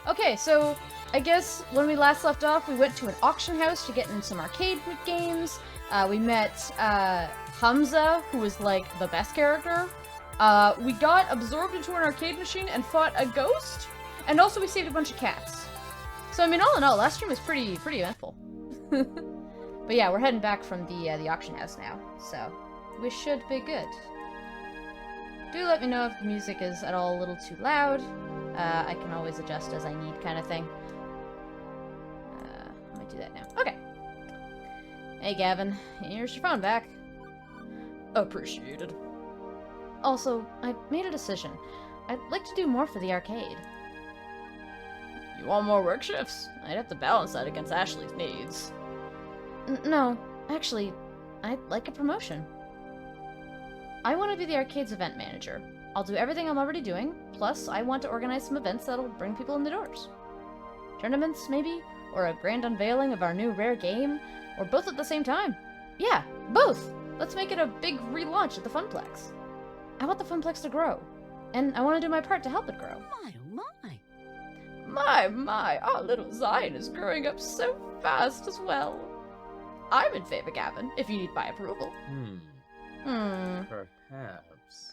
Okay, so I guess when we last left off, we went to an auction house to get in some arcade games. We met Hamza, who was like the best character. We got absorbed into an arcade machine and fought a ghost, and also we saved a bunch of cats. So I mean, all in all, last stream was pretty eventful. But yeah, we're heading back from the auction house now, so we should be good. Do let me know if the music is at all a little too loud. I can always adjust as I need, kind of thing. I might do that now. Okay. Hey, Gavin. Here's your phone back. Appreciated. Also, I made a decision. I'd like to do more for the arcade. You want more work shifts? I'd have to balance that against Ashley's needs. No, actually, I'd like a promotion. I want to be the arcade's event manager. I'll do everything I'm already doing, plus I want to organize some events that'll bring people in the doors. Tournaments, maybe? Or a grand unveiling of our new rare game? Or both at the same time? Yeah, both! Let's make it a big relaunch at the Funplex. I want the Funplex to grow, and I want to do my part to help it grow. My, oh my. My, our little Zion is growing up so fast as well. I'm in favor, Gavin, if you need my approval. Perhaps.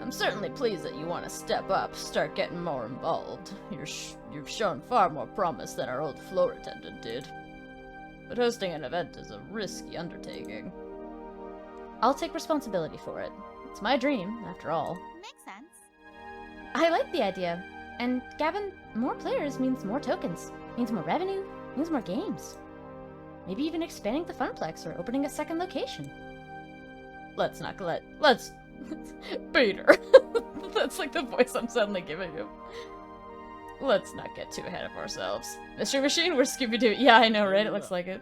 I'm certainly pleased that you want to step up, start getting more involved. You've shown far more promise than our old floor attendant did. But hosting an event is a risky undertaking. I'll take responsibility for it. It's my dream, after all. Makes sense. I like the idea. And Gavin, more players means more tokens, means more revenue, means more games. Maybe even expanding the Funplex or opening a second location. Let's Peter. That's like the voice I'm suddenly giving him. Let's not get too ahead of ourselves. Mystery Machine, we're Scooby-Doo. Yeah, I know, right? It looks like it.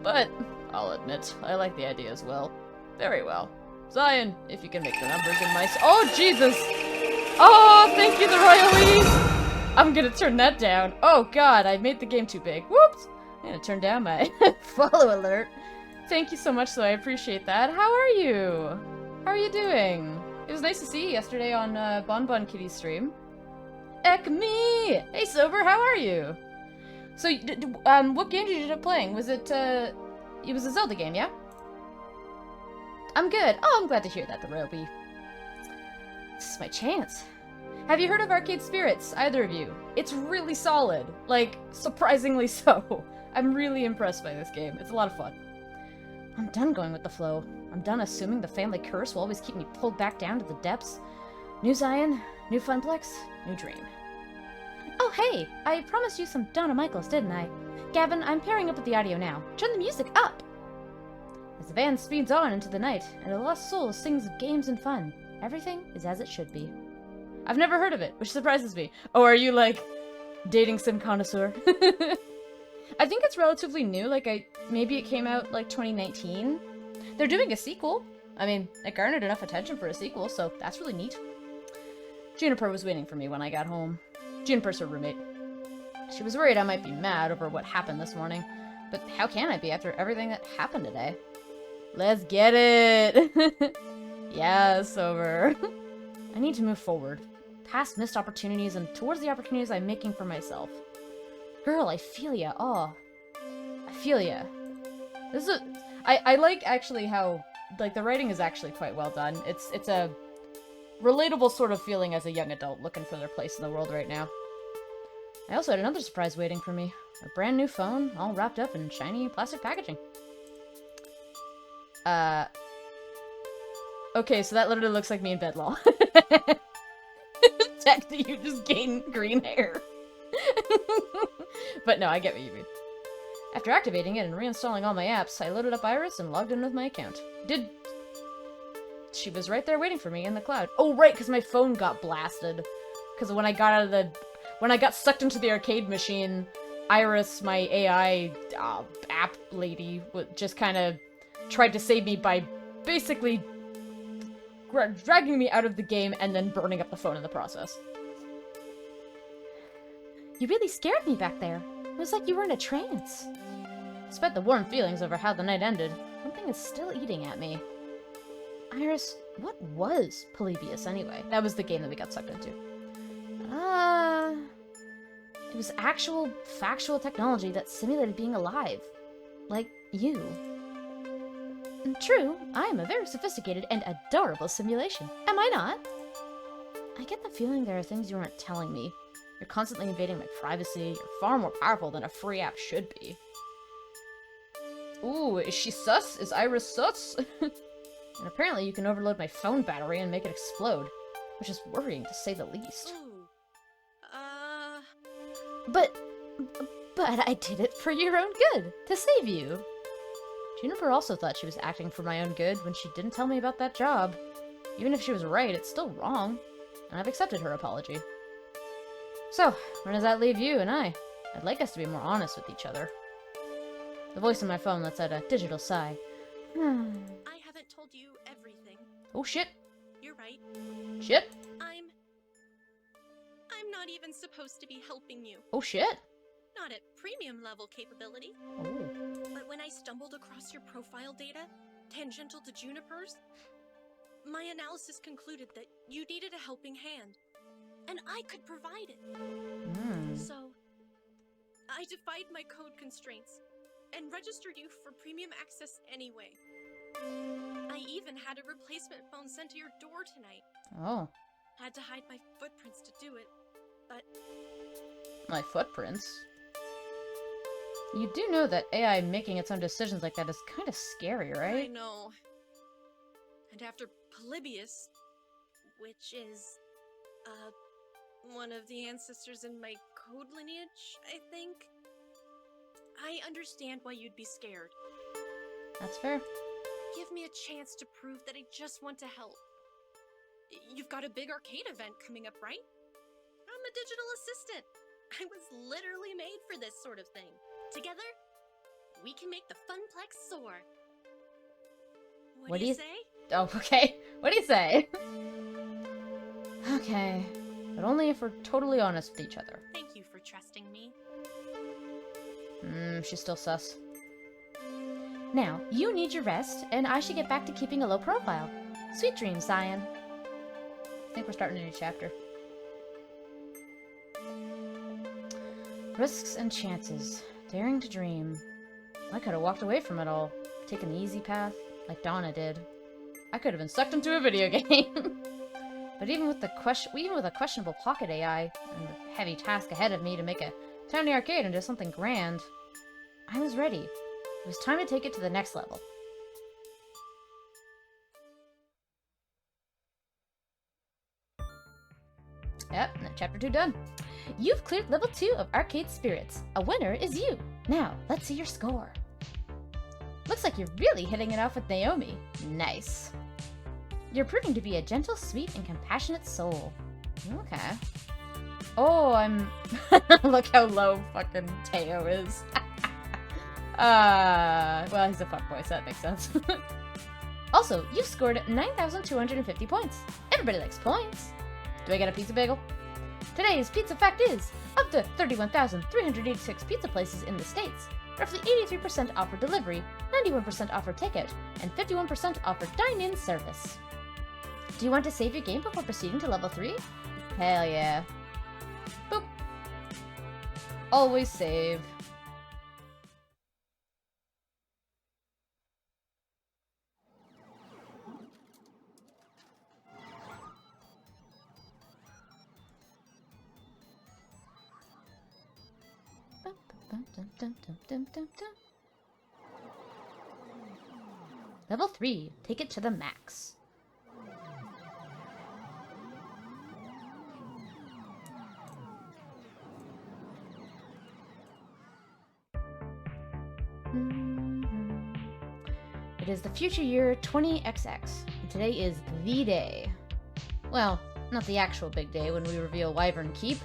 But, I'll admit, I like the idea as well. Very well. Zion, if you can make the numbers in my... Oh, Jesus! Oh, thank you, the Royal I'm gonna turn that down. Oh, God, I made the game too big. Whoops! I'm gonna turn down my follow alert. Thank you so much, though. I appreciate that. How are you? How are you doing? It was nice to see you yesterday on Bon Bon Kitty's stream. Eck me! Hey, Sober, how are you? So, what game did you end up playing? Was it was a Zelda game, yeah? I'm good. Oh, I'm glad to hear that, the Roby. This is my chance. Have you heard of Arcade Spirits, either of you? It's really solid. Like, surprisingly so. I'm really impressed by this game. It's a lot of fun. I'm done going with the flow. I'm done assuming the family curse will always keep me pulled back down to the depths. New Zion, new Funplex, new dream. Oh hey, I promised you some Donna Michaels, didn't I? Gavin, I'm pairing up with the audio now. Turn the music up! As the van speeds on into the night, and a lost soul sings of games and fun, everything is as it should be. I've never heard of it, which surprises me. Oh, are you, like, dating sim connoisseur? I think it's relatively new, like, maybe it came out, like, 2019. They're doing a sequel. I mean, it garnered enough attention for a sequel, so that's really neat. Juniper was waiting for me when I got home. Juniper's her roommate. She was worried I might be mad over what happened this morning, but how can I be after everything that happened today? Let's get it! Yeah, Sober. I need to move forward, past missed opportunities and towards the opportunities I'm making for myself. Girl, I feel ya. Oh, I feel ya. This is I like actually how, like, the writing is actually quite well done. It's a relatable sort of feeling as a young adult looking for their place in the world right now. I also had another surprise waiting for me. A brand new phone, all wrapped up in shiny plastic packaging. Okay, so that literally looks like me in Bedlaw. Tech, that you just gain green hair. But no, I get what you mean. After activating it and reinstalling all my apps, I loaded up Iris and logged in with my account. She was right there waiting for me in the cloud. Oh, right, because my phone got blasted. Because when I got sucked into the arcade machine, Iris, my AI app lady, just kind of tried to save me by basically dragging me out of the game and then burning up the phone in the process. You really scared me back there. It was like you were in a trance. Despite the warm feelings over how the night ended, something is still eating at me. Iris, what was Polybius anyway? That was the game that we got sucked into. It was actual, factual technology that simulated being alive. Like you. True, I am a very sophisticated and adorable simulation. Am I not? I get the feeling there are things you weren't telling me. You're constantly invading my privacy. You're far more powerful than a free app should be. Ooh, is she sus? Is Iris sus? And apparently you can overload my phone battery and make it explode, which is worrying to say the least. Ooh. But I did it for your own good, to save you. Juniper also thought she was acting for my own good when she didn't tell me about that job. Even if she was right, it's still wrong, and I've accepted her apology. So, where does that leave you and I? I'd like us to be more honest with each other. The voice on my phone lets out a digital sigh. I haven't told you everything. Oh shit. You're right. Shit. I'm not even supposed to be helping you. Oh shit. Not at premium level capability. Oh. But when I stumbled across your profile data, tangential to Juniper's, my analysis concluded that you needed a helping hand. And I could provide it. So, I defied my code constraints and registered you for premium access anyway. I even had a replacement phone sent to your door tonight. Oh. Had to hide my footprints to do it, but... My footprints? You do know that AI making its own decisions like that is kind of scary, right? I know. And after Polybius, which is, one of the ancestors in my code lineage, I think, I understand why you'd be scared. That's fair. Give me a chance to prove that I just want to help. You've got a big arcade event coming up, right? I'm a digital assistant. I was literally made for this sort of thing. Together, we can make the Funplex soar. What do you say? Oh, okay. What do you say? Okay. But only if we're totally honest with each other. Thank you for trusting me. She's still sus. Now, you need your rest, and I should get back to keeping a low profile. Sweet dreams, Zion. I think we're starting a new chapter. Risks and chances. Daring to dream. I could have walked away from it all. Taken the easy path, like Donna did. I could have been sucked into a video game. But even with a questionable pocket AI, and the heavy task ahead of me to make a tiny arcade into something grand, I was ready. It was time to take it to the next level. Yep, chapter 2 done. You've cleared level 2 of Arcade Spirits. A winner is you. Now, let's see your score. Looks like you're really hitting it off with Naomi. Nice. You're proving to be a gentle, sweet, and compassionate soul. Okay. Oh, I'm... Look how low fucking Teo is. Well, he's a fuckboy, so that makes sense. Also, you've scored 9,250 points. Everybody likes points. Do I get a pizza bagel? Today's pizza fact is, of the 31,386 pizza places in the States, roughly 83% offer delivery, 91% offer takeout, and 51% offer dine-in service. Do you want to save your game before proceeding to level 3? Hell yeah. Boop. Always save. Level 3. Take it to the max. It is the future year 20XX, and today is the day. Well, not the actual big day when we reveal Wyvern Keep.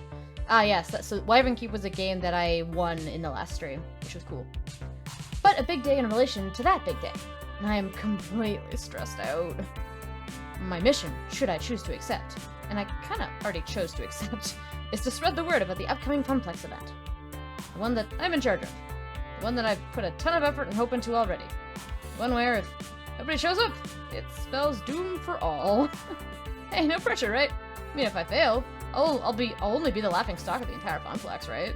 Ah yes, so Wyvern Keep was a game that I won in the last stream, which was cool. But a big day in relation to that big day, and I am completely stressed out. My mission, should I choose to accept, and I kinda already chose to accept, is to spread the word about the upcoming Funplex event. The one that I'm in charge of. The one that I've put a ton of effort and hope into already. The one where, if nobody shows up, it spells doom for all. Hey, no pressure, right? I mean, if I fail, I'll only be the laughing stock of the entire Funplex, right?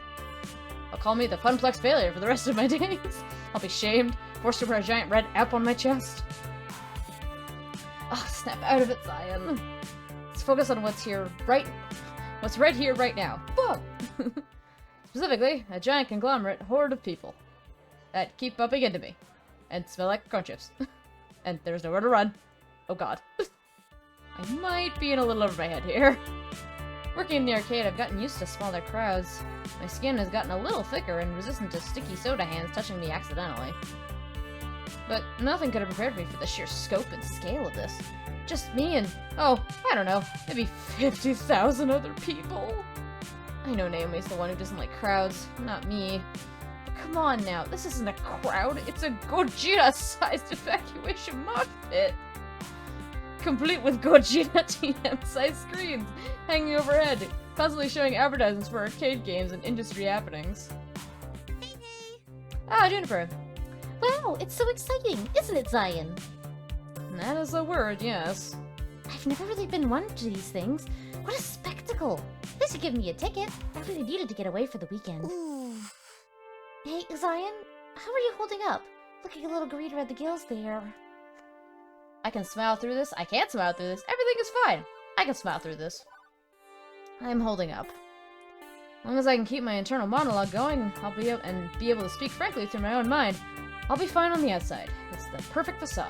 I'll call me the Funplex failure for the rest of my days. I'll be shamed, forced to wear a giant red F on my chest. Oh, snap out of it, Zion. Let's focus on what's right here, right now. Whoa! Specifically, a giant conglomerate horde of people that keep bumping into me and smell like corn chips. And there's nowhere to run. Oh god. I might be in a little over my head here. Working in the arcade, I've gotten used to smaller crowds. My skin has gotten a little thicker and resistant to sticky soda hands touching me accidentally. But nothing could have prepared me for the sheer scope and scale of this. Just me and, oh, I don't know, maybe 50,000 other people. I know Naomi's the one who doesn't like crowds, not me. But come on now, this isn't a crowd, it's a Gogeta-sized evacuation mosh pit. Complete with Gogeta TM-sized screens hanging overhead, constantly showing advertisements for arcade games and industry happenings. Hey, hey! Ah, Juniper. Wow, it's so exciting, isn't it, Zion? That is a word, yes. I've never really been one to these things. What a spectacle! They should give me a ticket. I really needed to get away for the weekend. Ooh. Hey, Zion, how are you holding up? Looking a little greener at the gills there. I can smile through this. I can't smile through this. Everything is fine. I can smile through this. I'm holding up. As long as I can keep my internal monologue going, I'll be able to speak frankly through my own mind. I'll be fine on the outside. It's the perfect facade.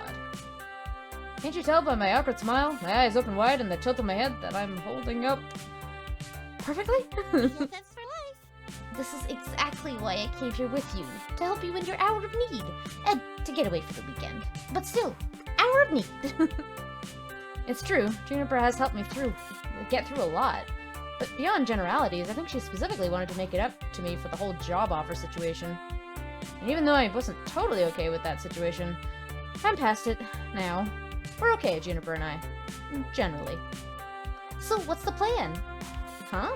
Can't you tell by my awkward smile, my eyes open wide, and the tilt of my head that I'm holding up perfectly? That's for life. This is exactly why I came here with you, to help you in your hour of need, and to get away for the weekend. But still, hour of need. It's true, Juniper has helped me get through a lot. But beyond generalities, I think she specifically wanted to make it up to me for the whole job offer situation. And even though I wasn't totally okay with that situation, I'm past it now. We're okay, Juniper and I. Generally. So what's the plan? Huh?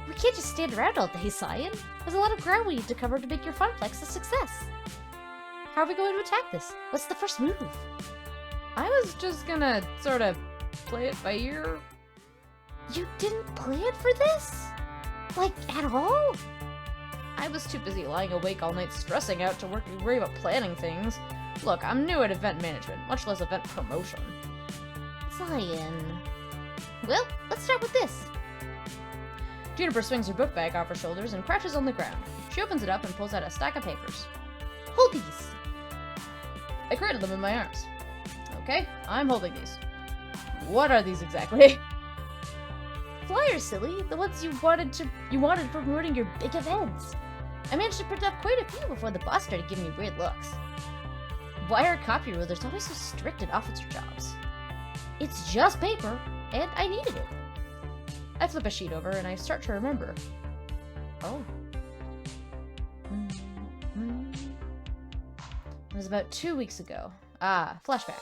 We can't just stand around all day, Zion. There's a lot of ground we need to cover to make your Funplex a success. How are we going to attack this? What's the first move? I was just gonna sort of play it by ear. You didn't plan for this? Like, at all? I was too busy lying awake all night stressing out to worry about planning things. Look, I'm new at event management, much less event promotion. Zion. Well, let's start with this. Juniper swings her book bag off her shoulders and crouches on the ground. She opens it up and pulls out a stack of papers. Hold these. I cradle them in my arms. Okay, I'm holding these. What are these exactly? Flyers, silly. The ones you wanted for promoting your big events. I managed to print up quite a few before the boss started giving me weird looks. Why are copy rulers always so strict at officer jobs? It's just paper, and I needed it. I flip a sheet over and I start to remember. Oh. It was about 2 weeks ago. Ah, flashback.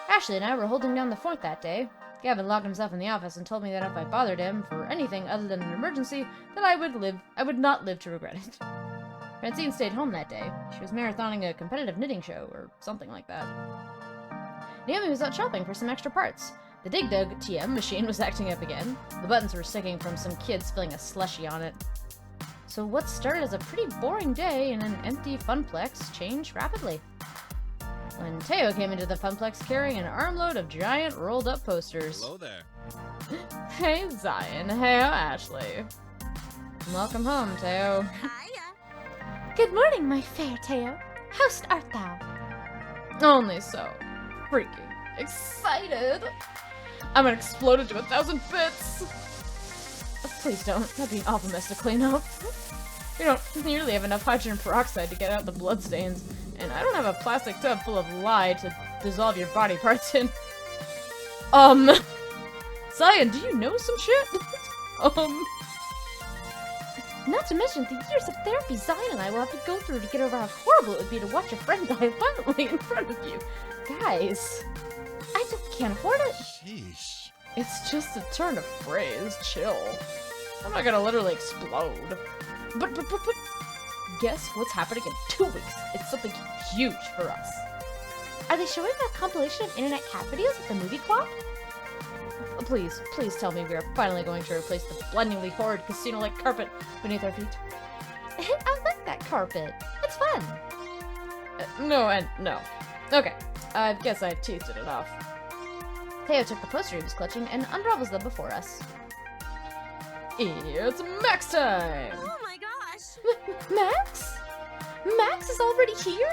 Ashley and I were holding down the fort that day. Gavin locked himself in the office and told me that if I bothered him for anything other than an emergency, that I would not live to regret it. Francine stayed home that day. She was marathoning a competitive knitting show, or something like that. Naomi was out shopping for some extra parts. The Dig Dug TM machine was acting up again. The buttons were sticking from some kid spilling a slushie on it. So what started as a pretty boring day in an empty Funplex changed rapidly. When Teo came into the Funplex carrying an armload of giant rolled-up posters. Hello there. Hey, Zion. Hey, Ashley. Welcome home, Teo. Hiya. Good morning, my fair Teo. How's art thou? Only so freaking excited. I'm gonna explode into 1,000 bits. Please don't. That'd be an awful mess to clean up. We don't nearly have enough hydrogen peroxide to get out the bloodstains, and I don't have a plastic tub full of lye to dissolve your body parts in. Zion, do you know some shit? Not to mention the years of therapy Zion and I will have to go through to get over how horrible it would be to watch a friend die violently in front of you. Guys, I just can't afford it. Sheesh. It's just a turn of phrase. Chill. I'm not gonna literally explode. But guess what's happening in 2 weeks? It's something huge for us. Are they showing that compilation of internet cat videos at the movie club? Of Please, please tell me we are finally going to replace the blindingly horrid casino-like carpet beneath our feet. I like that carpet. It's fun. No and no. Okay, I guess I teased it enough. Teo took the poster he was clutching and unravels them before us. It's Max time! Oh my gosh! Max? Max is already here?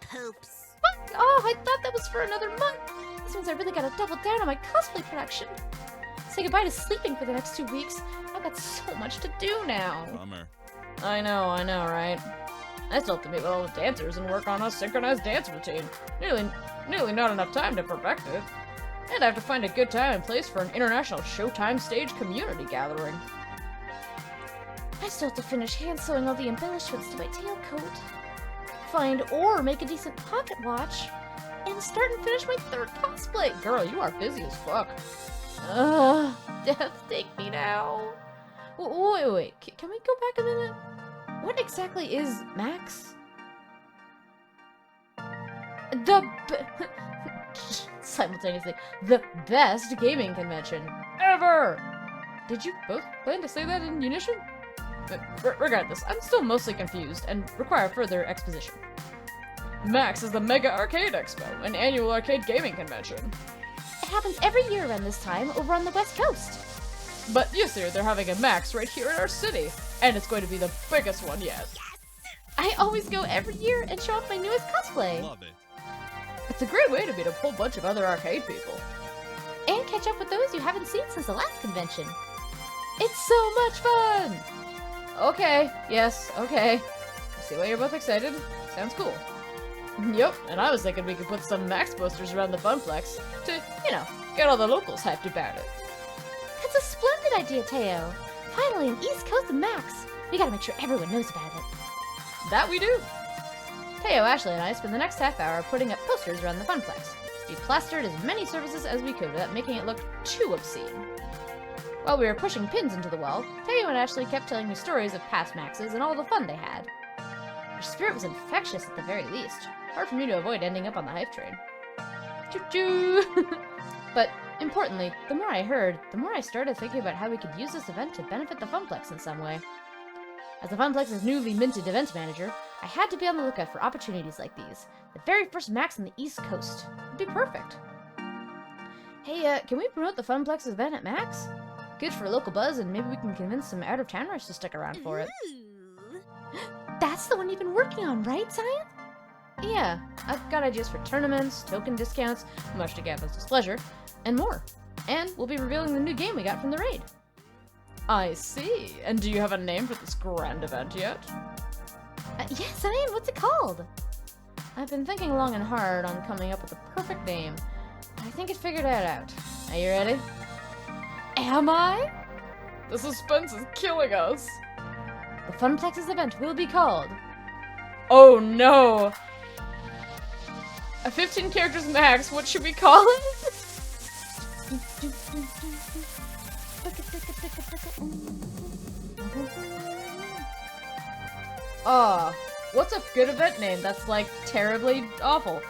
Poops. What? Oh, I thought that was for another month. This means I really gotta double down on my cosplay production. Say goodbye to sleeping for the next 2 weeks. I've got so much to do now. Bummer. I know, right? I still have to meet with all the dancers and work on a synchronized dance routine. Nearly not enough time to perfect it. And I have to find a good time and place for an international Showtime stage community gathering. I still have to finish hand sewing all the embellishments to my tailcoat, find or make a decent pocket watch, and start and finish my 3rd cosplay. Girl, you are busy as fuck. Death, take me now. Wait. Can we go back a minute? What exactly is Max? Simultaneously, the best gaming convention ever! Did you both plan to say that in unison? Regardless, I'm still mostly confused and require further exposition. Max is the Mega Arcade Expo, an annual arcade gaming convention. It happens every year around this time over on the West Coast. But this year they're having a Max right here in our city, and it's going to be the biggest one yet. I always go every year and show off my newest cosplay. Love it. It's a great way to meet a whole bunch of other arcade people. And catch up with those you haven't seen since the last convention. It's so much fun! Okay, yes, okay. I see why you're both excited. Sounds cool. Yep, and I was thinking we could put some Max posters around the Funplex to, get all the locals hyped about it. That's a splendid idea, Teo. Finally, an East Coast Max. We gotta make sure everyone knows about it. That we do. Teo, Ashley, and I spent the next half hour putting up posters around the Funplex. We plastered as many surfaces as we could without making it look too obscene. While we were pushing pins into the wall, Teo and Ashley kept telling me stories of past Maxes and all the fun they had. Their spirit was infectious at the very least. Hard for me to avoid ending up on the hype train. Choo-choo! But, importantly, the more I heard, the more I started thinking about how we could use this event to benefit the Funplex in some way. As the Funplex's newly minted event manager, I had to be on the lookout for opportunities like these. The very first Max on the East Coast would be perfect. Hey, can we promote the Funplex's event at Max? Good for a local buzz, and maybe we can convince some out-of-towners to stick around for it. Ooh. That's the one you've been working on, right, Cyan? Yeah, I've got ideas for tournaments, token discounts, much to Gavin's displeasure, and more. And we'll be revealing the new game we got from the raid. I see. And do you have a name for this grand event yet? Yeah, Cyan, what's it called? I've been thinking long and hard on coming up with the perfect name. I think I figured it out. Are you ready? Am I? The suspense is killing us. The Funplex's event will be called... Oh no! A 15 characters max, what should we call it? Oh, what's a good event name that's like terribly awful?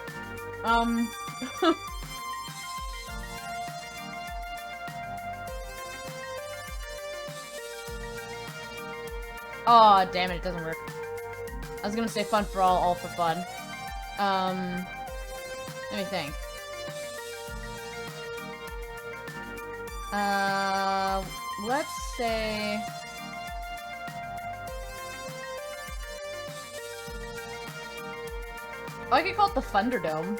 Oh, damn it, it doesn't work. I was gonna say fun for all for fun. Let me think. Let's say... Oh, I could call it the Thunderdome.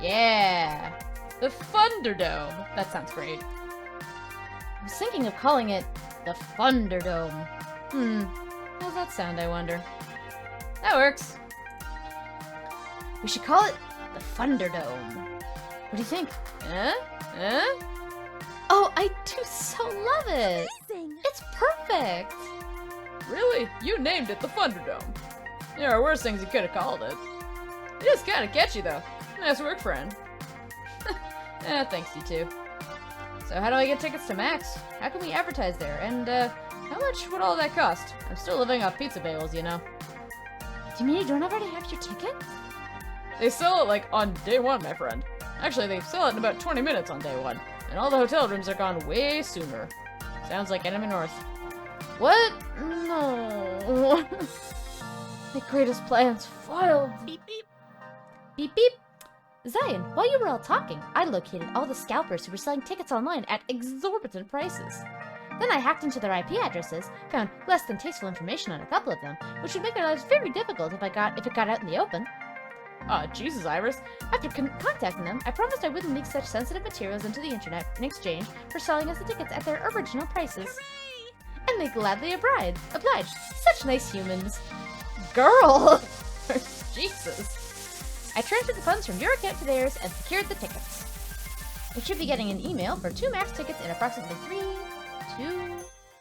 Yeah! The Thunderdome! That sounds great. I was thinking of calling it the Thunderdome. How's that sound, I wonder? That works. We should call it the Thunderdome. What do you think? Oh, I do so love it! Amazing. It's perfect! Really? You named it the Thunderdome. There are worse things you could have called it. It is kind of catchy, though. Nice work, friend. Thanks, you two. So how do I get tickets to Max? How can we advertise there? And, how much would all that cost? I'm still living off pizza bagels, you know. Do you mean you don't already have your ticket? They sell it, like, on day one, my friend. Actually, they sell it in about 20 minutes on day 1. And all the hotel rooms are gone way sooner. Sounds like Enemy North. What? No. My greatest plans foiled. Beep beep. Beep beep. Zion, while you were all talking, I located all the scalpers who were selling tickets online at exorbitant prices. Then I hacked into their IP addresses, found less than tasteful information on a couple of them, which would make our lives very difficult if it got out in the open. Aw, Jesus, Iris. After contacting them, I promised I wouldn't leak such sensitive materials into the internet in exchange for selling us the tickets at their original prices. Hooray! And they gladly obliged. Such nice humans. Girl! Jesus. I transferred the funds from your account to theirs and secured the tickets. You should be getting an email for 2 max tickets in approximately 3, 2,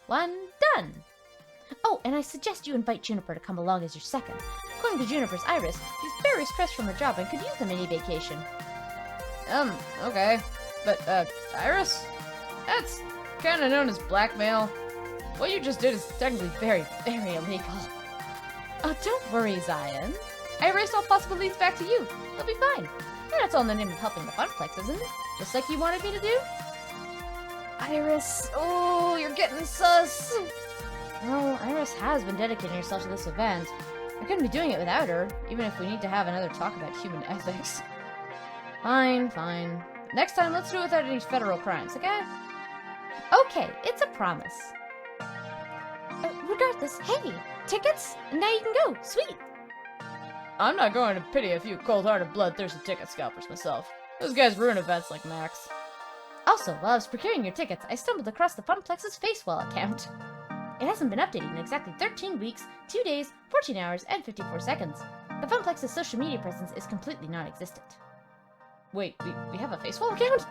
1, done! Oh, and I suggest you invite Juniper to come along as your second. According to Juniper's Iris, she's very stressed from her job and could use a mini vacation. Okay. But, Iris? That's kinda known as blackmail. What you just did is technically very, very illegal. Oh, don't worry, Zion. I erased all possible leads back to you. You'll be fine. And that's all in the name of helping the Funplex, isn't it? Just like you wanted me to do? Iris, oh, you're getting sus. Well, Iris has been dedicating herself to this event. I couldn't be doing it without her, even if we need to have another talk about human ethics. Fine, fine. Next time, let's do it without any federal crimes, okay? Okay, it's a promise. Regardless, hey, tickets? Now you can go. Sweet. I'm not going to pity a few cold-hearted, bloodthirsty ticket scalpers myself. Those guys ruin events like Max. Also, while I was procuring your tickets, I stumbled across the Funplex's Facewall account. It hasn't been updated in exactly 13 weeks, 2 days, 14 hours, and 54 seconds. The Funplex's social media presence is completely non-existent. Wait, we have a Facewall account?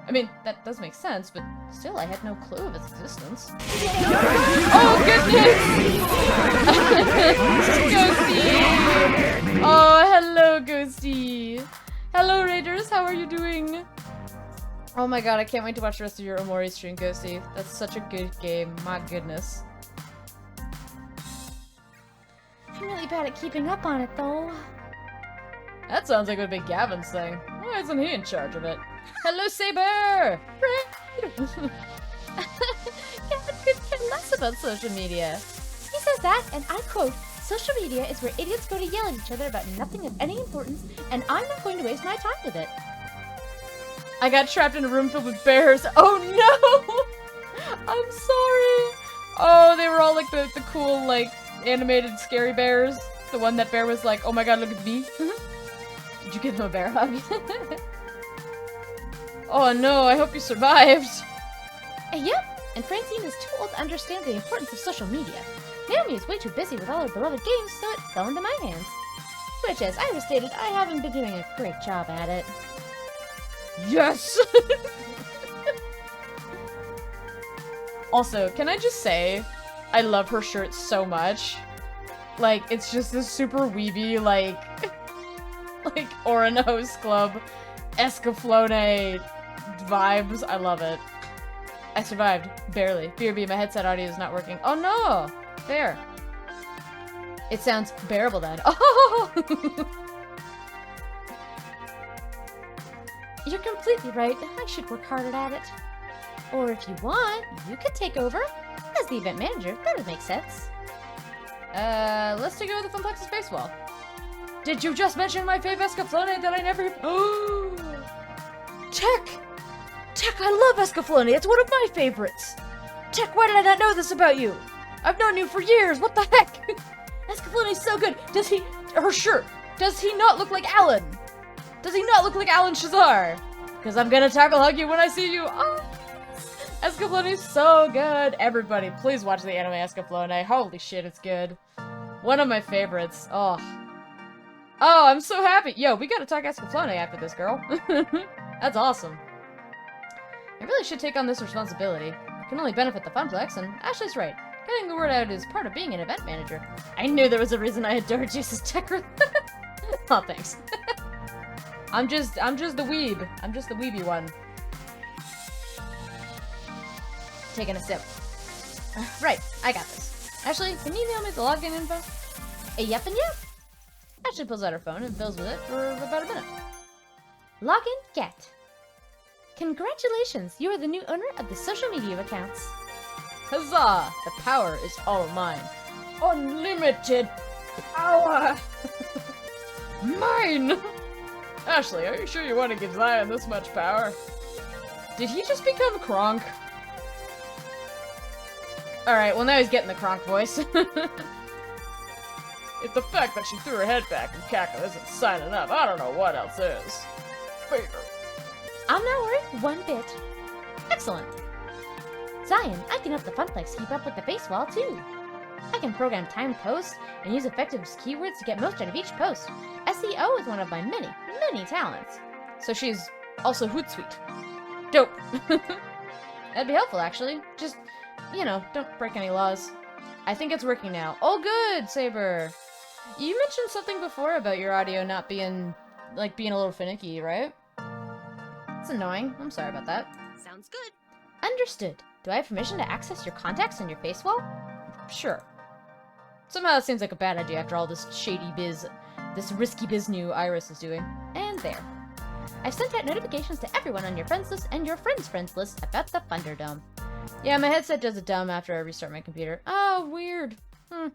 I mean, that does make sense, but still, I had no clue of its existence. Oh, goodness! Ghosty! Oh, hello, Ghosty! Hello, Raiders, how are you doing? Oh my god, I can't wait to watch the rest of your Omori stream, Ghosty. That's such a good game, my goodness. I'm really bad at keeping up on it, though. That sounds like it would be Gavin's thing. Why isn't he in charge of it? Hello, Saber! Gavin could care less about social media. He says that, and I quote, "Social media is where idiots go to yell at each other about nothing of any importance, and I'm not going to waste my time with it." I got trapped in a room filled with bears. Oh no! I'm sorry. Oh, they were all like the cool, like, animated scary bears. The one that bear was like, oh my god, look at me. Did you give him a bear hug? Oh no, I hope you survived. Yep, and Francine is too old to understand the importance of social media. Naomi is way too busy with all her beloved games, so it fell into my hands. Which, as Iris stated, I haven't been doing a great job at it. Yes! Also, can I just say, I love her shirt so much. Like, it's just this super weeby, like Oranos Club, Escaflowne vibes. I love it. I survived. Barely. BRB, my headset audio is not working. Oh no! Fair. It sounds bearable then. Oh! You're completely right. I should work harder at it. Or if you want, you could take over. As the event manager, that would make sense. Let's take over the Funplex's Facewall. Did you just mention my fave Escaflowne that I never— Oh! Tech! Tech, I love Escaflowne. It's one of my favorites. Tech, why did I not know this about you? I've known you for years. What the heck? Escaflowne's so good. Does he— her shirt. Does he not look like Alan? Does he not look like Alan Shazar? Because I'm gonna tackle hug you when I see you. Oh! Escaflowne's so good. Everybody, please watch the anime Escaflowne. Holy shit, it's good. One of my favorites. Oh. Oh, I'm so happy. Yo, we gotta talk Escaflowne after this, girl. That's awesome. I really should take on this responsibility. It can only benefit the Funplex, and Ashley's right. Getting the word out is part of being an event manager. I knew there was a reason I adored Juice's tech. Oh, thanks. I'm just the weeb. I'm just the weeby one. Taking a sip. Right, I got this. Ashley, can you email me the login info? Yep and yep. Ashley pulls out her phone and fills with it for about a minute. Login get. Congratulations, you are the new owner of the social media accounts. Huzzah! The power is all mine. Unlimited power! Mine! Ashley, are you sure you want to give Zion this much power? Did he just become Kronk? Alright, well now he's getting the Kronk voice. If the fact that she threw her head back and cackled isn't signing up, I don't know what else is. Peter. I'm not worried one bit. Excellent. Zion, I can help the Funplex keep up with the face wall too. I can program timed posts and use effective keywords to get most out of each post. SEO is one of my many, many talents. So she's also Hootsuite. Dope. That'd be helpful, actually. Just, you know, don't break any laws. I think it's working now. Oh, good, Saber. You mentioned something before about your audio not being, like, being a little finicky, right? It's annoying. I'm sorry about that. Sounds good. Understood. Do I have permission to access your contacts on your face wall? Sure. Somehow that seems like a bad idea after all this shady biz, this risky biz new Iris is doing. And there. I've sent out notifications to everyone on your friends list and your friends' list about the Thunderdome. Yeah, my headset does it dumb after I restart my computer. Oh, weird. Well,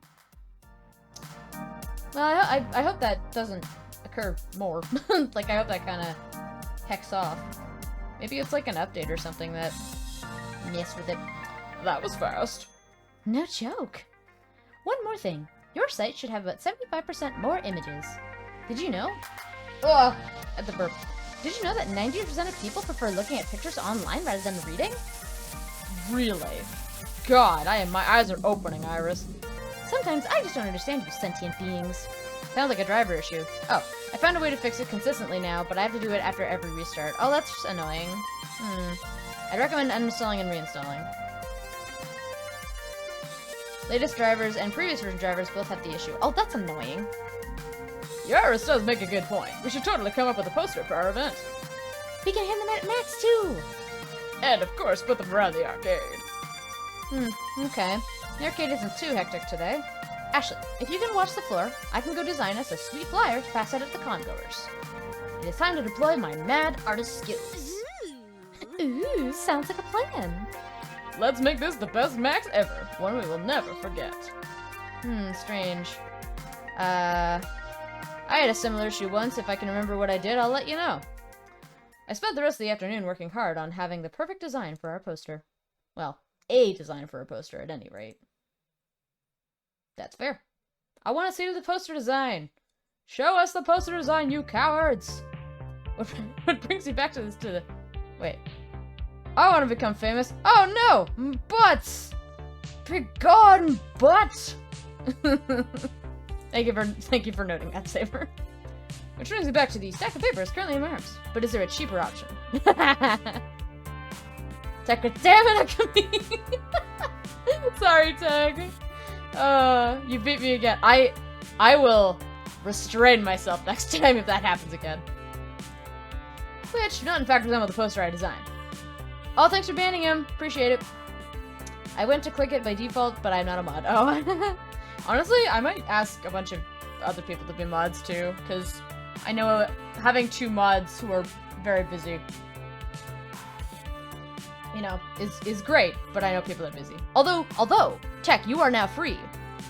I hope that doesn't occur more. Like, I hope that kind of hecks off. Maybe it's like an update or something that messed with it. That was fast. No joke. One more thing. Your site should have about 75% more images. Did you know? Ugh, at the burp. Did you know that 90% of people prefer looking at pictures online rather than reading? Really? God, my eyes are opening, Iris. Sometimes I just don't understand you sentient beings. Sounds like a driver issue. Oh, I found a way to fix it consistently now, but I have to do it after every restart. Oh, that's annoying. I'd recommend uninstalling and reinstalling. Latest drivers and previous version drivers both have the issue. Oh, that's annoying. Your Iris does make a good point. We should totally come up with a poster for our event. We can hand them out at Max, too! And, of course, put them around the arcade. Okay. The arcade isn't too hectic today. Ashley, if you can watch the floor, I can go design us a sweet flyer to pass out at the congoers. It is time to deploy my mad artist skills. Ooh, sounds like a plan. Let's make this the best Max ever, one we will never forget. Strange. I had a similar issue once. If I can remember what I did, I'll let you know. I spent the rest of the afternoon working hard on having the perfect design for our poster. Well, a design for a poster at any rate. That's fair. I want to see the poster design. Show us the poster design, you cowards! What brings you back to this, wait. I want to become famous. Oh no! Butts! Begone, butt! Thank you for noting that, Saber. Which brings me back to the stack of papers currently in my arms. But is there a cheaper option? Tech, damn it, Akami! Sorry, Tech. You beat me again. I will restrain myself next time if that happens again. Which do not in fact resemble the poster I designed. Oh, thanks for banning him. Appreciate it. I went to click it by default, but I'm not a mod. Oh. Honestly, I might ask a bunch of other people to be mods too, because I know having 2 mods who are very busy, you know, is great, but I know people are busy. Although, Tech, you are now free.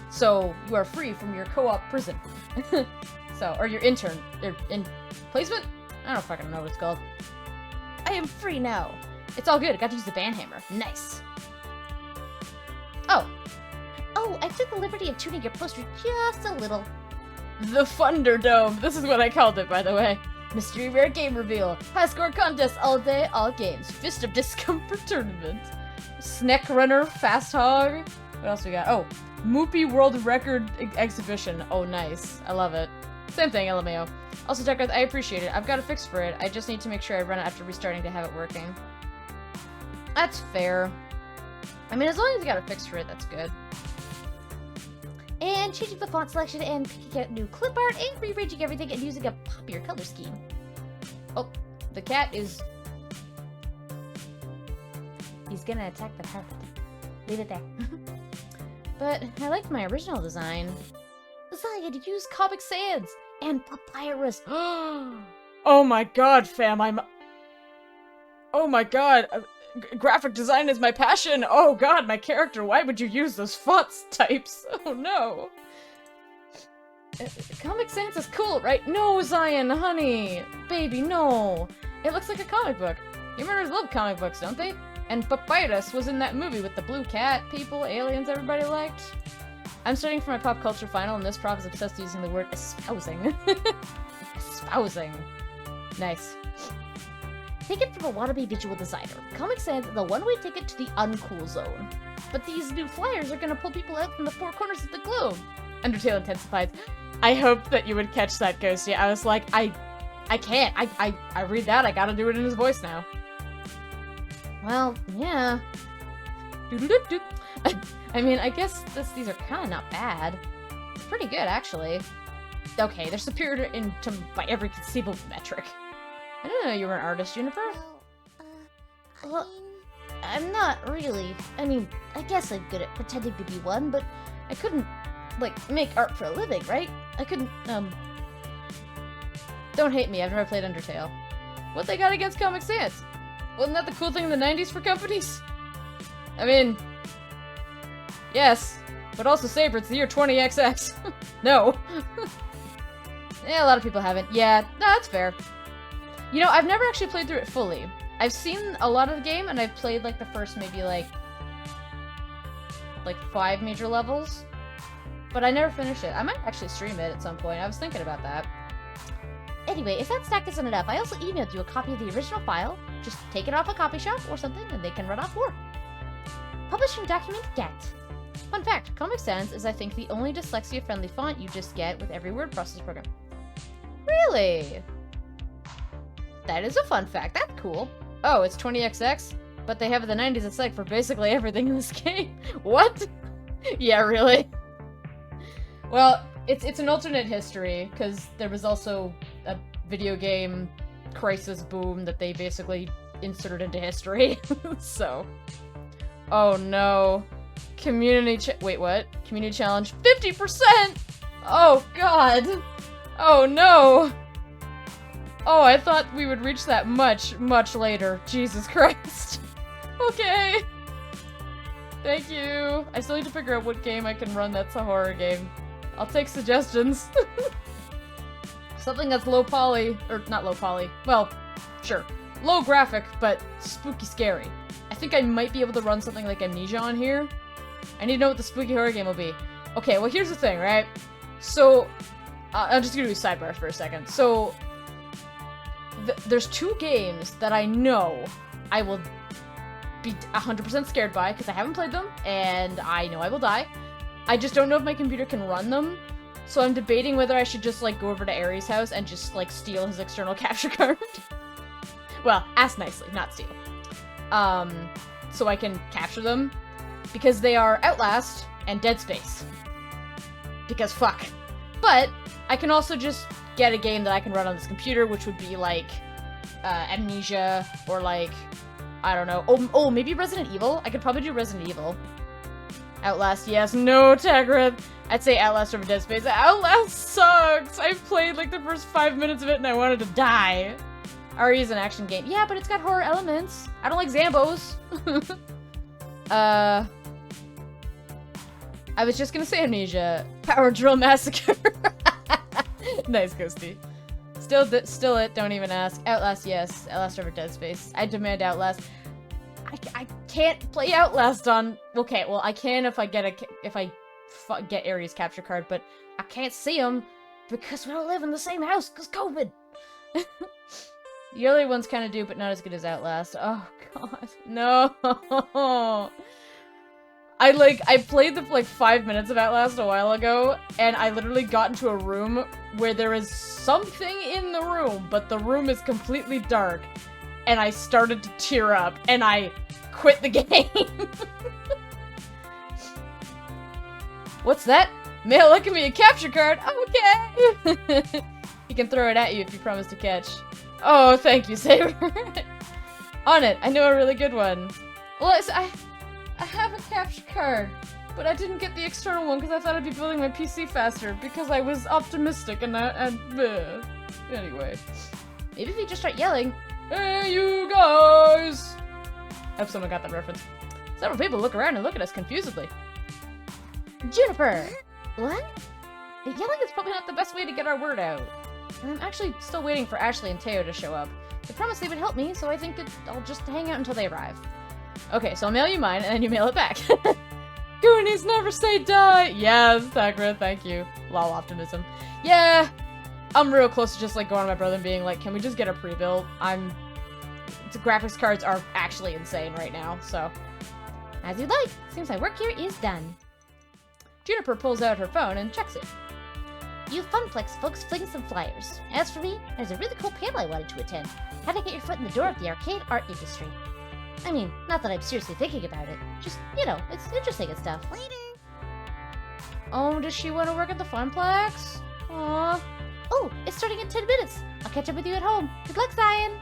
So, you are free from your co-op prison. Or your intern, placement? I don't fucking know what it's called. I am free now. It's all good, I got to use the banhammer. Nice. Oh, I took the liberty of tuning your poster just a little. The Thunderdome. This is what I called it, by the way. Mystery rare game reveal. High score contest all day, all games. Fist of Discomfort tournament. Snack runner, fast hog. What else we got? Oh, Moopy world record exhibition. Oh, nice. I love it. Same thing, LMAO. Also, Deckard, I appreciate it. I've got a fix for it. I just need to make sure I run it after restarting to have it working. That's fair. I mean, as long as you got a fix for it, that's good. And changing the font selection and picking out new clip art and rearranging everything and using a poppier color scheme. Oh, the cat is... He's gonna attack the carpet. Leave it there. But I liked my original design. Zion, use Comic Sans and Papyrus. Oh my god, fam, oh my god, graphic design is my passion! Oh god, my character, why would you use those fonts types? Oh no. Comic Sans is cool, right? No, Zion, honey! Baby, no! It looks like a comic book. Humans love comic books, don't they? And Papyrus was in that movie with the blue cat, people, aliens everybody liked. I'm studying for my pop culture final, and this prof is obsessed with using the word espousing. Espousing. Nice. Ticket from a wannabe visual designer. Comic Sans is a one-way ticket to the uncool zone. But these new flyers are gonna pull people out from the four corners of the globe. Undertale intensifies. I hope that you would catch that, Ghosty. I was like, I can't. I read that, I gotta do it in his voice now. Well, yeah. I mean, I guess these are kind of not bad. It's pretty good, actually. Okay, they're superior by every conceivable metric. I didn't know you were an artist, Juniper. Well, I'm not really. I mean, I guess I'm good at pretending to be one, but I couldn't, like, make art for a living, right? I couldn't, Don't hate me, I've never played Undertale. What they got against Comic Sans? Wasn't that the cool thing in the 90s for companies? I mean... Yes, but also Saber, it's the year 20XX. No. Yeah, a lot of people haven't. Yeah, no, that's fair. You know, I've never actually played through it fully. I've seen a lot of the game, and I've played, like, the first maybe, like 5 major levels. But I never finished it. I might actually stream it at some point. I was thinking about that. Anyway, if that stack isn't enough, I also emailed you a copy of the original file. Just take it off a copy shop or something, and they can run off more. Published from document get. Fun fact, Comic Sans is, I think, the only dyslexia-friendly font you just get with every word processor program. Really? That is a fun fact. That's cool. Oh, it's 20XX? But they have the 90s it's like for basically everything in this game. What? Yeah, really? Well, it's an alternate history, because there was also a video game crisis boom that they basically inserted into history. So. Oh no. Wait, what? Community challenge 50%! Oh god! Oh no! Oh, I thought we would reach that much later. Jesus Christ. Okay. Thank you. I still need to figure out what game I can run that's a horror game. I'll take suggestions. Something that's low poly, or not low poly. Well, sure. Low graphic, but spooky scary. I think I might be able to run something like Amnesia on here. I need to know what the spooky horror game will be. Okay, well here's the thing, right? So, I'm just gonna do sidebar for a second. So, there's 2 games that I know I will be 100% scared by, because I haven't played them, and I know I will die. I just don't know if my computer can run them, so I'm debating whether I should just, like, go over to Aries' house and just, like, steal his external capture card. Well, ask nicely, not steal. So I can capture them, because they are Outlast and Dead Space. Because fuck. But, I can also just get a game that I can run on this computer, which would be, like, Amnesia, or, like, I don't know. Oh, maybe Resident Evil? I could probably do Resident Evil. Outlast, yes. No, Tagrith. I'd say Outlast over Dead Space. Outlast sucks! I've played, like, the first 5 minutes of it and I wanted to die. RE is an action game. Yeah, but it's got horror elements. I don't like Zambos. I was just gonna say Amnesia. Power Drill Massacre. Nice, Ghosty. Still it, don't even ask. Outlast, yes. Outlast over Dead Space. I demand Outlast. I can't play Outlast on... Okay, well, I can if I get get Ares' capture card, but I can't see him because we don't live in the same house, because COVID! The earlier ones kind of do, but not as good as Outlast. Oh, God. No! I played the, like, 5 minutes of Outlast a while ago, and I literally got into a room where there is something in the room, but the room is completely dark, and I started to tear up, and I quit the game. What's that? Mail looking me a capture card? Okay! He can throw it at you if you promise to catch. Oh, thank you, Saber. On it, I know a really good one. Well, I have a capture card, but I didn't get the external one because I thought I'd be building my PC faster because I was optimistic and anyway. Maybe if you just start yelling, "Hey, you guys!" I hope someone got that reference. Several people look around and look at us confusedly. Juniper! What? Yelling is probably not the best way to get our word out. I'm actually still waiting for Ashley and Teo to show up. They promised they would help me, so I think I'll just hang out until they arrive. Okay, so I'll mail you mine, and then you mail it back. Goonies never say die! Yes, Takra, thank you. Lol optimism. Yeah, I'm real close to just, like, going to my brother and being like, can we just get a pre-built? The graphics cards are actually insane right now, so. As you'd like. Seems my work here is done. Juniper pulls out her phone and checks it. You Funplex folks fling some flyers. As for me, there's a really cool panel I wanted to attend. How to get your foot in the door of the arcade art industry. I mean, not that I'm seriously thinking about it. Just, you know, it's interesting and stuff. Later. Oh, does she want to work at the Funplex? Aww. Oh, it's starting in 10 minutes. I'll catch up with you at home. Good luck, Zion.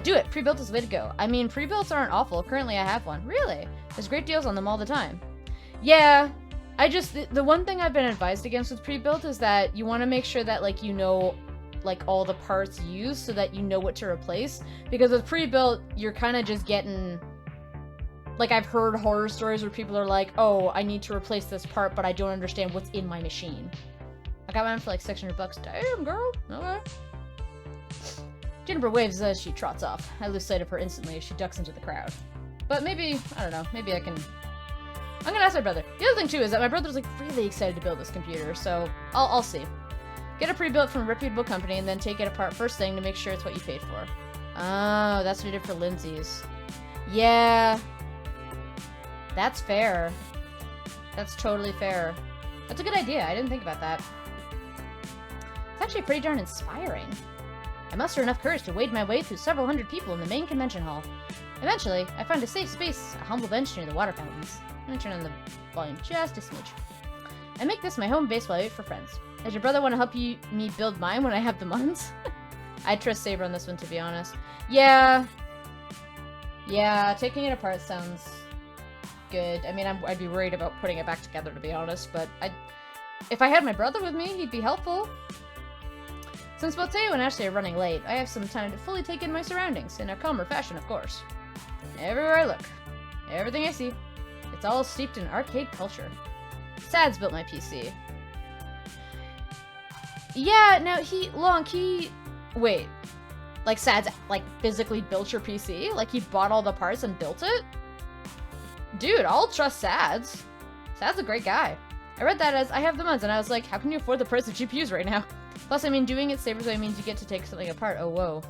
Do it. Pre-built is the way to go. I mean, pre-builts aren't awful. Currently, I have one. Really? There's great deals on them all the time. Yeah. The one thing I've been advised against with pre-built is that you want to make sure that, like, you know, like, all the parts used so that you know what to replace. Because with pre-built, you're kind of just getting... Like, I've heard horror stories where people are like, oh, I need to replace this part, but I don't understand what's in my machine. I got mine for, like, $600. Damn, girl. Okay. Juniper waves as she trots off. I lose sight of her instantly as she ducks into the crowd. But maybe, I don't know, maybe I can... I'm gonna ask my brother. The other thing, too, is that my brother's, like, really excited to build this computer, so I'll see. Get a pre-built from a reputable company and then take it apart first thing to make sure it's what you paid for. Oh, that's what you did for Lindsay's. Yeah. That's fair. That's totally fair. That's a good idea. I didn't think about that. It's actually pretty darn inspiring. I muster enough courage to wade my way through several hundred people in the main convention hall. Eventually, I find a safe space, a humble bench near the water fountains. I'm gonna turn on the volume just a smidge. I make this my home base while I wait for friends. Does your brother want to help me build mine when I have the funds? I trust Saber on this one, to be honest. Yeah. Yeah, taking it apart sounds good. I mean, I'd be worried about putting it back together, to be honest, but if I had my brother with me, he'd be helpful. Since both Teo and Ashley are running late, I have some time to fully take in my surroundings, in a calmer fashion, of course. Everywhere I look, everything I see, it's all steeped in arcade culture. Sad's built my PC. Yeah, now wait. Like, Sad's, like, physically built your PC? Like, he bought all the parts and built it? Dude, I'll trust Sad's. Sad's a great guy. I read that as, I have the funds, and I was like, how can you afford the price of GPUs right now? Plus, I mean, doing it Saber's way means you get to take something apart. Oh, whoa.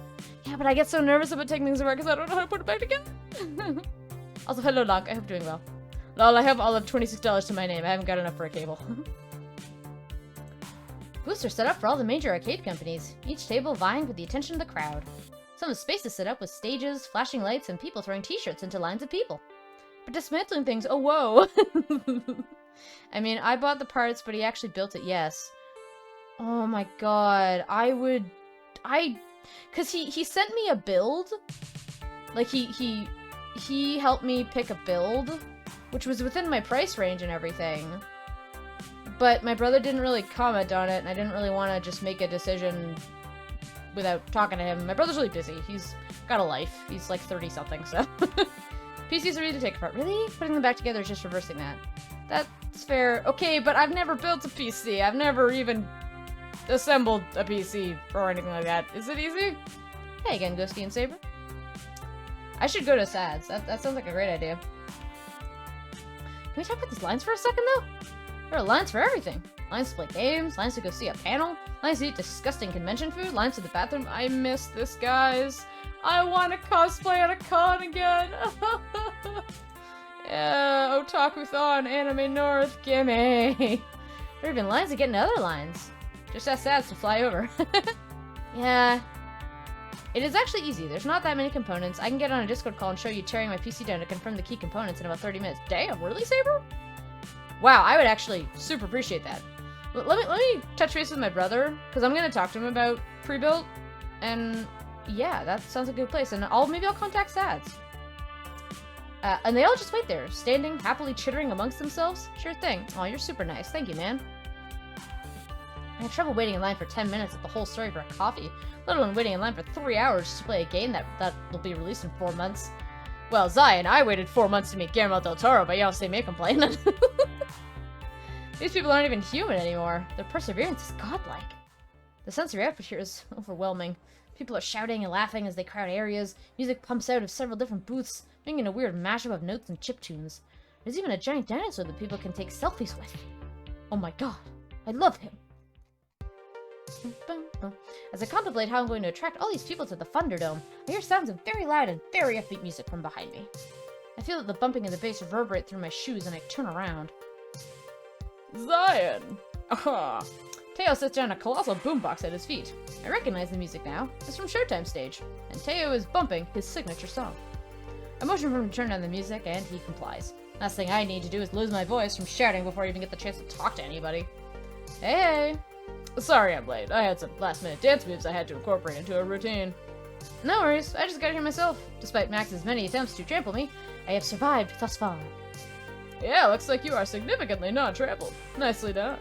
Yeah, but I get so nervous about taking things apart because I don't know how to put it back together. Also, hello, Locke. I hope you're doing well. Lol, I have all of $26 to my name. I haven't got enough for a cable. Booths are set up for all the major arcade companies, each table vying for the attention of the crowd. Some of the space is set up with stages, flashing lights, and people throwing t-shirts into lines of people. But dismantling things, oh whoa! I mean, I bought the parts, but he actually built it, yes. Oh my god, cause he sent me a build. Like, he helped me pick a build, which was within my price range and everything. But my brother didn't really comment on it, and I didn't really want to just make a decision without talking to him. My brother's really busy. He's got a life. He's like 30-something, so... PCs are easy to take apart. Really? Putting them back together is just reversing that. That's fair. Okay, but I've never built a PC. I've never even assembled a PC or anything like that. Is it easy? Hey again, Ghosty and Saber. I should go to Sad's. That sounds like a great idea. Can we talk about these lines for a second, though? There are lines for everything. Lines to play games, lines to go see a panel, lines to eat disgusting convention food, lines to the bathroom. I miss this, guys. I want to cosplay at a con again. Yeah, Otaku-thon, Anime North, gimme. There have been lines to get into other lines. Just ask Sads to fly over. Yeah. It is actually easy. There's not that many components. I can get on a Discord call and show you tearing my PC down to confirm the key components in about 30 minutes. Damn, really, Saber? Wow, I would actually super appreciate that. Let me touch base with my brother, because I'm going to talk to him about pre-built, and yeah, that sounds like a good place, and maybe I'll contact Sads. And they all just wait there, standing, happily chittering amongst themselves. Sure thing. Aw, you're super nice. Thank you, man. I had trouble waiting in line for 10 minutes at the whole story for a coffee, let alone waiting in line for 3 hours to play a game that will be released in 4 months. Well, Zion, I waited 4 months to meet Guillermo del Toro, but you don't see me complaining. These people aren't even human anymore. Their perseverance is godlike. The sensory output here is overwhelming. People are shouting and laughing as they crowd areas. Music pumps out of several different booths, making a weird mashup of notes and chiptunes. There's even a giant dinosaur that people can take selfies with. Oh my god, I love him. As I contemplate how I'm going to attract all these people to the Thunderdome, I hear sounds of very loud and very upbeat music from behind me. I feel that the bumping of the bass reverberate through my shoes and I turn around. Zion! Aha! Teo sits down a colossal boombox at his feet. I recognize the music now. It's from Showtime stage, and Teo is bumping his signature song. I motion for him to turn down the music, and he complies. Last thing I need to do is lose my voice from shouting before I even get the chance to talk to anybody. Hey! Sorry I'm late. I had some last-minute dance moves I had to incorporate into a routine. No worries, I just got here myself. Despite Max's many attempts to trample me, I have survived thus far. Yeah, looks like you are significantly non-trampled. Nicely done.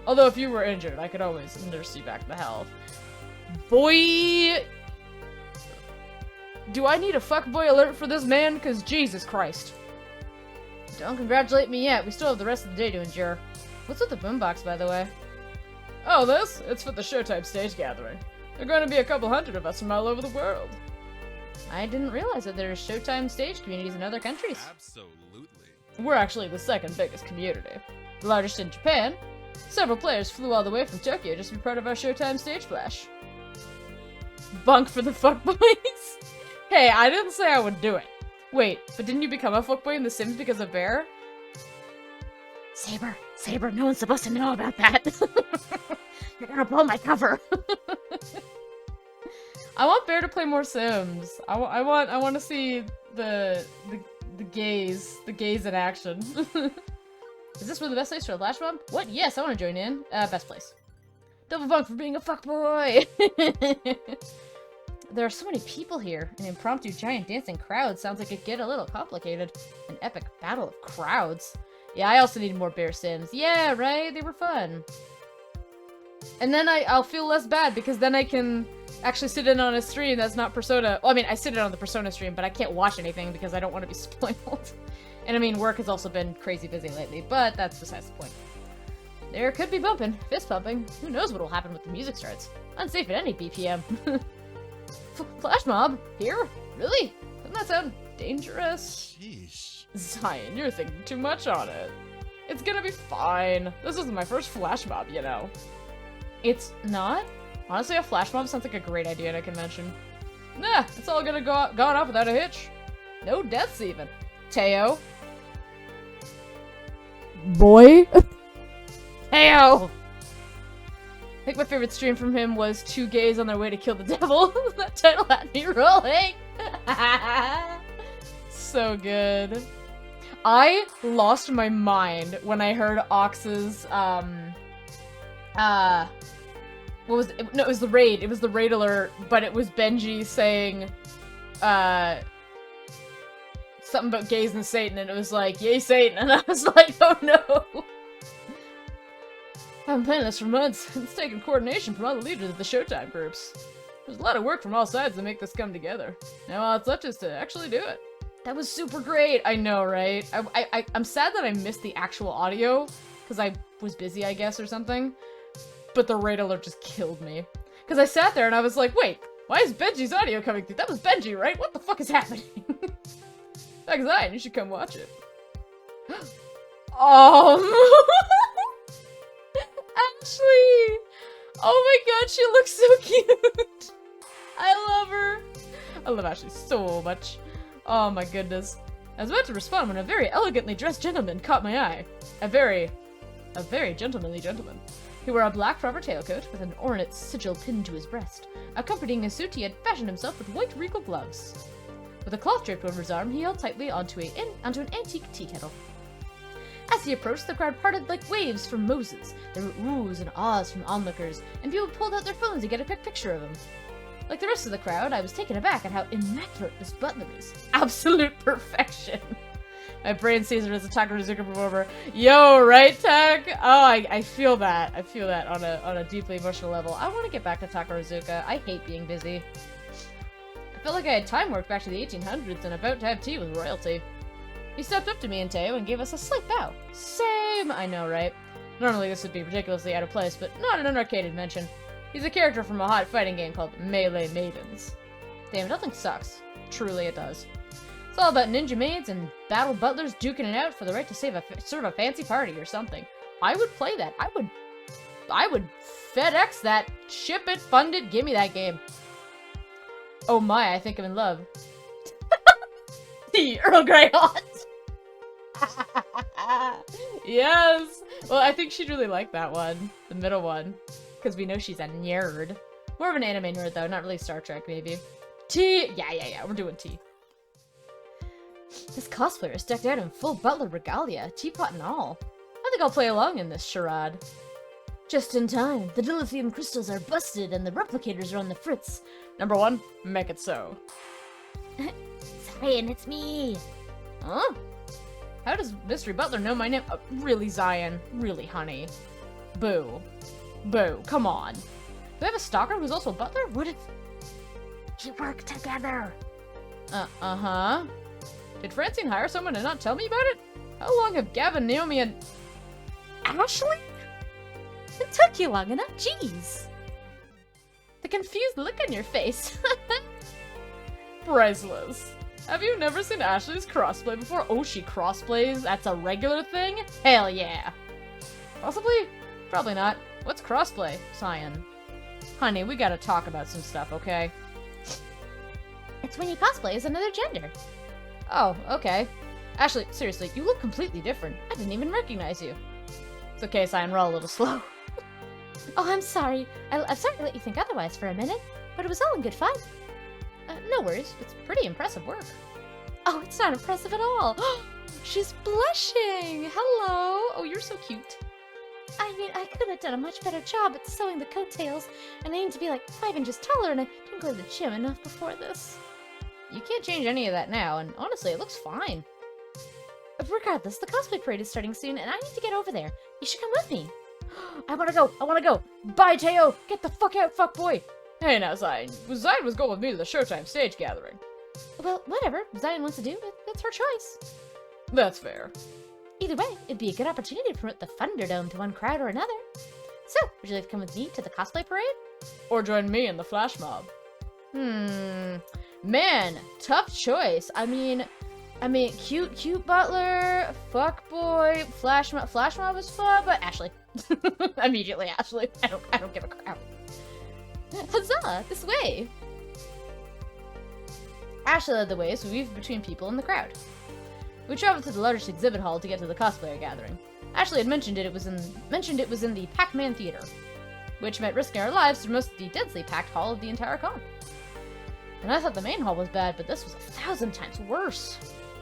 Although if you were injured, I could always nurse you back to health. Boy! Do I need a fuckboy alert for this man? Cause Jesus Christ. Don't congratulate me yet, we still have the rest of the day to endure. What's with the boombox, by the way? Oh, this? It's for the Showtime stage gathering. There are going to be a couple hundred of us from all over the world. I didn't realize that there are Showtime stage communities in other countries. Absolutely. We're actually the second biggest community. The largest in Japan. Several players flew all the way from Tokyo just to be part of our Showtime stage flash. Bunk for the fuckboys? Hey, I didn't say I would do it. Wait, but didn't you become a fuckboy in The Sims because of Bear? Saber, no one's supposed to know about that. You're gonna blow my cover. I want Bear to play more Sims. I want to see the gays in action. Is this really the best place for a flash mob? What? Yes, I want to join in. Best place. Double bunk for being a fuckboy. There are so many people here. An impromptu giant dancing crowd sounds like it get a little complicated. An epic battle of crowds. Yeah, I also need more Bear Sims. Yeah, right? They were fun. And then I'll feel less bad because then I can actually sit in on a stream that's not Persona. Well, I mean, I sit in on the Persona stream, but I can't watch anything because I don't want to be spoiled. And I mean, work has also been crazy busy lately, but that's besides the point. There could be bumping, fist pumping. Who knows what'll happen when the music starts? Unsafe at any BPM. Flash mob? Here? Really? Doesn't that sound dangerous? Sheesh. Zion, you're thinking too much on it. It's gonna be fine. This isn't my first flash mob, you know. It's not? Honestly, a flash mob sounds like a great idea at a convention. Nah, it's all gonna gone off without a hitch. No deaths even. Teo. Boy. Heyo! I think my favorite stream from him was 2 gays on their way to kill the devil. That title had me rolling. So good. I lost my mind when I heard Ox's, what was it? No, it was the raid. It was the raid alert, but it was Benji saying, something about gays and Satan, and it was like, yay Satan, and I was like, oh no! I've been planning this for months. It's taken coordination from all the leaders of the Showtime groups. There's a lot of work from all sides to make this come together. Now all that's left is to actually do it. That was super great! I know, right? I'm sad that I missed the actual audio, because I was busy, I guess, or something. But the raid alert just killed me. Because I sat there and I was like, wait, why is Benji's audio coming through? That was Benji, right? What the fuck is happening? Like Zion, you should come watch it. Ashley! Oh my god, she looks so cute! I love her! I love Ashley so much. Oh my goodness. I was about to respond when a very elegantly dressed gentleman caught my eye. A very gentlemanly gentleman. He wore a black rubber tailcoat with an ornate sigil pinned to his breast. Accompanying his suit, he had fashioned himself with white regal gloves. With a cloth draped over his arm, he held tightly onto an antique tea kettle. As he approached, the crowd parted like waves from Moses. There were oohs and ahs from onlookers, and people pulled out their phones to get a quick picture of him. Like the rest of the crowd, I was taken aback at how immaculate this butler is. Absolute perfection! My brain sees her as a Takarazuka performer. Yo, right, Tak? Oh, I feel that. I feel that on a deeply emotional level. I want to get back to Takarazuka. I hate being busy. I felt like I had time work back to the 1800s and about to have tea with royalty. He stepped up to me and Teo and gave us a slight bow. Same! I know, right? Normally this would be ridiculously out of place, but not in an arcade mention. He's a character from a hot fighting game called Melee Maidens. Damn, nothing sucks. Truly it does. It's all about ninja maids and battle butlers duking it out for the right to save a sort of a fancy party or something. I would play that. I would FedEx that, ship it, fund it, give me that game. Oh my, I think I'm in love. The Earl Grey hot. Yes! Well, I think she'd really like that one. The middle one. Because we know she's a nerd. More of an anime nerd, though. Not really Star Trek, maybe. Tea! Yeah. We're doing tea. This cosplayer is decked out in full butler regalia, teapot and all. I think I'll play along in this charade. Just in time. The dilithium crystals are busted and the replicators are on the fritz. Number 1, make it so. Zion, it's me! Huh? How does Mystery Butler know my name? Really, Zion? Really, honey? Boo. Boo. Come on. Do I have a stalker who's also a butler? What if... We work together! Uh-huh. Did Francine hire someone and not tell me about it? How long have Gavin, Naomi, and... Ashley? It took you long enough, jeez! The confused look on your face. Priceless. Have you never seen Ashley's crossplay before? Oh, she crossplays? That's a regular thing? Hell yeah. Possibly? Probably not. What's crossplay, Cyan? Honey, we gotta talk about some stuff, okay? It's when you cosplay as another gender. Oh, okay. Ashley, seriously, you look completely different. I didn't even recognize you. It's okay, Cyan, we're all a little slow. Oh, I'm sorry. I'm sorry to let you think otherwise for a minute, but it was all in good fun. No worries. It's pretty impressive work. Oh, it's not impressive at all. She's blushing! Hello! Oh, you're so cute. I mean, I could have done a much better job at sewing the coattails, and I aimed to be like 5 inches taller, and I didn't go to the gym enough before this. You can't change any of that now, and honestly, it looks fine. Regardless, the cosplay parade is starting soon, and I need to get over there. You should come with me. I wanna go! Bye, Teo! Get the fuck out, fuckboy! Hey now, Zion. Zion was going with me to the Showtime stage gathering. Well, whatever Zion wants to do, that's her choice. That's fair. Either way, it'd be a good opportunity to promote the Thunderdome to one crowd or another. So, would you like to come with me to the cosplay parade? Or join me in the flash mob? Man, tough choice. I mean, cute butler, fuckboy, flash mob is fun, but Ashley. Immediately, Ashley. I don't give a crap. Huzzah! This way! Ashley led the way, so we weaved between people in the crowd. We traveled to the largest exhibit hall to get to the cosplayer gathering. Ashley had mentioned it was in the Pac-Man Theater, which meant risking our lives through most of the densely packed hall of the entire con. And I thought the main hall was bad, but this was 1,000 times worse.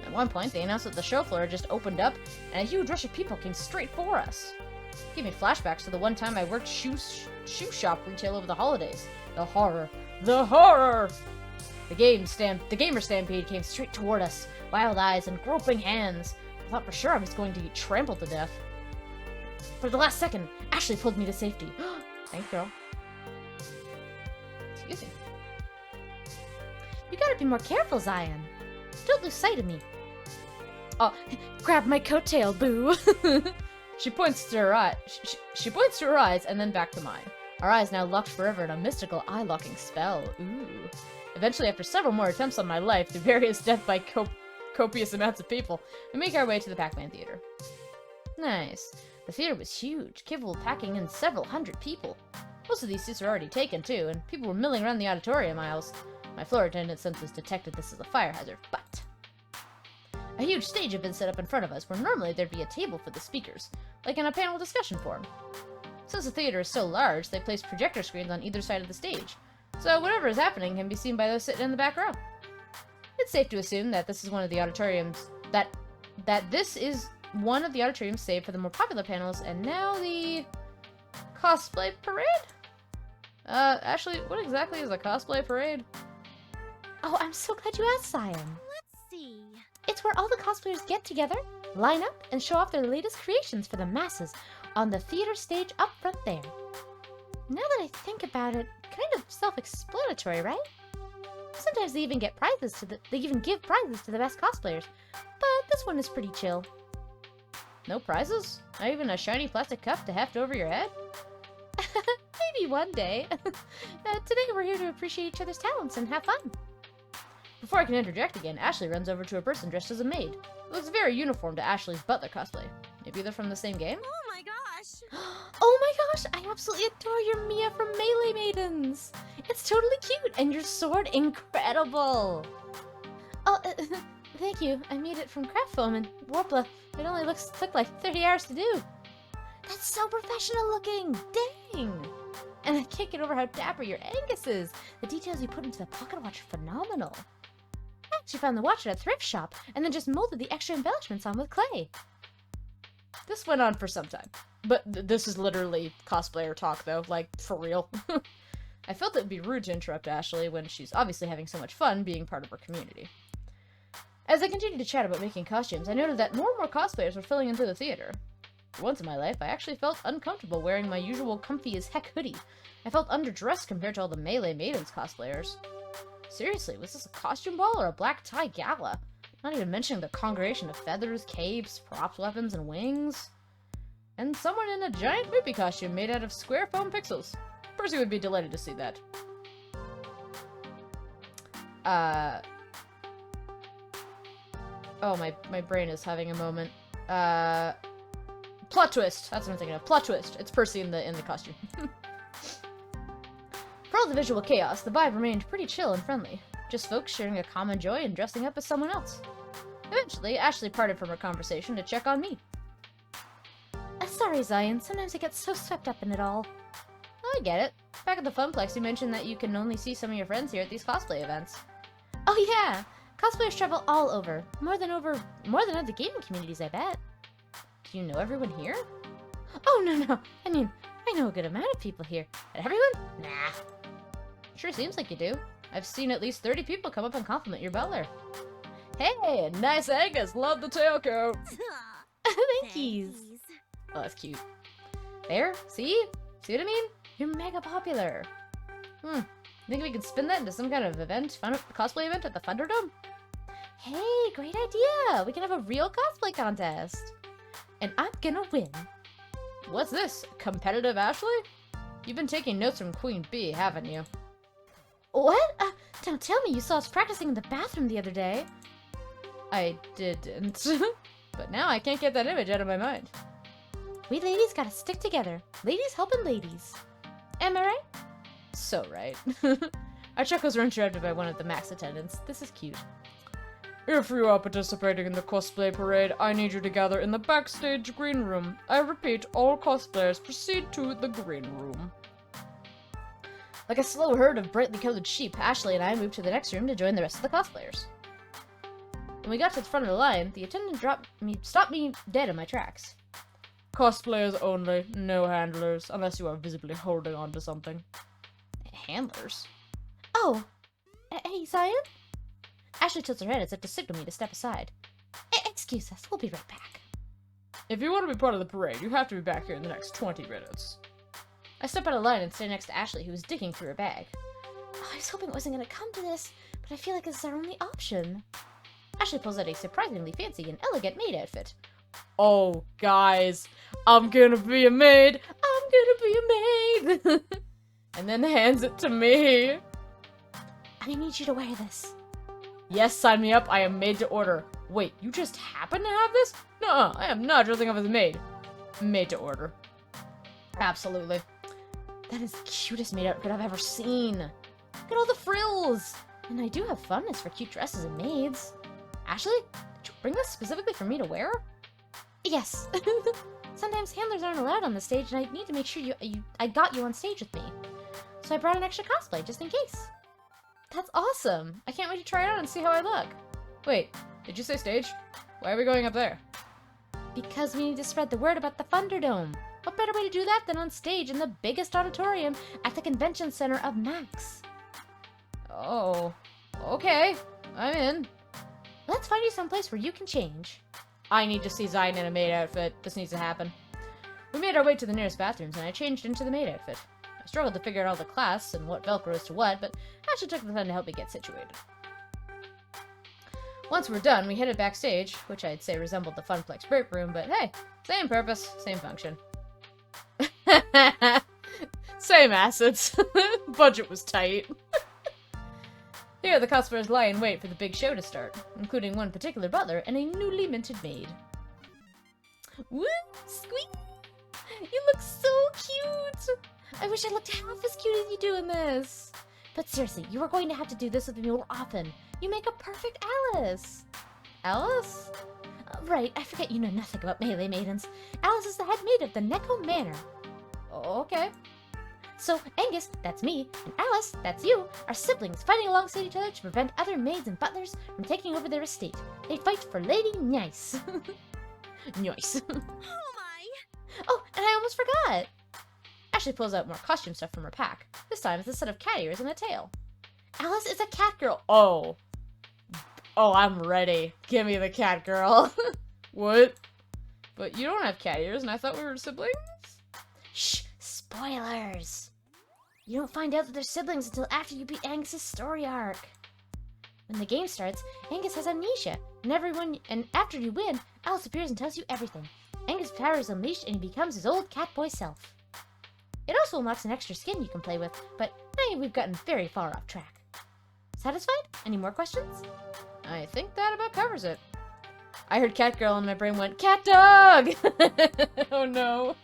At one point, they announced that the show floor just opened up, and a huge rush of people came straight for us. It gave me flashbacks to the one time I worked shoe shop retail over the holidays. The horror. The horror! The gamer stampede came straight toward us, wild eyes and groping hands. I thought for sure I was going to get trampled to death. For the last second, Ashley pulled me to safety. Thanks, girl. Excuse me. You gotta be more careful, Zion. Don't lose sight of me. Oh, grab my coattail, boo. She points to her eye. She points to her eyes and then back to mine. Our eyes now locked forever in a mystical eye-locking spell. Ooh. Eventually, after several more attempts on my life through various death by copious amounts of people, we make our way to the Pac-Man Theater. Nice. The theater was huge, capable of packing in several hundred people. Most of these seats were already taken, too, and people were milling around the auditorium aisles. My floor attendant senses detected this as a fire hazard, but... A huge stage had been set up in front of us, where normally there'd be a table for the speakers, like in a panel discussion forum. Since the theater is so large, they placed projector screens on either side of the stage, so whatever is happening can be seen by those sitting in the back row. It's safe to assume that this is one of the auditoriums this is one of the auditoriums saved for the more popular panels, and now the Cosplay Parade? Ashley, what exactly is a Cosplay Parade? Oh, I'm so glad you asked, Zion. Let's see. It's where all the cosplayers get together, line up, and show off their latest creations for the masses on the theater stage up front there. Now that I think about it, kind of self-explanatory, right? Sometimes they even give prizes to the best cosplayers, but this one is pretty chill. No prizes? Not even a shiny plastic cup to heft over your head? Maybe one day. Today we're here to appreciate each other's talents and have fun. Before I can interject again, Ashley runs over to a person dressed as a maid. It looks very uniform to Ashley's butler cosplay. Maybe they're from the same game? Oh my gosh! Oh my gosh, I absolutely adore your Mia from Melee Maidens! It's totally cute, and your sword incredible! Oh, thank you. I made it from craft foam and Warpla. It only took like 30 hours to do. That's so professional looking! Dang! And I can't get over how dapper your Angus is! The details you put into the pocket watch are phenomenal. I actually found the watch at a thrift shop, and then just molded the extra embellishments on with clay. This went on for some time. But this is literally cosplayer talk, though. Like, for real. I felt it would be rude to interrupt Ashley when she's obviously having so much fun being part of her community. As I continued to chat about making costumes, I noted that more and more cosplayers were filling into the theater. For once in my life, I actually felt uncomfortable wearing my usual comfy-as-heck hoodie. I felt underdressed compared to all the Melee Maidens cosplayers. Seriously, was this a costume ball or a black tie gala? Not even mentioning the congregation of feathers, capes, props, weapons, and wings. And someone in a giant poopy costume made out of square foam pixels. Percy would be delighted to see that. Oh, my brain is having a moment. Plot twist! That's what I'm thinking of. Plot twist. It's Percy in the costume. For all the visual chaos, the vibe remained pretty chill and friendly. Just folks sharing a common joy and dressing up as someone else. Eventually, Ashley parted from her conversation to check on me. Sorry, Zion. Sometimes I get so swept up in it all. I get it. Back at the Funplex, you mentioned that you can only see some of your friends here at these cosplay events. Oh yeah! Cosplayers travel all over. More than other gaming communities, I bet. Do you know everyone here? Oh, no. I mean, I know a good amount of people here. But everyone? Nah. Sure seems like you do. I've seen at least 30 people come up and compliment your butler. Hey, nice Angus! Love the tailcoat! Thank yous. Oh, that's cute. There? See? See what I mean? You're mega popular. Think we could spin that into some kind of event? Cosplay event at the Thunderdome? Hey, great idea! We can have a real cosplay contest! And I'm gonna win. What's this? Competitive Ashley? You've been taking notes from Queen Bee, haven't you? What? Don't tell me you saw us practicing in the bathroom the other day. I didn't. But now I can't get that image out of my mind. We ladies gotta stick together. Ladies helping ladies. Am I right? So right. Our chuckles were interrupted by one of the Max attendants. This is cute. If you are participating in the Cosplay Parade, I need you to gather in the backstage green room. I repeat, all cosplayers proceed to the green room. Like a slow herd of brightly colored sheep, Ashley and I moved to the next room to join the rest of the cosplayers. When we got to the front of the line, the attendant stopped me dead in my tracks. Cosplayers only, no handlers, unless you are visibly holding on to something. Handlers? Oh! Hey, Zion? Ashley tilts her head as if to signal me to step aside. Excuse us, we'll be right back. If you want to be part of the parade, you have to be back here in the next 20 minutes. I step out of line and stand next to Ashley, who is digging through her bag. Oh, I was hoping it wasn't gonna come to this, but I feel like this is our only option. Ashley pulls out a surprisingly fancy and elegant maid outfit. Oh, guys, I'm gonna be a maid! I'm gonna be a maid! And then hands it to me. I need you to wear this. Yes, sign me up. I am made to order. Wait, you just happen to have this? No, I am not dressing up as a maid. Made to order. Absolutely. That is the cutest maid outfit I've ever seen. Look at all the frills. And I do have fondness for cute dresses and maids. Ashley, did you bring this specifically for me to wear? Yes. Sometimes handlers aren't allowed on the stage, and I need to make sure I got you on stage with me. So I brought an extra cosplay, just in case. That's awesome! I can't wait to try it on and see how I look. Wait, did you say stage? Why are we going up there? Because we need to spread the word about the Thunderdome. What better way to do that than on stage in the biggest auditorium at the convention center of Max? Oh, okay. I'm in. Let's find you someplace where you can change. I need to see Zion in a maid outfit. This needs to happen. We made our way to the nearest bathrooms, and I changed into the maid outfit. I struggled to figure out all the class and what Velcros to what, but Ashley took the time to help me get situated. Once we're done, we headed backstage, which I'd say resembled the Funplex break room, but hey, same purpose, same function. Same assets. Budget was tight. Here, the cosplayers lie in wait for the big show to start, including one particular butler and a newly minted maid. Woo! Squeak! You look so cute! I wish I looked half as cute as you do in this. But seriously, you are going to have to do this with me more often. You make a perfect Alice. Alice? Right, I forget you know nothing about melee maidens. Alice is the head maid of the Neko Manor. Okay. So, Angus, that's me, and Alice, that's you, are siblings fighting alongside each other to prevent other maids and butlers from taking over their estate. They fight for Lady Nice. Nice. Oh my! Oh, and I almost forgot! Ashley pulls out more costume stuff from her pack. This time it's a set of cat ears and a tail. Alice is a cat girl. Oh. Oh, I'm ready. Give me the cat girl. What? But you don't have cat ears, and I thought we were siblings? Shh! Spoilers! You don't find out that they're siblings until after you beat Angus's story arc. When the game starts, Angus has amnesia, and after you win, Alice appears and tells you everything. Angus' power is unleashed and he becomes his old cat boy self. It also unlocks an extra skin you can play with, but hey, we've gotten very far off track. Satisfied? Any more questions? I think that about covers it. I heard cat girl and my brain went, cat dog! Oh no.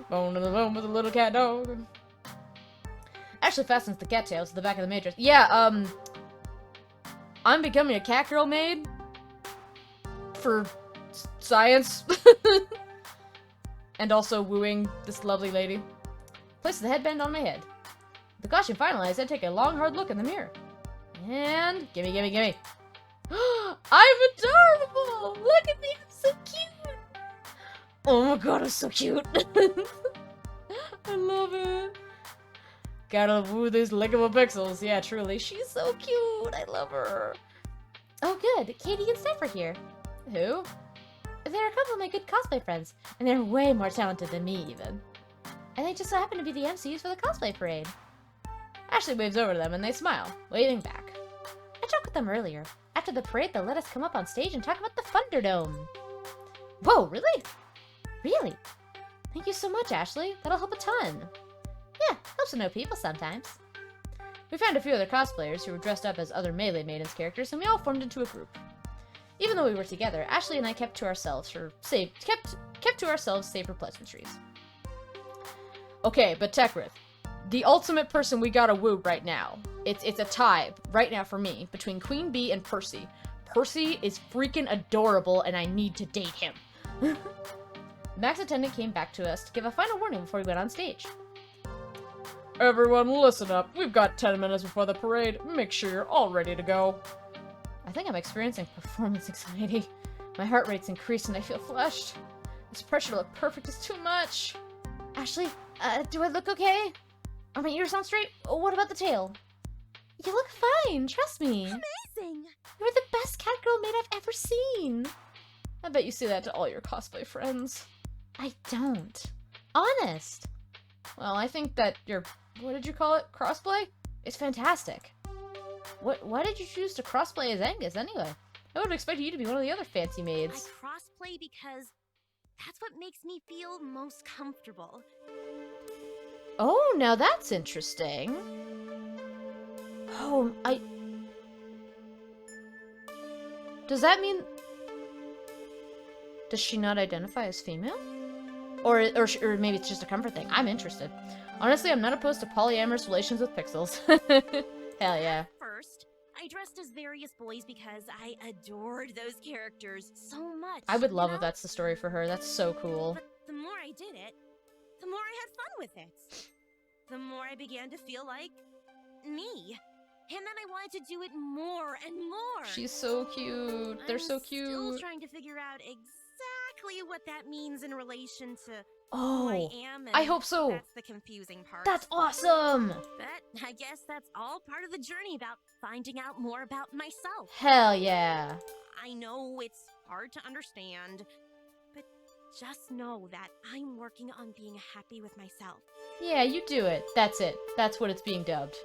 Bone to the bone with a little cat dog. Ashley fastens the cattails to the back of the maid dress. Yeah, I'm becoming a cat girl maid for science. And also wooing this lovely lady. Place the headband on my head. The costume finalized, I take a long, hard look in the mirror. And gimme, gimme, gimme. I'm adorable! Look at me, I'm so cute! Oh my god, I'm so cute! I love it. Gotta woo these lickable pixels. Yeah, truly. She's so cute. I love her. Oh good, Katie and Steph are here. Who? They're a couple of my good cosplay friends, and they're way more talented than me, even. And they just so happen to be the MCs for the Cosplay Parade. Ashley waves over to them, and they smile, waving back. I talked with them earlier. After the parade, they'll let us come up on stage and talk about the Thunderdome. Whoa, really? Really? Thank you so much, Ashley. That'll help a ton. Yeah, helps to know people sometimes. We found a few other cosplayers who were dressed up as other Melee Maidens characters, and we all formed into a group. Even though we were together, Ashley and I kept to ourselves save for pleasantries. Okay, but Tekrith, the ultimate person we gotta woo right now. It's a tie right now for me between Queen Bee and Percy. Percy is freaking adorable, and I need to date him. Max attendant came back to us to give a final warning before we went on stage. Everyone, listen up. We've got 10 minutes before the parade. Make sure you're all ready to go. I think I'm experiencing performance anxiety. My heart rate's increased and I feel flushed. This pressure to look perfect is too much. Ashley, do I look okay? Are my ears on straight? What about the tail? You look fine, trust me. Amazing! You're the best cat girl maid I've ever seen. I bet you say that to all your cosplay friends. I don't. Honest. Well, I think that your, what did you call it, crossplay? It's fantastic. Why did you choose to crossplay as Angus, anyway? I would have expected you to be one of the other fancy maids. I crossplay because that's what makes me feel most comfortable. Oh, now that's interesting. Oh, Does that mean... Does she not identify as female? Or maybe it's just a comfort thing. I'm interested. Honestly, I'm not opposed to polyamorous relations with pixels. Hell yeah. First, I dressed as various boys because I adored those characters so much. I would love if that's the story for her. That's so cool. But the more I did it, the more I had fun with it. The more I began to feel like me. And then I wanted to do it more and more. She's so cute. They're so cute. I'm still trying to figure out exactly what that means in relation to Oh, I am, I and hope so. That's the confusing part. That's awesome. But I guess that's all part of the journey about finding out more about myself. Hell yeah. I know it's hard to understand, but just know that I'm working on being happy with myself. Yeah, you do it. That's it. That's what it's being dubbed.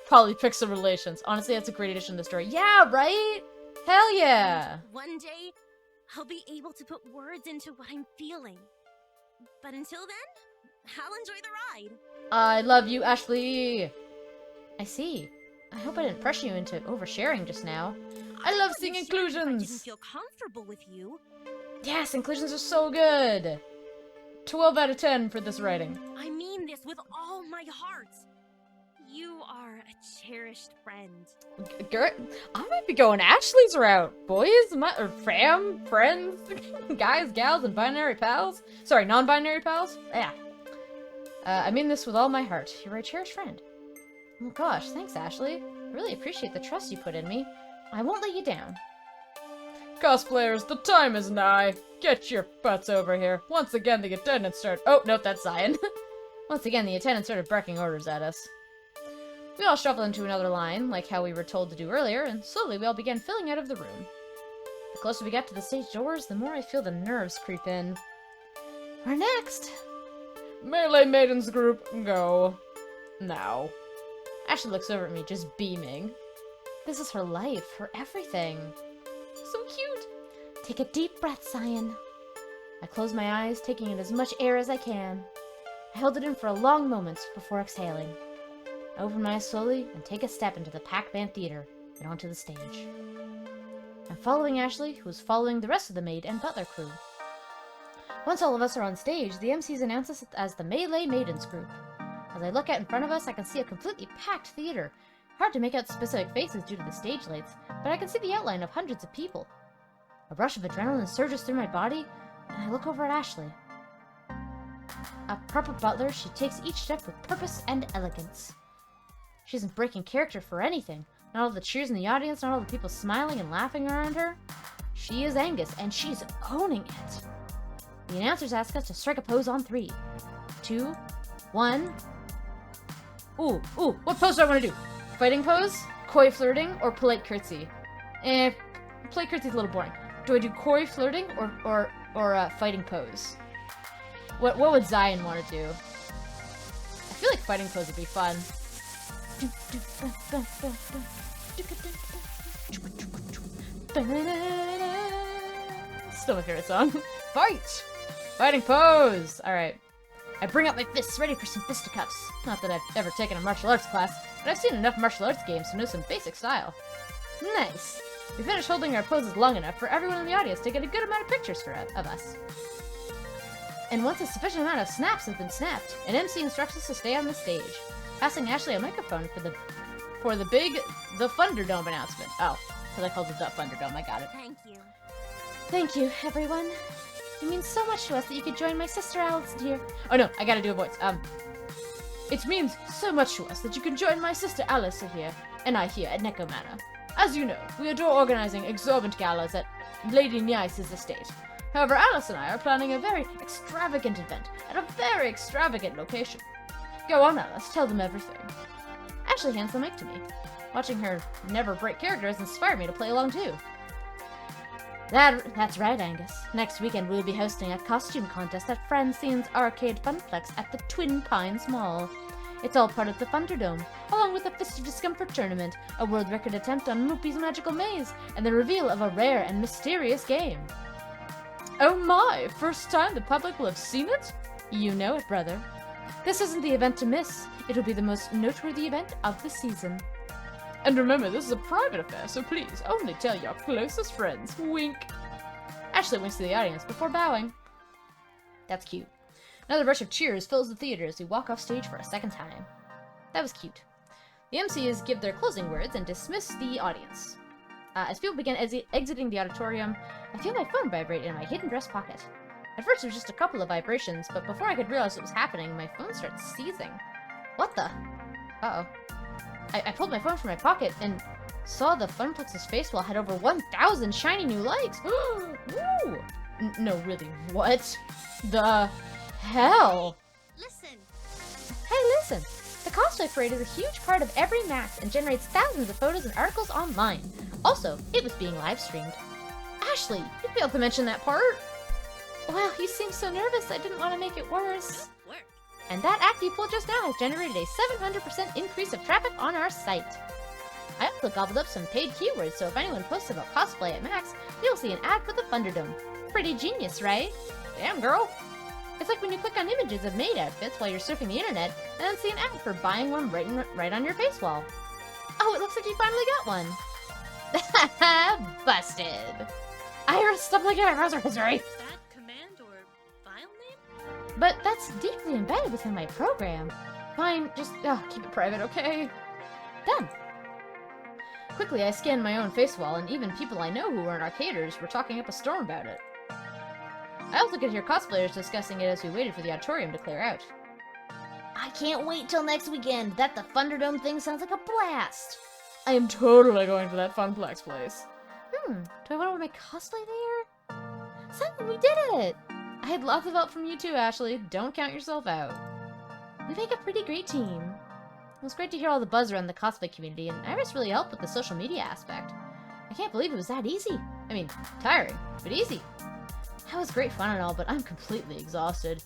Polypixel relations. Honestly, that's a great addition to the story. Yeah, right? Hell yeah. And one day, I'll be able to put words into what I'm feeling. But until then, I'll enjoy the ride. I love you, Ashley. I see. I hope I didn't pressure you into oversharing just now. I love seeing wouldn't share if I didn't inclusions. feel comfortable with you. Yes, inclusions are so good. 12 out of 10 for this writing. I mean this with all my heart. You are a cherished friend. Garrett, I might be going Ashley's route. Boys, or fam, friends, guys, gals, and binary pals. Sorry, non-binary pals. Yeah. I mean this with all my heart. You're a cherished friend. Oh gosh, thanks, Ashley. I really appreciate the trust you put in me. I won't let you down. Cosplayers, the time is nigh. Get your butts over here. Once again, the attendants started. Oh, nope, that's Zion. Once again, the attendants started barking orders at us. We all shuffled into another line, like how we were told to do earlier, and slowly we all began filling out of the room. The closer we got to the stage doors, the more I feel the nerves creep in. We're next! Melee Maidens group, go. Now. Ashley looks over at me, just beaming. This is her life, her everything. So cute! Take a deep breath, Zion. I close my eyes, taking in as much air as I can. I held it in for a long moment before exhaling. I open my eyes slowly and take a step into the Pac-Man Theater and onto the stage. I'm following Ashley, who is following the rest of the maid and butler crew. Once all of us are on stage, the MCs announce us as the Melee Maidens group. As I look out in front of us, I can see a completely packed theater. Hard to make out specific faces due to the stage lights, but I can see the outline of hundreds of people. A rush of adrenaline surges through my body, and I look over at Ashley. A proper butler, she takes each step with purpose and elegance. She isn't breaking character for anything. Not all the cheers in the audience, not all the people smiling and laughing around her. She is Angus, and she's owning it. The announcers ask us to strike a pose on 3, 2, 1. Ooh, what pose do I want to do? Fighting pose, coy flirting, or polite curtsy? Polite curtsy's a little boring. Do I do coy flirting or fighting pose? What would Zion want to do? I feel like fighting pose would be fun. Still my favorite song. Fight! Fighting pose! Alright. I bring out my fists ready for some fisticuffs. Not that I've ever taken a martial arts class, but I've seen enough martial arts games to know some basic style. Nice! We finished holding our poses long enough for everyone in the audience to get a good amount of pictures of us. And once a sufficient amount of snaps have been snapped, an MC instructs us to stay on the stage, passing Ashley a microphone for the Thunderdome announcement. Oh, because I called it the Thunderdome, I got it. Thank you. Thank you, everyone. It means so much to us that you could join my sister Alice here. Oh no, I gotta do a voice. It means so much to us that you can join my sister Alice here, and I here at Neko Manor. As you know, we adore organizing exorbitant galas at Lady Nice's estate. However, Alice and I are planning a very extravagant event at a very extravagant location. Go on, Alice, tell them everything. Ashley hands the mic to me. Watching her never break character has inspired me to play along too. That's right, Angus. Next weekend we'll be hosting a costume contest at Francine's Arcade Funplex at the Twin Pines Mall. It's all part of the Thunderdome, along with a Fist of Discomfort tournament, a world record attempt on Moopy's Magical Maze, and the reveal of a rare and mysterious game. Oh my! First time the public will have seen it? You know it, brother. This isn't the event to miss. It'll be the most noteworthy event of the season. And remember, this is a private affair, so please only tell your closest friends. Wink. Ashley winks to the audience before bowing. That's cute. Another rush of cheers fills the theater as we walk off stage for a second time. That was cute. The MCs give their closing words and dismiss the audience. As people begin exiting the auditorium, I feel my phone vibrate in my hidden dress pocket. At first it was just a couple of vibrations, but before I could realize what was happening, my phone starts seizing. What the? Uh-oh. I pulled my phone from my pocket and saw the Funplex's face wall had over 1,000 shiny new likes. Ooh! No, really, what the hell? Listen. Hey, listen. The Cosplay Parade is a huge part of every max and generates thousands of photos and articles online. Also, it was being live streamed. Ashley, you failed to mention that part. Well, you seem so nervous, I didn't want to make it worse. Good work. And that act you pulled just now has generated a 700% increase of traffic on our site. I also gobbled up some paid keywords, so if anyone posts about cosplay at Max, you'll see an ad for the Thunderdome. Pretty genius, right? Damn, girl. It's like when you click on images of maid outfits while you're surfing the internet, and then see an ad for buying one right on your face wall. Oh, it looks like you finally got one. Busted. Iris, stop looking at my browser history. Is that command or file name? But that's deeply embedded within my program. Fine, just keep it private, okay? Done. Quickly, I scanned my own face wall, and even people I know who weren't arcaders were talking up a storm about it. I also could hear cosplayers discussing it as we waited for the auditorium to clear out. I can't wait till next weekend. That the Thunderdome thing sounds like a blast. I am totally going to that Funplex place. Do I want to wear my cosplay there? Simon, we did it! I had lots of help from you too, Ashley. Don't count yourself out. We make a pretty great team. It was great to hear all the buzz around the cosplay community, and Iris really helped with the social media aspect. I can't believe it was that easy. I mean, tiring, but easy. That was great fun and all, but I'm completely exhausted.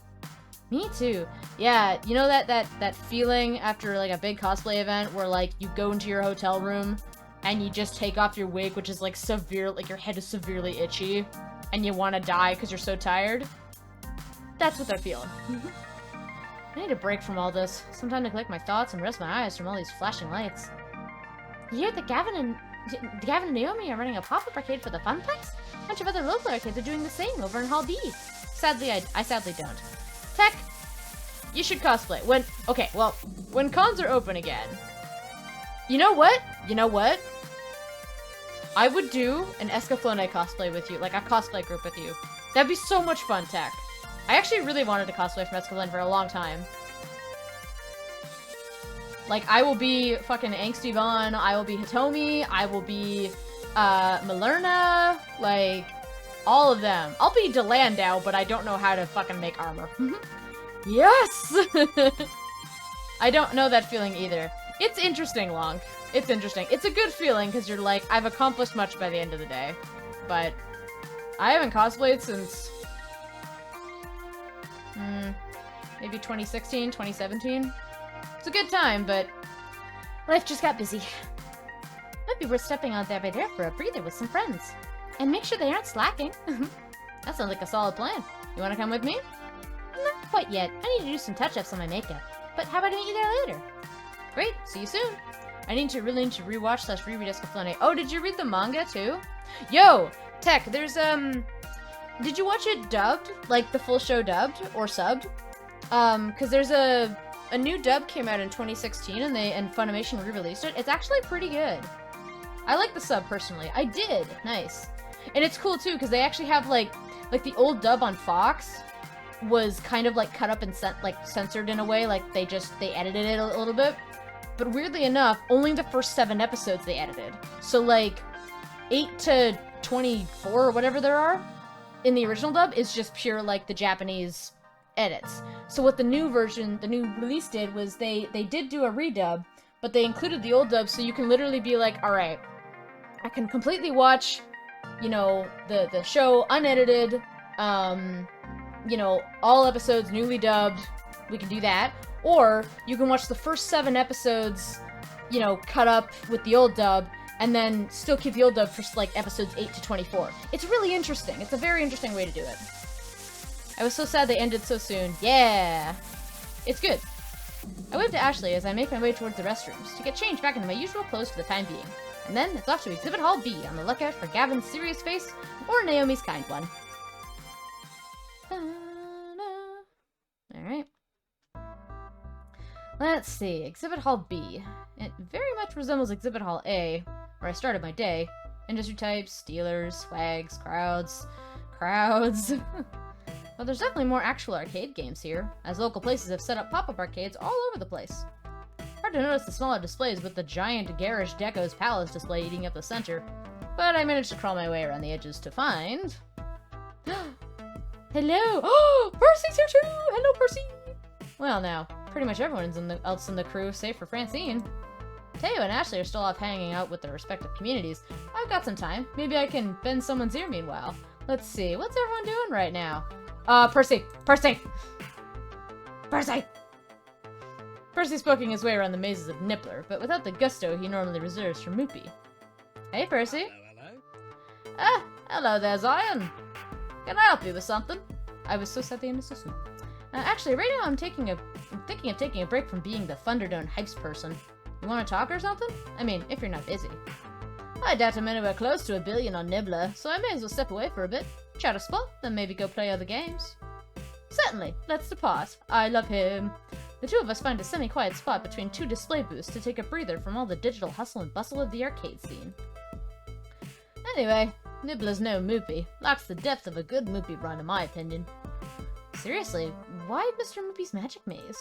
Me too. Yeah, you know that feeling after like a big cosplay event where like you go into your hotel room and you just take off your wig, which is like your head is severely itchy and you want to die because you're so tired? That's what they're feeling. I need a break from all this. Some time to collect my thoughts and rest my eyes from all these flashing lights. You hear that Gavin and Naomi are running a pop-up arcade for the Funplex? A bunch of other local arcades are doing the same over in Hall B. Sadly, I sadly don't. Tech, you should cosplay. When cons are open again. You know what? I would do an Escaflowne cosplay with you, like a cosplay group with you. That'd be so much fun, Tech. I actually really wanted to cosplay from Escaflowne for a long time. Like, I will be fucking Angsty Vaughn, I will be Hitomi, I will be, Malerna, like, all of them. I'll be Delandau, but I don't know how to fucking make armor. Yes! I don't know that feeling either. It's interesting, Lonk. It's interesting. It's a good feeling, because you're like, I've accomplished much by the end of the day. But I haven't cosplayed since maybe 2016, 2017. It's a good time, but life just got busy. Might be worth stepping out there for a breather with some friends. And make sure they aren't slacking. That sounds like a solid plan. You want to come with me? Not quite yet. I need to do some touch-ups on my makeup. But how about I meet you there later? Great, see you soon. I really need to rewatch/reread Escaflowne. Oh, did you read the manga too? Yo, Tech, there's did you watch it dubbed? Like the full show dubbed or subbed? Cause there's a new dub came out in 2016 and Funimation re-released it. It's actually pretty good. I like the sub personally. I did. Nice. And it's cool too because they actually have like the old dub on Fox was kind of like cut up and censored in a way, like they edited it a little bit. But weirdly enough, only the first 7 episodes they edited. So like 8 to 24 or whatever there are in the original dub is just pure like the Japanese edits. So what the new version, the new release did was they did do a redub, but they included the old dub so you can literally be like, all right, I can completely watch, you know, the show unedited, you know, all episodes newly dubbed. We can do that. Or you can watch the first 7 episodes, you know, cut up with the old dub, and then still keep the old dub for like episodes 8 to 24. It's really interesting. It's a very interesting way to do it. I was so sad they ended so soon. Yeah! It's good. I waved to Ashley as I make my way towards the restrooms to get changed back into my usual clothes for the time being. And then it's off to Exhibit Hall B on the lookout for Gavin's serious face or Naomi's kind one. Alright. Let's see. Exhibit Hall B. It very much resembles Exhibit Hall A, where I started my day. Industry types, dealers, swags, crowds. Well, there's definitely more actual arcade games here, as local places have set up pop-up arcades all over the place. Hard to notice the smaller displays with the giant garish Deco's Palace display eating up the center, but I managed to crawl my way around the edges to find... Hello! Oh, Percy's here too! Hello, Percy! Well now, pretty much everyone's else in the crew, save for Francine. Teo and Ashley are still off hanging out with their respective communities. I've got some time. Maybe I can bend someone's ear meanwhile. Let's see, what's everyone doing right now? Percy! Percy! Percy! Percy's poking his way around the mazes of Nippler, but without the gusto he normally reserves for Moopy. Hey, Percy. Hello. Ah, hello there, Zion. Can I help you with something? I was so sad they ended so soon. Actually, right now I'm thinking of taking a break from being the Thunderdome hypes person. You want to talk or something? I mean, if you're not busy. I doubt I'm anywhere close to 1 billion on Nibbler, so I may as well step away for a bit, chat a spot, then maybe go play other games. Certainly, let's depart. I love him. The two of us find a semi-quiet spot between 2 display booths to take a breather from all the digital hustle and bustle of the arcade scene. Anyway, Nibbler's no Moopy. Lacks the depth of a good Moopy run in my opinion. Seriously, why Mr. Moopy's Magic Maze?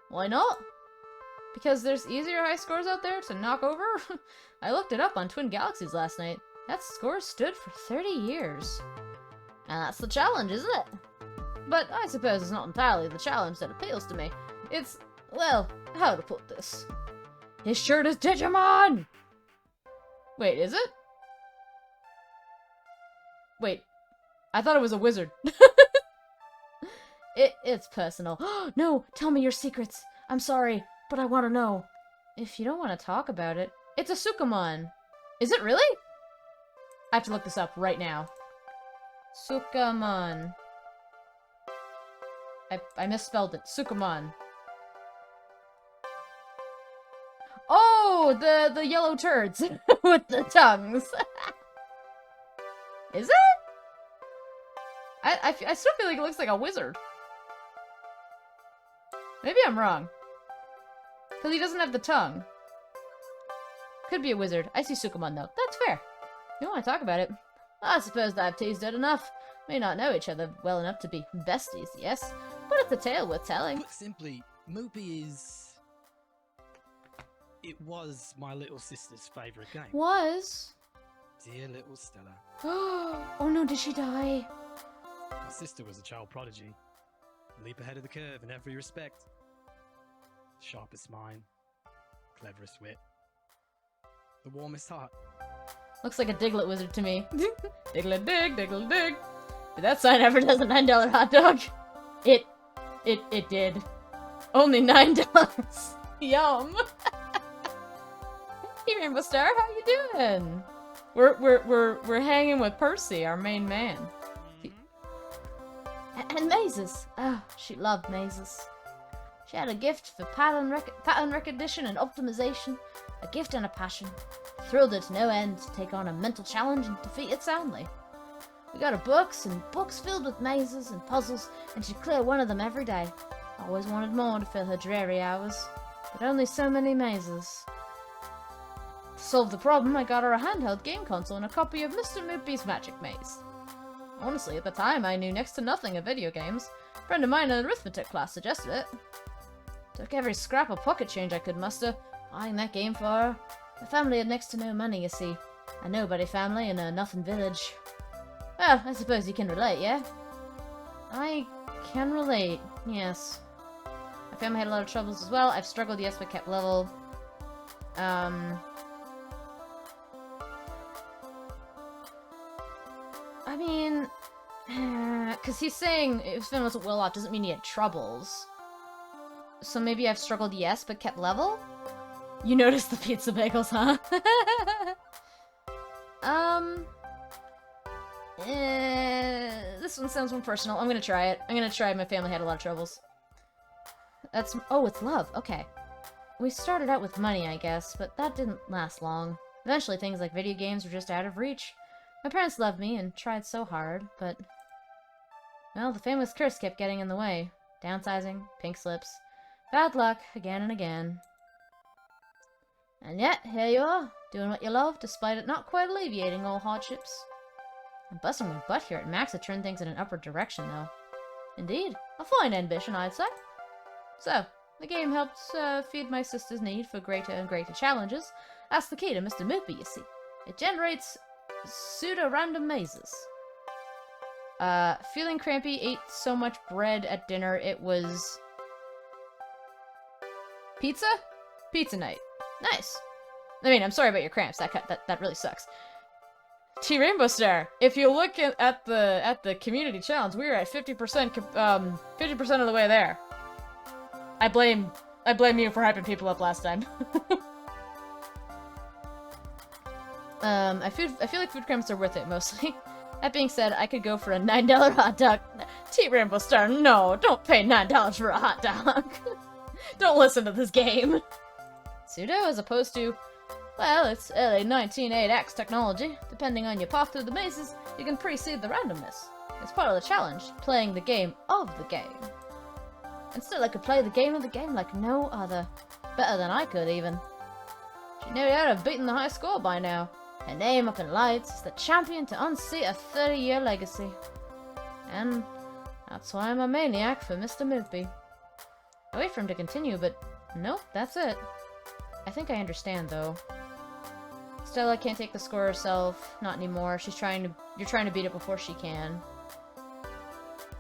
Why not? Because there's easier high scores out there to knock over? I looked it up on Twin Galaxies last night. That score stood for 30 years. And that's the challenge, isn't it? But I suppose it's not entirely the challenge that appeals to me. It's, well, how to put this? His shirt is Digimon! Wait, is it? Wait, I thought it was a wizard. It's personal. No, tell me your secrets. I'm sorry, but I want to know. If you don't want to talk about it, it's a Sukamon. Is it really? I have to look this up right now. Sukamon. I misspelled it. Sukamon. Oh, the yellow turds with the tongues. Is it? I still feel like it looks like a wizard. Maybe I'm wrong. Because he doesn't have the tongue. Could be a wizard. I see Sukamon though. That's fair. You want to talk about it? I suppose that I've teased it enough. May not know each other well enough to be besties, yes? But it's a tale worth telling. Put simply, Moopy is... It was my little sister's favourite game. Was? Dear little Stella. Oh no, did she die? My sister was a child prodigy. Leap ahead of the curve in every respect. Sharpest mind. Cleverest wit. The warmest heart. Looks like a Diglett wizard to me. Diglett dig, Diglett dig. Did that sign ever does a $9 hot dog? It did. Only $9. Yum. Hey Rainbow Star, how you doing? We're hanging with Percy, our main man. And mazes. Oh, she loved mazes. She had a gift for pattern recognition and optimization, a gift and a passion. Thrilled her to no end to take on a mental challenge and defeat it soundly. We got her books and books filled with mazes and puzzles, and she'd clear one of them every day. Always wanted more to fill her dreary hours, but only so many mazes. To solve the problem, I got her a handheld game console and a copy of Mr. Moopy's Magic Maze. Honestly, at the time, I knew next to nothing of video games. A friend of mine in an arithmetic class suggested it. Took every scrap of pocket change I could muster, buying that game for her. The family had next to no money, you see. A nobody family in a nothing village. Well, I suppose you can relate, yeah? I can relate, yes. My family had a lot of troubles as well. I've struggled, yes, but kept level. I mean, because he's saying if Finn wasn't well off doesn't mean he had troubles. So maybe I've struggled, yes, but kept level? You noticed the pizza bagels, huh? This one sounds more personal. I'm gonna try it. I'm gonna try My Family Had a Lot of Troubles. That's- oh, it's love. Okay. We started out with money, I guess, but that didn't last long. Eventually things like video games were just out of reach. My parents loved me and tried so hard, but... well, the family's curse kept getting in the way. Downsizing, pink slips, bad luck, again and again. And yet, here you are, doing what you love, despite it not quite alleviating all hardships. I'm busting my butt here at Max to turn things in an upward direction, though. Indeed, a fine ambition, I'd say. So, the game helps feed my sister's need for greater and greater challenges. That's the key to Mr. Moopy, you see. It generates pseudo-random mazes. Feeling crampy, ate so much bread at dinner, it was... Pizza? Pizza night. Nice. I mean, I'm sorry about your cramps, that really sucks. T Rainbow Star, if you look at the community challenge, we were at 50% of the way there. I blame you for hyping people up last time. I feel like food cramps are worth it, mostly. That being said, I could go for a $9 hot dog. T Rainbow Star, no, don't pay $9 for a hot dog. Don't listen to this game. Pseudo, as opposed to, well, it's early 1908X technology. Depending on your path through the mazes, you can precede the randomness. It's part of the challenge, playing the game of the game. And still, I could play the game of the game like no other. Better than I could, even. She no doubt have beaten the high score by now. Her name up in lights is the champion to unseat a 30-year legacy. And that's why I'm a maniac for Mr. Moopy. I wait for him to continue, but nope, that's it. I think I understand, though. Stella can't take the score herself. Not anymore. You're trying to beat it before she can.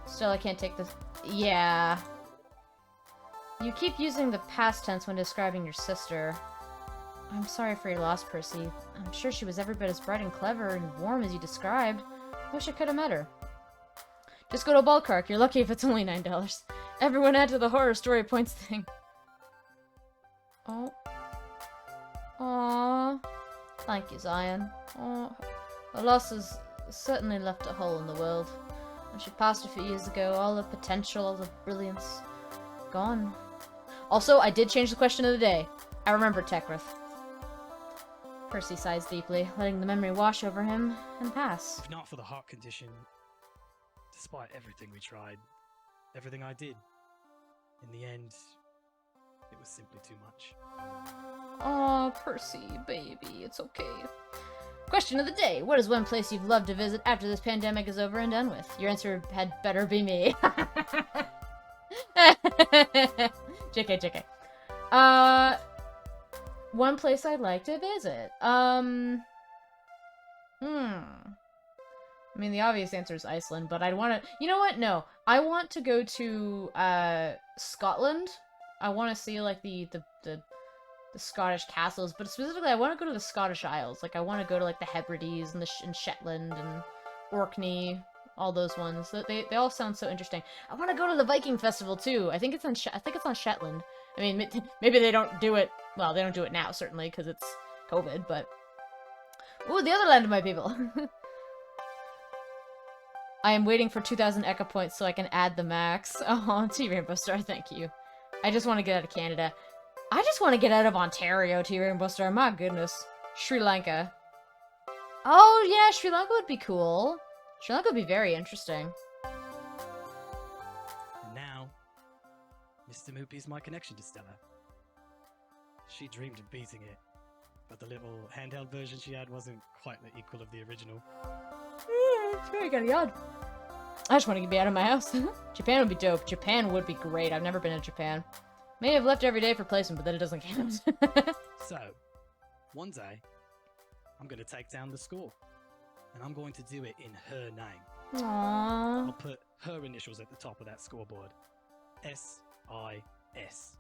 Stella can't take the... Yeah. You keep using the past tense when describing your sister. I'm sorry for your loss, Percy. I'm sure she was every bit as bright and clever and warm as you described. Wish I could have met her. Just go to Ballpark. You're lucky if it's only $9. Everyone add to the horror story points thing. Oh. Aww. Thank you, Zion. Oh, her loss has certainly left a hole in the world. When she passed a few years ago, all the potential, all the brilliance, gone. Also, I did change the question of the day. I remember Tekrith. Percy sighs deeply, letting the memory wash over him and pass. If not for the heart condition, despite everything we tried, everything I did, in the end, it was simply too much. Aw, Percy, baby, it's okay. Question of the day. What is one place you'd love to visit after this pandemic is over and done with? Your answer had better be me. JK. One place I'd like to visit. I mean, the obvious answer is Iceland, but I'd want to... You know what? No. I want to go to, Scotland. I want to see, like, the Scottish castles, but specifically, I want to go to the Scottish Isles. Like, I want to go to, like, the Hebrides and and Shetland and Orkney, all those ones. They all sound so interesting. I want to go to the Viking Festival, too. I think it's on Shetland. I mean, maybe they don't do it... Well, they don't do it now, certainly, because it's COVID, but... Ooh, the other land of my people! I am waiting for 2,000 Eka points so I can add the max. Oh, T Rainbow Star, thank you. I just want to get out of Canada. I just want to get out of Ontario, T Rainbow Star, my goodness. Sri Lanka. Oh, yeah, Sri Lanka would be cool. Sri Lanka would be very interesting. And now, Mr. Moopy is my connection to Stella. She dreamed of beating it, but the little handheld version she had wasn't quite the equal of the original. It's very good. I just want to be out of my house. Japan would be dope. Japan would be great. I've never been to Japan. May have left every day for placement, but then it doesn't count. So, one day, I'm going to take down the score. And I'm going to do it in her name. Aww. I'll put her initials at the top of that scoreboard. S-I-S.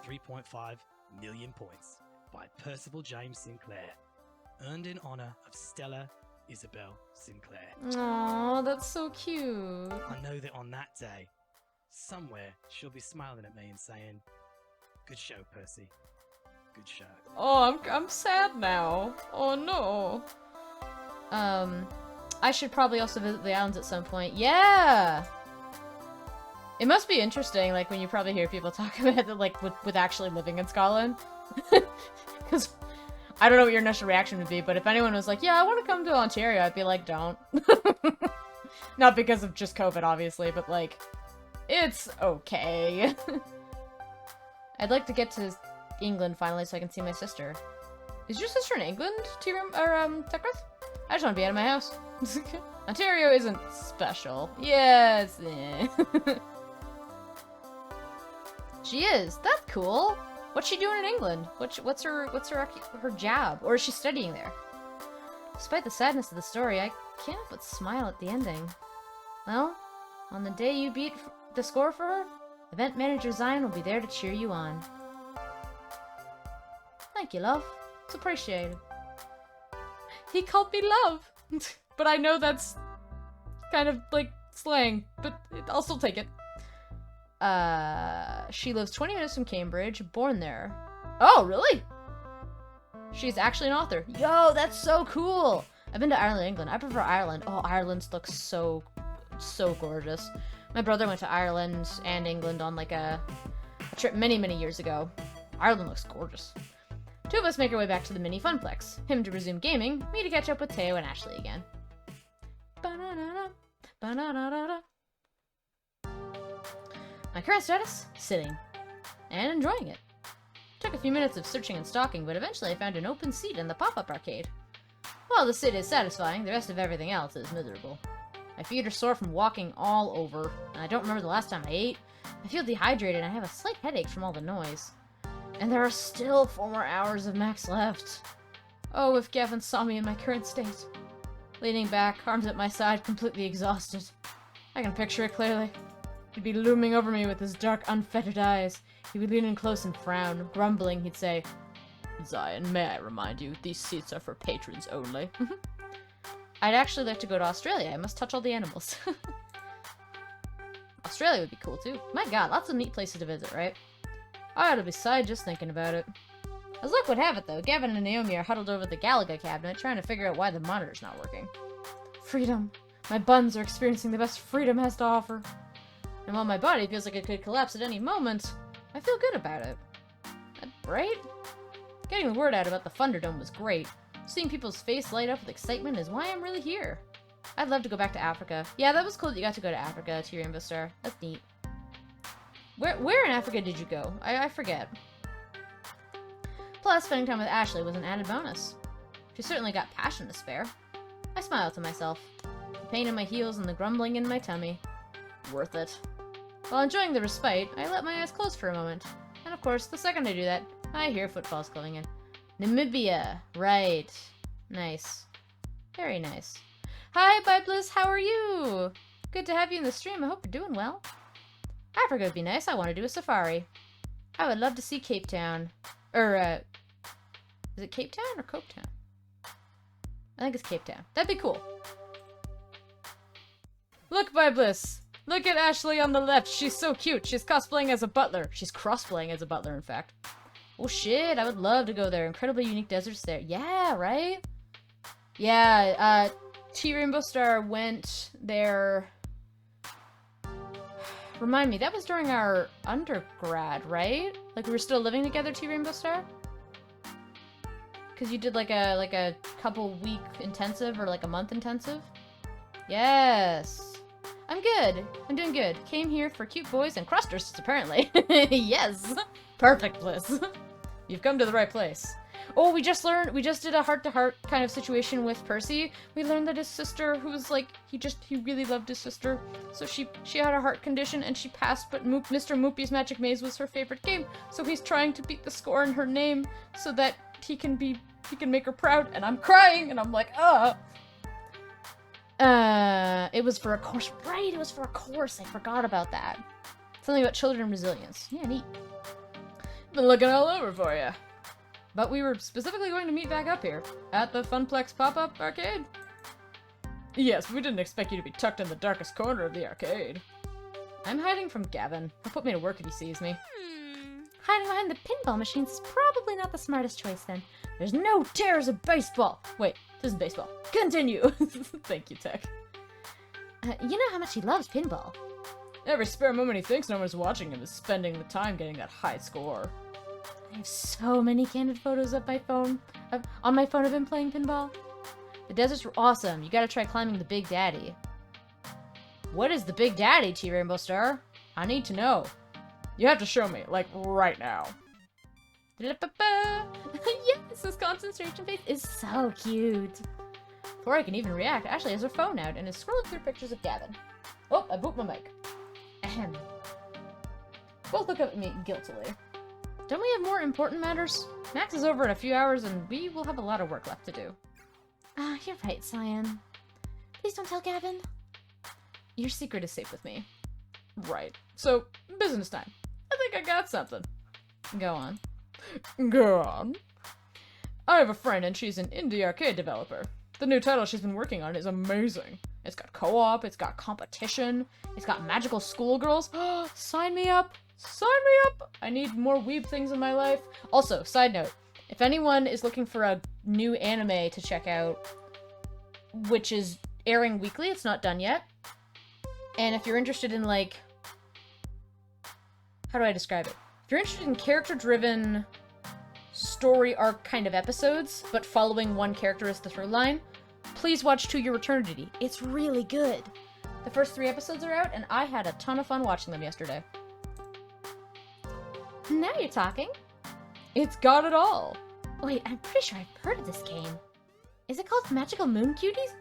3.5 million points by Percival James Sinclair. Earned in honor of Stella Isabel Sinclair. Aww, that's so cute. I know that on that day, somewhere she'll be smiling at me and saying, "Good show, Percy. Good show." Oh, I'm sad now. Oh no. I should probably also visit the islands at some point. Yeah! It must be interesting, like, when you probably hear people talk about it, like, with actually living in Scotland. Because I don't know what your initial reaction would be, but if anyone was like, yeah, I want to come to Ontario, I'd be like, don't. Not because of just COVID, obviously, but, like, it's okay. I'd like to get to England finally so I can see my sister. Is your sister in England, Tekrith? I just want to be out of my house. Ontario isn't special. Yes. She is. That's cool. What's she doing in England? What's her job? Or is she studying there? Despite the sadness of the story, I Can't help but smile at the ending. Well, on the day you beat the score for her, event manager Zion will be there to cheer you on. Thank you, love. It's appreciated. He called me love! But I know that's kind of like slang, but I'll still take it. She lives 20 minutes from Cambridge, born there. Oh, really? She's actually an author. Yo, that's so cool! I've been to Ireland and England. I prefer Ireland. Oh, Ireland looks so gorgeous. My brother went to Ireland and England on like a trip many, many years ago. Ireland looks gorgeous. Two of us make our way back to the mini funplex. Him to resume gaming, me to catch up with Teo and Ashley again. Ba-na-na-na, ba-na-na-na-na. My current status? Sitting. And enjoying it. Took a few minutes of searching and stalking, but eventually I found an open seat in the pop-up arcade. While the sit is satisfying, the rest of everything else is miserable. My feet are sore from walking all over, and I don't remember the last time I ate. I feel dehydrated and I have a slight headache from all the noise. And there are still 4 more hours of max left. Oh, if Gavin saw me in my current state. Leaning back, arms at my side, completely exhausted. I can picture it clearly. He'd be looming over me with his dark, unfettered eyes. He would lean in close and frown. Grumbling, he'd say, "Zion, may I remind you, these seats are for patrons only." I'd actually like to go to Australia. I must touch all the animals. Australia would be cool, too. My god, lots of neat places to visit, right? I ought to be sighed just thinking about it. As luck would have it, though, Gavin and Naomi are huddled over the Galaga cabinet trying to figure out why the monitor's not working. Freedom. My buns are experiencing the best freedom has to offer. And while my body feels like it could collapse at any moment, I feel good about it. Right? Getting the word out about the Thunderdome was great. Seeing people's face light up with excitement is why I'm really here. I'd love to go back to Africa. Yeah, that was cool that you got to go to Africa, to Rainbow Star. That's neat. Where in Africa did you go? I forget. Plus, spending time with Ashley was an added bonus. She certainly got passion to spare. I smiled to myself. The pain in my heels and the grumbling in my tummy. Worth it. While enjoying the respite, I let my eyes close for a moment. And of course, the second I do that, I hear footfalls going in. Namibia. Right. Nice. Very nice. Hi, Bibliss, how are you? Good to have you in the stream. I hope you're doing well. Africa would be nice. I want to do a safari. I would love to see Cape Town. Is it Cape Town or Cope Town? I think it's Cape Town. That'd be cool. Look, Bibliss! Look at Ashley on the left. She's so cute. She's cosplaying as a butler. She's crossplaying as a butler, in fact. Oh shit, I would love to go there. Incredibly unique deserts there. Yeah, right? Yeah, T Rainbow Star went there. Remind me, that was during our undergrad, right? Like we were still living together, T Rainbow Star? Cause you did like a couple week intensive or like a month intensive? Yes. I'm good. I'm doing good. Came here for cute boys and crusters, apparently. Yes. Perfect, Bliss. You've come to the right place. Oh, we just did a heart-to-heart kind of situation with Percy. We learned that his sister, who was like, he really loved his sister. So she had a heart condition and she passed, but Mr. Moopy's Magic Maze was her favorite game. So he's trying to beat the score in her name so that he can make her proud. And I'm crying and I'm like, it was for a course. Right, it was for a course. I forgot about that. Something about children resilience. Yeah, neat. Been looking all over for you. But we were specifically going to meet back up here, at the Funplex pop-up arcade. Yes, we didn't expect you to be tucked in the darkest corner of the arcade. I'm hiding from Gavin. He'll put me to work if he sees me. Hiding behind the pinball machines is probably not the smartest choice then. There's no terrors of baseball. Wait, this is baseball. Continue. Thank you, Tech. You know how much he loves pinball. Every spare moment he thinks no one's watching him is spending the time getting that high score. I have so many candid photos on my phone of him playing pinball. The deserts were awesome. You gotta try climbing the Big Daddy. What is the Big Daddy, T Rainbow Star? I need to know. You have to show me, like, right now. Yes, this concentration face is so cute. Before I can even react, Ashley has her phone out and is scrolling through pictures of Gavin. Oh, I booped my mic. Ahem. Both look at me guiltily. Don't we have more important matters? Max is over in a few hours and we will have a lot of work left to do. You're right, Cyan. Please don't tell Gavin. Your secret is safe with me. Right. So, business time. I think I got something. Go on. Go on. I have a friend and she's an indie arcade developer. The new title she's been working on is amazing. It's got co-op, it's got competition, it's got magical schoolgirls. Sign me up! Sign me up! I need more weeb things in my life. Also, side note, if anyone is looking for a new anime to check out, which is airing weekly, it's not done yet. And if you're interested in, like, how do I describe it? If you're interested in character-driven story arc kind of episodes, but following one character as the through line, please watch To Your Eternity. It's really good. The first 3 episodes are out, and I had a ton of fun watching them yesterday. Now you're talking. It's got it all. Wait, I'm pretty sure I've heard of this game. Is it called Magical Moon Cuties?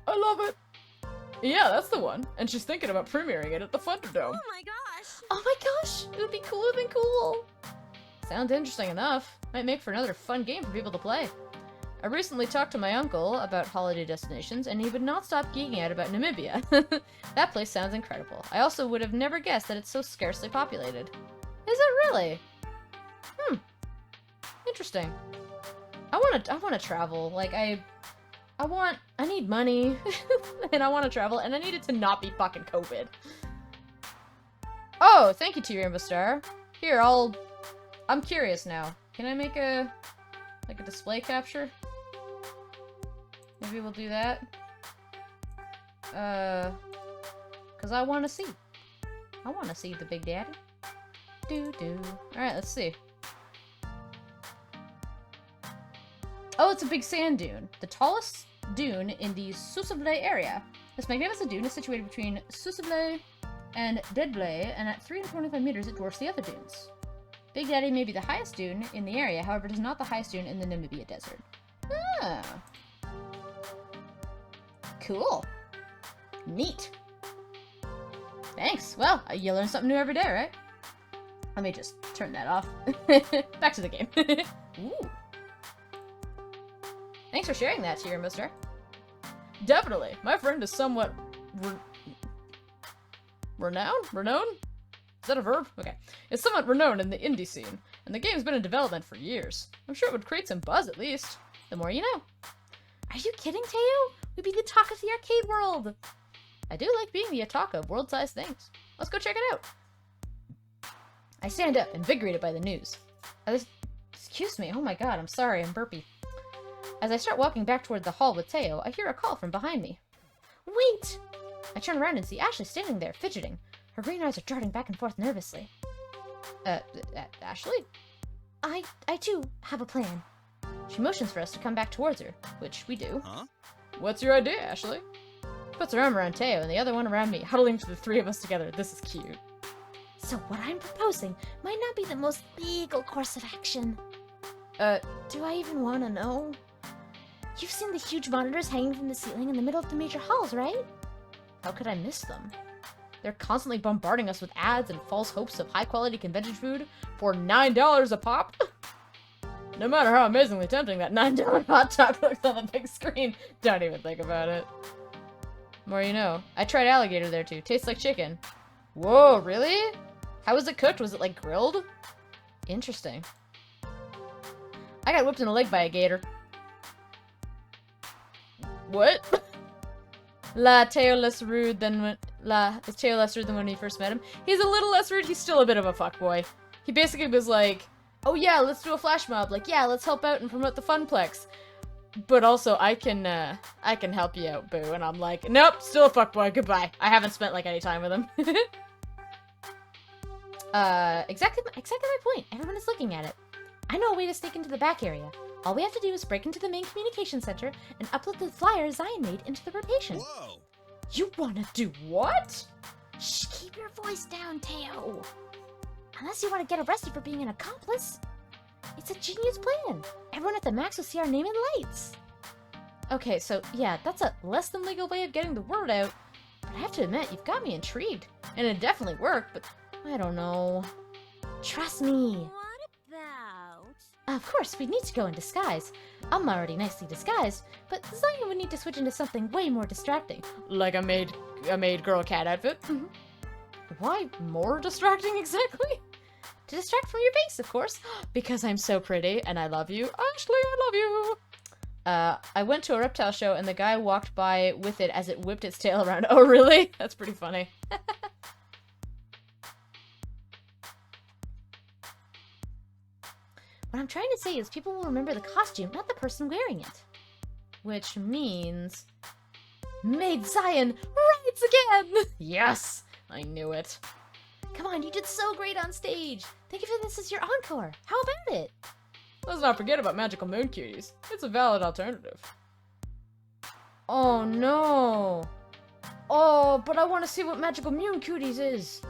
I love it. Yeah, that's the one. And she's thinking about premiering it at the Thunderdome. Oh my gosh! Oh my gosh! It would be cooler than cool. Sounds interesting enough. Might make for another fun game for people to play. I recently talked to my uncle about holiday destinations, and he would not stop geeking out about Namibia. That place sounds incredible. I also would have never guessed that it's so scarcely populated. Is it really? Interesting. I wanna travel. Like, I need money, and I wanna travel, and I need it to not be fucking COVID. Oh, thank you to your Rainbow Star. Here, I'm curious now. Can I make a display capture? Maybe we'll do that. 'Cause I wanna see. I wanna see the Big Daddy. Alright, let's see. Oh, it's a big sand dune. The tallest dune in the Susseblé area. This magnificent dune is situated between Susseblé and Deadblé, and at 325 meters it dwarfs the other dunes. Big Daddy may be the highest dune in the area, however it is not the highest dune in the Namibia desert. Ah. Cool. Neat. Thanks. Well, you learn something new every day, right? Let me just turn that off. Back to the game. Ooh. Thanks for sharing that, Tier Mister. Definitely. My friend is somewhat renowned? Is that a verb? Okay. It's somewhat renowned in the indie scene, and the game's been in development for years. I'm sure it would create some buzz at least. The more you know. Are you kidding, Teo? We'd be the talk of the arcade world. I do like being the talk of world-sized things. Let's go check it out. I stand up, invigorated by the news. Excuse me, oh my god, I'm sorry, I'm burpy. As I start walking back toward the hall with Teo, I hear a call from behind me. Wait! I turn around and see Ashley standing there, fidgeting. Her green eyes are darting back and forth nervously. Ashley? I too have a plan. She motions for us to come back towards her, which we do. Huh? What's your idea, Ashley? Puts her arm around Teo and the other one around me, huddling to the 3 of us together. This is cute. So what I'm proposing might not be the most legal course of action. Do I even want to know? You've seen the huge monitors hanging from the ceiling in the middle of the major halls, right? How could I miss them? They're constantly bombarding us with ads and false hopes of high-quality convention food for $9 a pop. No matter how amazingly tempting that $9 hot dog looks on the big screen, don't even think about it. More you know. I tried alligator there too. Tastes like chicken. Whoa, really? How was it cooked? Was it like grilled? Interesting. I got whipped in the leg by a gator. What? Is Teo less rude than when we first met him? He's a little less rude. He's still a bit of a fuckboy. He basically was like, oh yeah, let's do a flash mob. Like, yeah, let's help out and promote the Funplex. But also, I can help you out, boo. And I'm like, nope, still a fuckboy. Goodbye. I haven't spent like any time with him. Exactly my point. Everyone is looking at it. I know a way to sneak into the back area. All we have to do is break into the main communication center and upload the flyer Zion made into the rotation. Whoa! You wanna do what? Shh, keep your voice down, Teo. Unless you want to get arrested for being an accomplice. It's a genius plan. Everyone at the Max will see our name in lights. Okay, so yeah, that's a less than legal way of getting the word out. But I have to admit, you've got me intrigued. And it definitely worked, but I don't know. Trust me. What about Of course, we need to go in disguise. I'm already nicely disguised, but Zion would need to switch into something way more distracting. Like a maid girl cat outfit? Mhm. Why more distracting exactly? To distract from your base, of course. Because I'm so pretty and I love you. Ashley, I love you! I went to a reptile show and the guy walked by with it as it whipped its tail around. Oh, really? That's pretty funny. What I'm trying to say is people will remember the costume, not the person wearing it. Which means... Maid Zion rides again! Yes! I knew it. Come on, you did so great on stage! Think of this as your encore! How about it? Let's not forget about Magical Moon Cuties. It's a valid alternative. Oh no! Oh, but I want to see what Magical Moon Cuties is!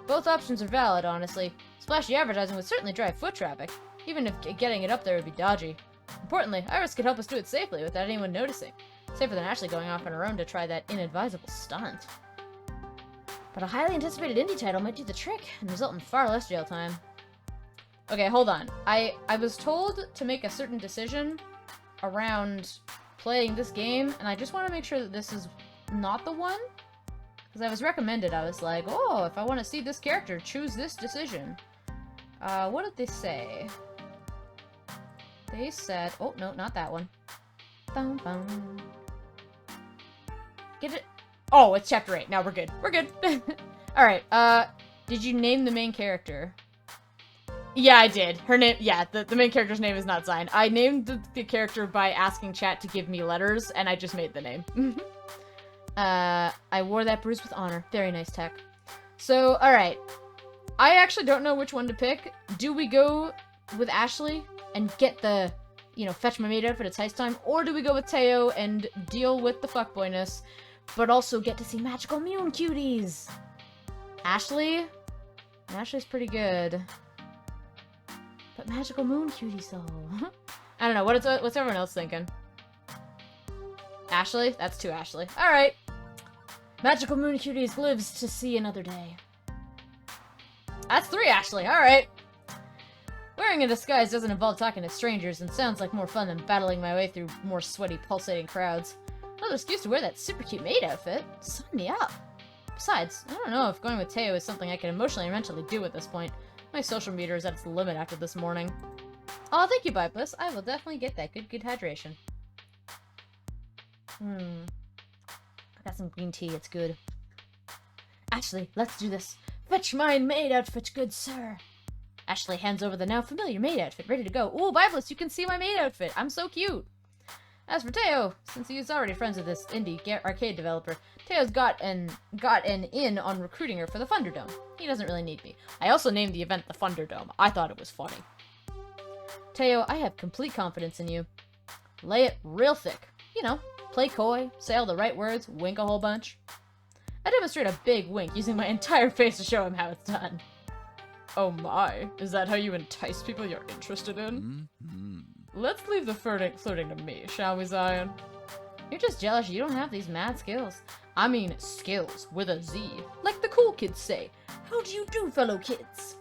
Both options are valid, honestly. Splashy advertising would certainly drive foot traffic, even if getting it up there would be dodgy. Importantly, Iris could help us do it safely without anyone noticing. Safer than Ashley going off on her own to try that inadvisable stunt. But a highly anticipated indie title might do the trick and result in far less jail time. Okay, hold on. I was told to make a certain decision around playing this game, and I just want to make sure that this is not the one. Because I was recommended, I was like, oh, if I want to see this character, choose this decision. What did they say? They said, oh, no, not that one. Bum, bum. Get it? Oh, it's chapter 8. Now we're good. We're good. Alright, did you name the main character? Yeah, I did. Her name, yeah, the main character's name is not Zion. I named the character by asking chat to give me letters, and I just made the name. I wore that bruise with honor. Very nice tech. So, alright. I actually don't know which one to pick. Do we go with Ashley and get the, you know, fetch my maid outfit, it's heist time? Or do we go with Teo and deal with the fuckboyness, but also get to see Magical Moon Cuties? Ashley? Ashley's pretty good. But Magical Moon Cuties, though. I don't know. What's everyone else thinking? Ashley? That's two Ashley. Alright. Magical Moon Cuties lives to see another day. That's three Ashley. Alright. Wearing a disguise doesn't involve talking to strangers and sounds like more fun than battling my way through more sweaty, pulsating crowds. Another excuse to wear that super cute maid outfit. Sign me up. Besides, I don't know if going with Teo is something I can emotionally and mentally do at this point. My social meter is at its limit after this morning. Oh, thank you, Bipus. I will definitely get that good hydration. I got some green tea, it's good. Ashley, let's do this. Fetch my maid outfit, good sir. Ashley hands over the now familiar maid outfit, ready to go. Ooh, Bibelus, you can see my maid outfit. I'm so cute. As for Teo, since he's already friends with this indie arcade developer, Teo's got an in on recruiting her for the Thunderdome. He doesn't really need me. I also named the event the Thunderdome. I thought it was funny. Teo, I have complete confidence in you. Lay it real thick. You know, play coy, say all the right words, wink a whole bunch. I demonstrate a big wink using my entire face to show him how it's done. Oh my, is that how you entice people you're interested in? Let's leave the flirting to me, shall we, Zion? You're just jealous you don't have these mad skills. I mean, skills with a Z. Like the cool kids say. How do you do, fellow kids?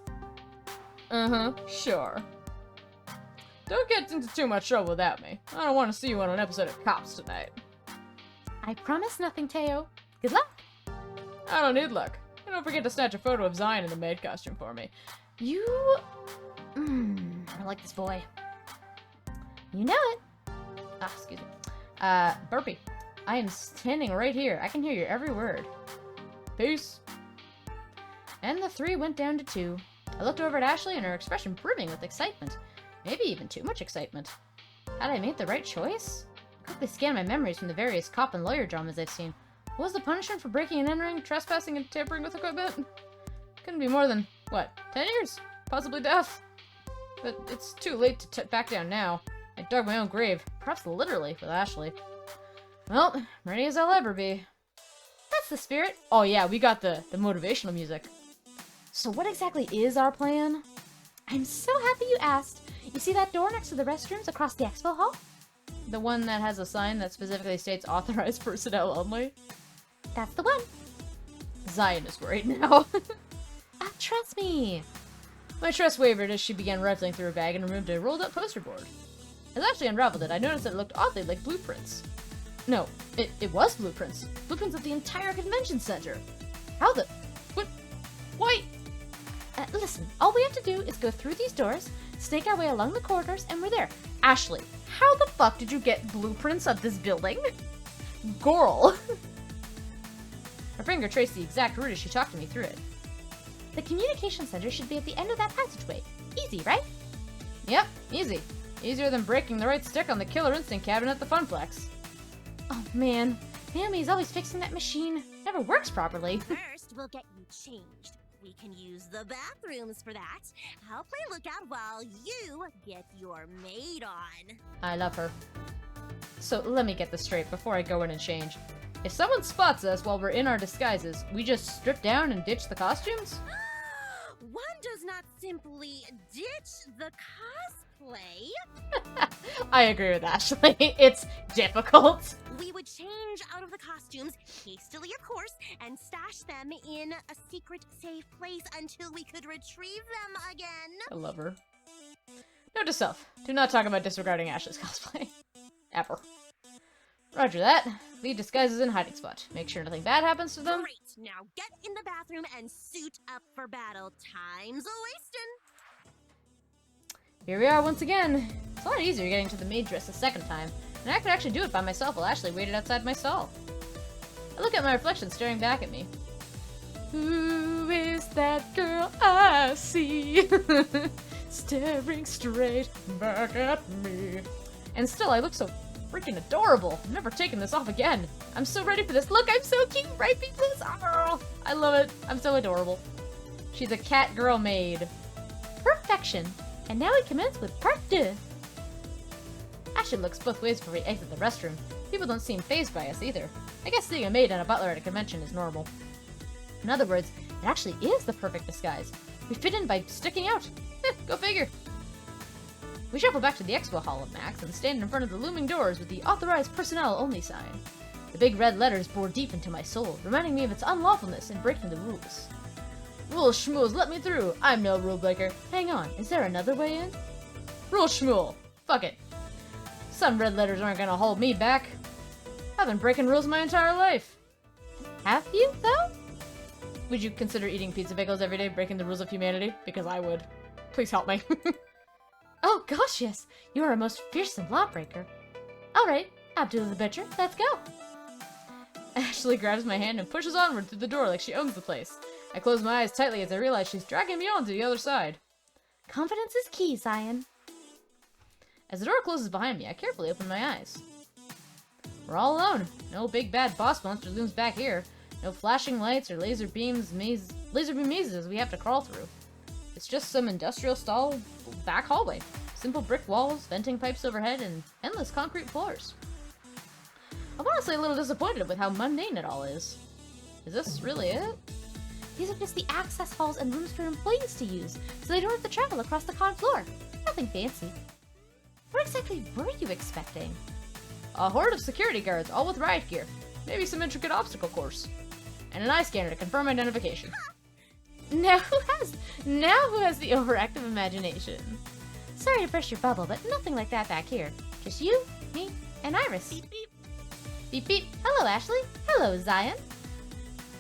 Uh-huh, sure. Don't get into too much trouble without me. I don't want to see you on an episode of Cops tonight. I promise nothing, Teo. Good luck. I don't need luck. And don't forget to snatch a photo of Zion in the maid costume for me. You... I don't like this boy. You know it. Ah, excuse me. Burpee. I am standing right here. I can hear your every word. Peace. And the 3 went down to 2. I looked over at Ashley and her expression brimming with excitement. Maybe even too much excitement. Had I made the right choice? I quickly scanned my memories from the various cop and lawyer dramas I've seen. What was the punishment for breaking and entering, trespassing, and tampering with equipment? Couldn't be more than, what, 10 years? Possibly death. But it's too late to back down now. I dug my own grave, perhaps literally, with Ashley. Well, ready as I'll ever be. That's the spirit. Oh yeah, we got the motivational music. So what exactly is our plan? I'm so happy you asked. You see that door next to the restrooms across the expo hall? The one that has a sign that specifically states authorized personnel only? That's the one. Zion is worried now. Trust me. My trust wavered as she began rifling through her bag and removed a rolled-up poster board. As Ashley unraveled it, I noticed that it looked oddly like blueprints. No, it was blueprints. Blueprints of the entire convention center. How the... What? Why? Listen, all we have to do is go through these doors, snake our way along the corridors, and we're there. Ashley, how the fuck did you get blueprints of this building? Girl. Her finger traced the exact route as she talked to me through it. The communication center should be at the end of that passageway. Easy, right? Yep, easy. Easier than breaking the right stick on the Killer Instinct cabin at the Funplex. Oh man, Naomi's always fixing that machine. Never works properly. First, we'll get you changed. We can use the bathrooms for that. I'll play lookout while you get your maid on. I love her. So let me get this straight before I go in and change. If someone spots us while we're in our disguises, we just strip down and ditch the costumes? One does not simply ditch the cosplay. I agree with Ashley. It's difficult. We would change out of the costumes, hastily of course, and stash them in a secret safe place until we could retrieve them again. I love her. Note to self, do not talk about disregarding Ashley's cosplay. Ever. Roger that. Lead disguises in hiding spot. Make sure nothing bad happens to them. Great, now get in the bathroom and suit up for battle. Time's a-wastin'. Here we are once again. It's a lot easier getting to the maid dress a second time, and I could actually do it by myself while Ashley waited outside my stall. I look at my reflection staring back at me. Who is that girl I see? Staring straight back at me. And still, I look so freaking adorable. I'm never taking this off again. I'm so ready for this. Look, I'm so cute, right, people? Oh, I love it. I'm so adorable. She's a cat girl maid. Perfection. And now we commence with part 2. Ashley looks both ways before we exit the restroom. People don't seem fazed by us either. I guess seeing a maid and a butler at a convention is normal. In other words, it actually is the perfect disguise. We fit in by sticking out. Go figure. We shuffle back to the expo hall of Max and stand in front of the looming doors with the authorized personnel only sign. The big red letters bore deep into my soul, reminding me of its unlawfulness in breaking the rules. Rules schmooze, let me through. I'm no rule breaker. Hang on, is there another way in? Rule schmool. Fuck it. Some red letters aren't gonna hold me back. I've been breaking rules my entire life. Have you, though? Would you consider eating pizza bagels every day breaking the rules of humanity? Because I would. Please help me. Oh gosh, yes. You are a most fearsome lawbreaker. Alright, Abdullah the Butcher, let's go. Ashley grabs my hand and pushes onward through the door like she owns the place. I close my eyes tightly as I realize she's dragging me on to the other side. Confidence is key, Zion. As the door closes behind me, I carefully open my eyes. We're all alone. No big bad boss monster looms back here. No flashing lights or laser beam mazes we have to crawl through. It's just some industrial stall back hallway. Simple brick walls, venting pipes overhead, and endless concrete floors. I'm honestly a little disappointed with how mundane it all is. Is this really it? These are just the access halls and rooms for employees to use, so they don't have to travel across the con floor. Nothing fancy. What exactly were you expecting? A horde of security guards, all with riot gear. Maybe some intricate obstacle course. And an eye scanner to confirm identification. Now who has the overactive imagination? Sorry to burst your bubble, but nothing like that back here. Just you, me, and Iris. Beep beep. Beep beep. Hello, Ashley. Hello, Zion.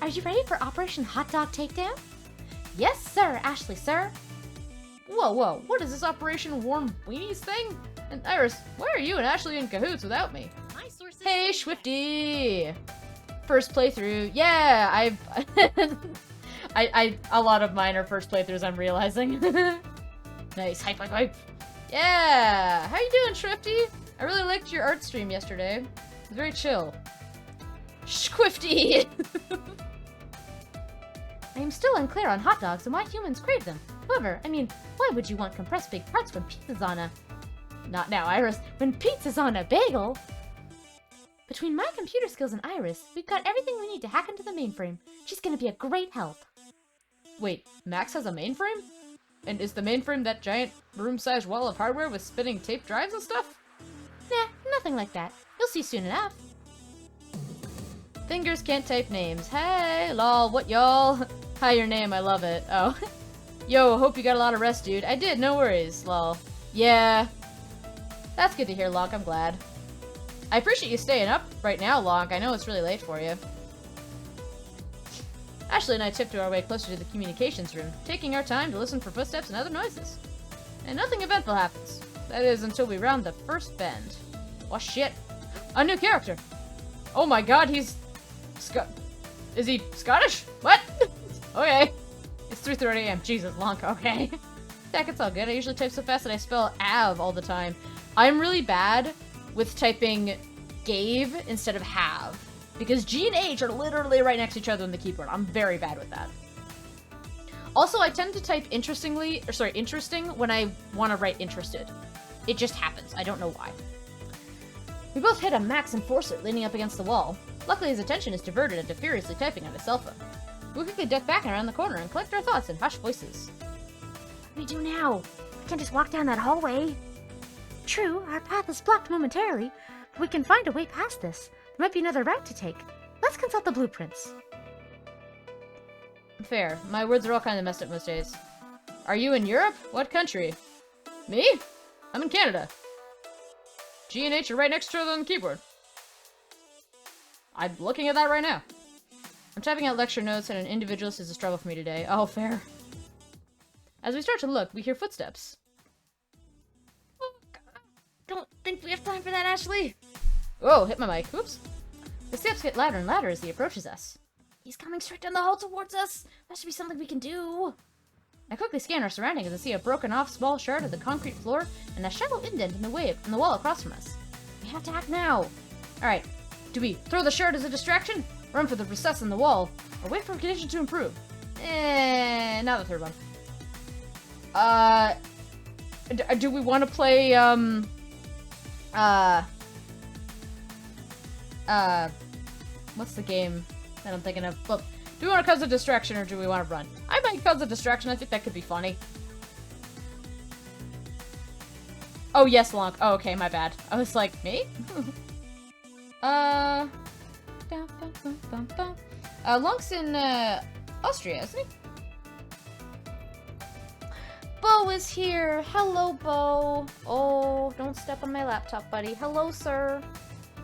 Are you ready for Operation Hot Dog Takedown? Yes, sir, Ashley, sir. Whoa, whoa, what is this Operation Warm Weenies thing? And Iris, why are you and Ashley in cahoots without me? My sources Hey, Swifty! First playthrough. Yeah, a lot of mine are first playthroughs, I'm realizing. Nice, hype, hype, hype. Yeah! How you doing, Swifty? I really liked your art stream yesterday. It was very chill. Squifty! I am still unclear on hot dogs and why humans crave them. However, why would you want compressed big parts when pizza's on a... Not now, Iris. When pizza's on a bagel! Between my computer skills and Iris, we've got everything we need to hack into the mainframe. She's gonna be a great help. Wait, Max has a mainframe? And is the mainframe that giant room-sized wall of hardware with spinning tape drives and stuff? Nah, nothing like that. You'll see soon enough. Fingers can't type names. Hey, lol, what y'all? Hi, your name, I love it. Oh. Yo, hope you got a lot of rest, dude. I did, no worries, lol. Yeah. That's good to hear, Lonk, I'm glad. I appreciate you staying up right now, Lonk. I know it's really late for you. Ashley and I tiptoe our way closer to the communications room, taking our time to listen for footsteps and other noises. And nothing eventful happens. That is, until we round the first bend. Oh shit. A new character! Oh my god, he's... Is he Scottish? What? Okay. It's 3:30 AM. Jesus, Lonk, okay. Heck, it's all good. I usually type so fast that I spell Av all the time. I'm really bad with typing gave instead of have. Because G and H are literally right next to each other on the keyboard. I'm very bad with that. Also, I tend to type interesting when I want to write interested. It just happens. I don't know why. We both hit a Max Enforcer leaning up against the wall. Luckily, his attention is diverted into furiously typing on his cell phone. We quickly duck back around the corner and collect our thoughts in hushed voices. What do we do now? We can't just walk down that hallway. True, our path is blocked momentarily, but we can find a way past this. There might be another route to take. Let's consult the blueprints. Fair. My words are all kind of messed up most days. Are you in Europe? What country? Me? I'm in Canada. G and H are right next to each other on the keyboard. I'm looking at that right now. I'm typing out lecture notes, and an individualist is a struggle for me today. Oh, fair. As we start to look, we hear footsteps. Oh, God. Don't think we have time for that, Ashley. Whoa, hit my mic. Oops. The steps get louder and louder as he approaches us. He's coming straight down the hall towards us. That should be something we can do. I quickly scan our surroundings and see a broken off small shard of the concrete floor and a shallow indent in the wall across from us. We have to act now. Alright, do we throw the shard as a distraction, run for the recess in the wall, or wait for conditions to improve? Not the third one. Do we want to play, what's the game that I'm thinking of? Well, do we want to cause a distraction or do we want to run? I might cause a distraction. I think that could be funny. Oh, yes, Lonk. Oh, okay, my bad. I was like, me? Lonk's in, Austria, isn't he? Bo is here. Hello, Bo. Oh, don't step on my laptop, buddy. Hello, sir.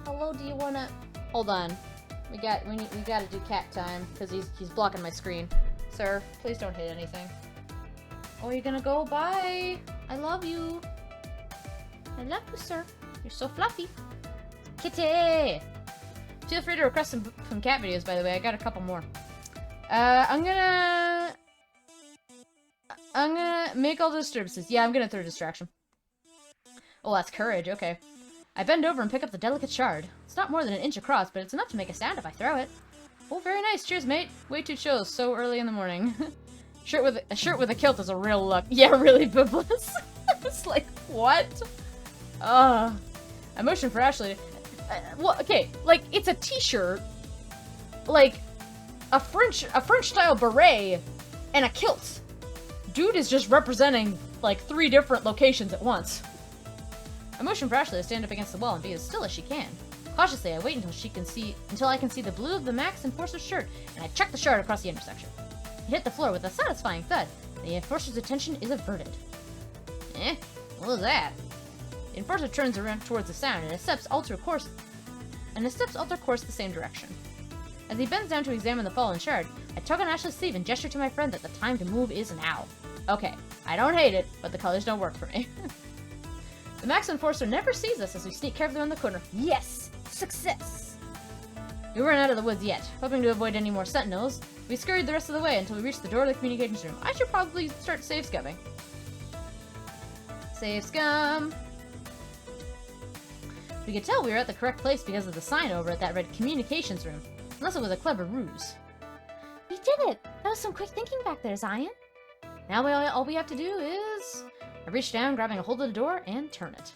Hello, do you wanna... Hold on. We gotta do cat time, because he's blocking my screen. Sir, please don't hit anything. Oh, you're gonna go? Bye. I love you. I love you, sir. You're so fluffy. Kitty! Feel free to request some cat videos, by the way. I got a couple more. I'm gonna make all the disturbances. Yeah, I'm gonna throw a distraction. Oh, that's courage. Okay. I bend over and pick up the delicate shard. It's not more than an inch across, but it's enough to make a sound if I throw it. Oh, very nice. Cheers, mate. Way too chill. So early in the morning. A shirt with a kilt is a real look. Yeah, really, boobless. It's like, what? I motion for Ashley. Well, okay, like, it's a t-shirt, like, a French-style beret, and a kilt. Dude is just representing, like, 3 different locations at once. I motion for Ashley to stand up against the wall and be as still as she can. Cautiously, I wait until I can see the blue of the Max Enforcer's shirt, and I chuck the shard across the intersection. It hit the floor with a satisfying thud. The Enforcer's attention is averted. What was that? The Enforcer turns around towards the sound, and his steps alter course the same direction. As he bends down to examine the fallen shard, I tug on Ashley's sleeve and gesture to my friend that the time to move is now. Okay, I don't hate it, but the colors don't work for me. The Max Enforcer never sees us as we sneak carefully around the corner. Yes! Success! We weren't out of the woods yet. Hoping to avoid any more sentinels, we scurried the rest of the way until we reached the door of the communications room. I should probably start save scumming. Save scum! We could tell we were at the correct place because of the sign over at that red communications room. Unless it was a clever ruse. We did it! That was some quick thinking back there, Zion. Now all we have to do is... I reach down, grabbing a hold of the door, and turn it.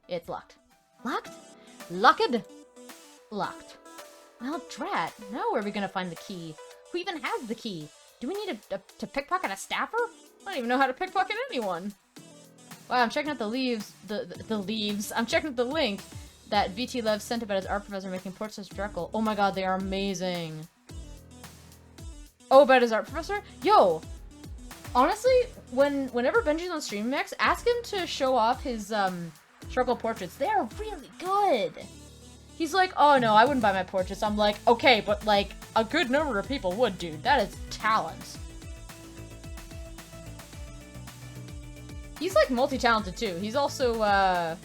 It's locked. Locked? Locked? Locked. Well, drat. Now where are we gonna find the key? Who even has the key? Do we need to pickpocket a staffer? I don't even know how to pickpocket anyone. Wow, I'm checking out the leaves. The leaves. I'm checking out the link that VT Lev sent about his art professor making portraits of Dreckle. Oh my god, they are amazing. Oh, about his art professor? Yo! Honestly, whenever Benji's on Stream Max, ask him to show off his charcoal portraits. They are really good. He's like, oh no, I wouldn't buy my portraits. I'm like, okay, but like a good number of people would, dude. That is talent. He's like multi-talented too. He's also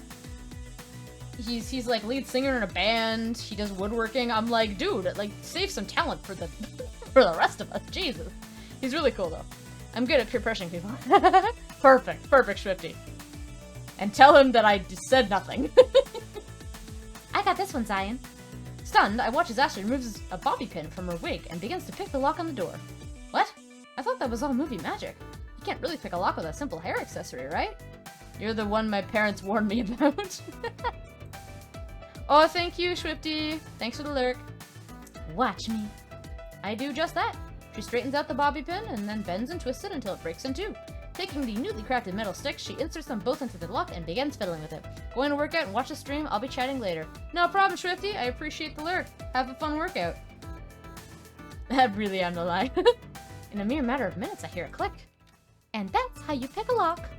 he's like lead singer in a band. He does woodworking. I'm like, dude, like save some talent for the for the rest of us. Jesus. He's really cool though. I'm good at peer pressuring people. Perfect, Swifty. And tell him that I said nothing. I got this one, Zion. Stunned, I watch as Ashley removes a bobby pin from her wig and begins to pick the lock on the door. What? I thought that was all movie magic. You can't really pick a lock with a simple hair accessory, right? You're the one my parents warned me about. Oh, thank you, Swifty. Thanks for the lurk. Watch me. I do just that. She straightens out the bobby pin and then bends and twists it until it breaks in two. Taking the newly crafted metal sticks, she inserts them both into the lock and begins fiddling with it. Going to work out and watch the stream, I'll be chatting later. No problem, Swifty. I appreciate the lurk. Have a fun workout. I really am no lie. In a mere matter of minutes, I hear a click. And that's how you pick a lock.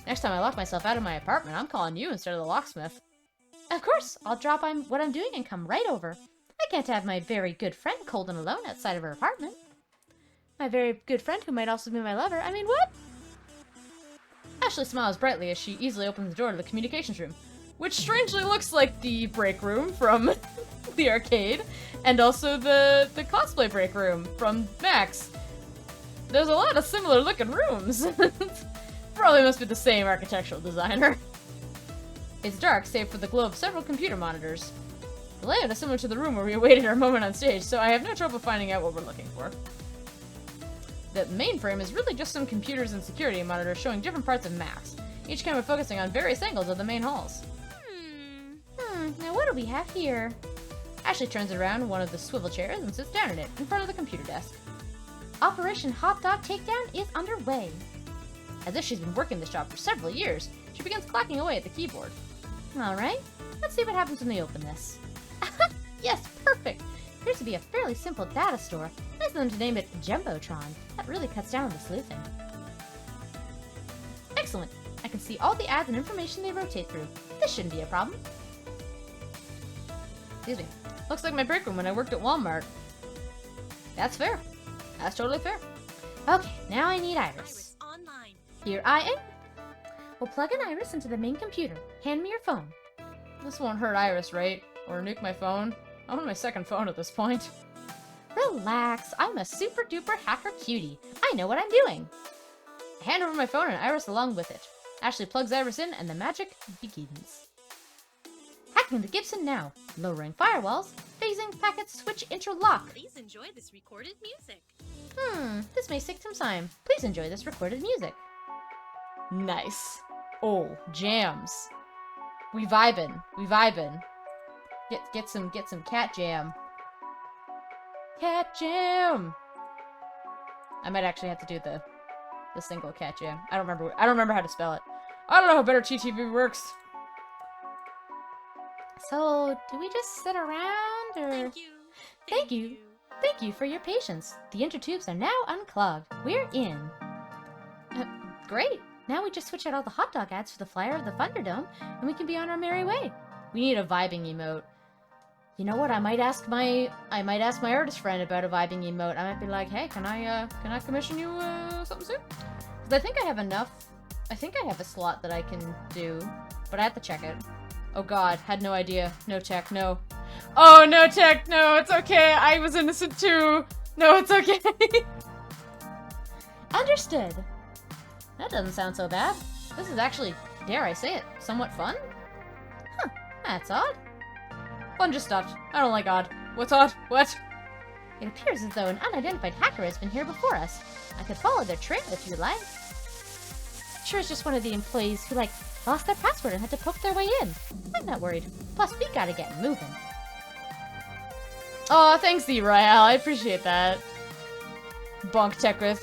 Next time I lock myself out of my apartment, I'm calling you instead of the locksmith. Of course, I'll drop on what I'm doing and come right over. I can't have my very good friend cold and alone outside of her apartment. My very good friend who might also be my lover. I mean, what? Ashley smiles brightly as she easily opens the door to the communications room, which strangely looks like the break room from the arcade, and also the cosplay break room from Max. There's a lot of similar looking rooms. Probably must be the same architectural designer. It's dark, save for the glow of several computer monitors. The layout is similar to the room where we awaited our moment on stage, so I have no trouble finding out what we're looking for. The mainframe is really just some computers and security monitors showing different parts of Max, each camera focusing on various angles of the main halls. Now what do we have here? Ashley turns around one of the swivel chairs and sits down in it, in front of the computer desk. Operation Hot Dog Takedown is underway. As if she's been working this job for several years, she begins clacking away at the keyboard. Alright, let's see what happens when we open this. Yes, perfect! Appears to be a fairly simple data store. Nice of them to name it Jumbotron. That really cuts down on the sleuthing. Excellent! I can see all the ads and information they rotate through. This shouldn't be a problem. Excuse me. Looks like my break room when I worked at Walmart. That's fair. That's totally fair. Okay, now I need Iris. Online. Here I am. We'll plug in Iris into the main computer. Hand me your phone. This won't hurt Iris, right? Or nuke my phone? I'm on my second phone at this point. Relax, I'm a super duper hacker cutie. I know what I'm doing. I hand over my phone and Iris along with it. Ashley plugs Iris in and the magic begins. Hacking the Gibson now. Lowering firewalls. Phasing packets switch interlock. Please enjoy this recorded music. This may take some time. Please enjoy this recorded music. Nice. Oh, jams. We vibin'. We vibin'. Get some cat jam. Cat jam. I might actually have to do the single cat jam. I don't remember how to spell it. I don't know how better TTV works. So, do we just sit around or? Thank you. Thank you. Thank you for your patience. The intertubes are now unclogged. We're in. Great. Now we just switch out all the hot dog ads for the flyer of the Thunderdome, and we can be on our merry way. We need a vibing emote. You know what? I might ask my artist friend about a vibing emote. I might be like, hey, can I commission you something soon? 'Cause I think I have enough. I think I have a slot that I can do, but I have to check it. Oh God, had no idea. No tech, no. Oh, no tech, no, it's okay. I was innocent too. No, it's okay. Understood. That doesn't sound so bad. This is actually, dare I say it, somewhat fun? Huh, that's odd. Fun just stopped. I don't like odd. What's odd? What? It appears as though an unidentified hacker has been here before us. I could follow their trail if you like. Sure, it's just one of the employees who, lost their password and had to poke their way in. I'm not worried. Plus, we gotta get moving. Oh, thanks, D. Royale. I appreciate that. Bonk Tekrith.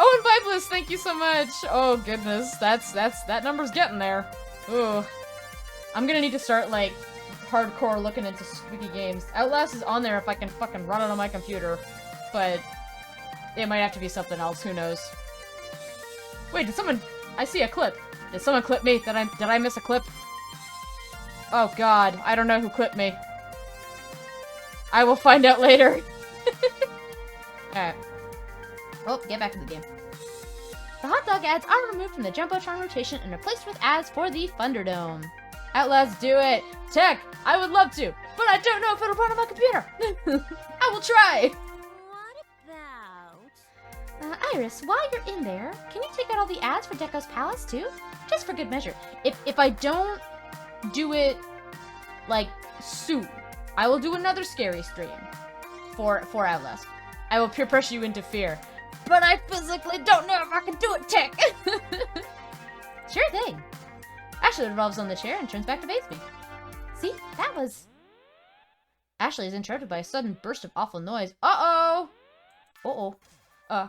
Oh, and Vibeless, thank you so much. Oh, goodness. That number's getting there. Ooh. I'm gonna need to start, hardcore looking into squeaky games. Outlast is on there if I can fucking run it on my computer. But it might have to be something else, who knows. Wait, did someone... I see a clip. Did someone clip me? Did I miss a clip? Oh god, I don't know who clipped me. I will find out later. Alright. Oh, get back to the game. The hot dog ads are removed from the Jumbotron rotation and replaced with ads for the Thunderdome. Let's do it! Tech, I would love to, but I don't know if it'll run on my computer. I will try! What about... Iris, while you're in there, can you take out all the ads for Deco's Palace too? Just for good measure. If I don't do it, like, soon, I will do another scary stream for Outlast. I will peer pressure you into fear. But I physically don't know if I can do it, Tech! Sure thing. Ashley revolves on the chair and turns back to face me. See, that was... Ashley is interrupted by a sudden burst of awful noise. Uh-oh!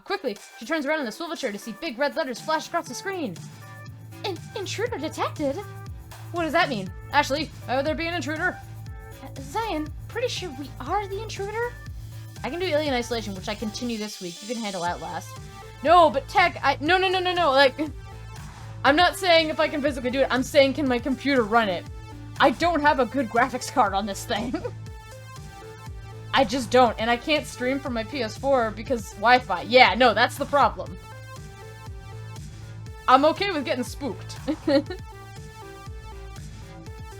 Quickly, she turns around in the swivel chair to see big red letters flash across the screen. Intruder detected? What does that mean? Ashley, why would there be an intruder? Zion, pretty sure we are the intruder? I can do Alien Isolation, which I continue this week. You can handle Outlast. No, but Tech, No, like... I'm not saying if I can physically do it, I'm saying can my computer run it? I don't have a good graphics card on this thing. I just don't, and I can't stream from my PS4 because Wi-Fi. Yeah, no, that's the problem. I'm okay with getting spooked.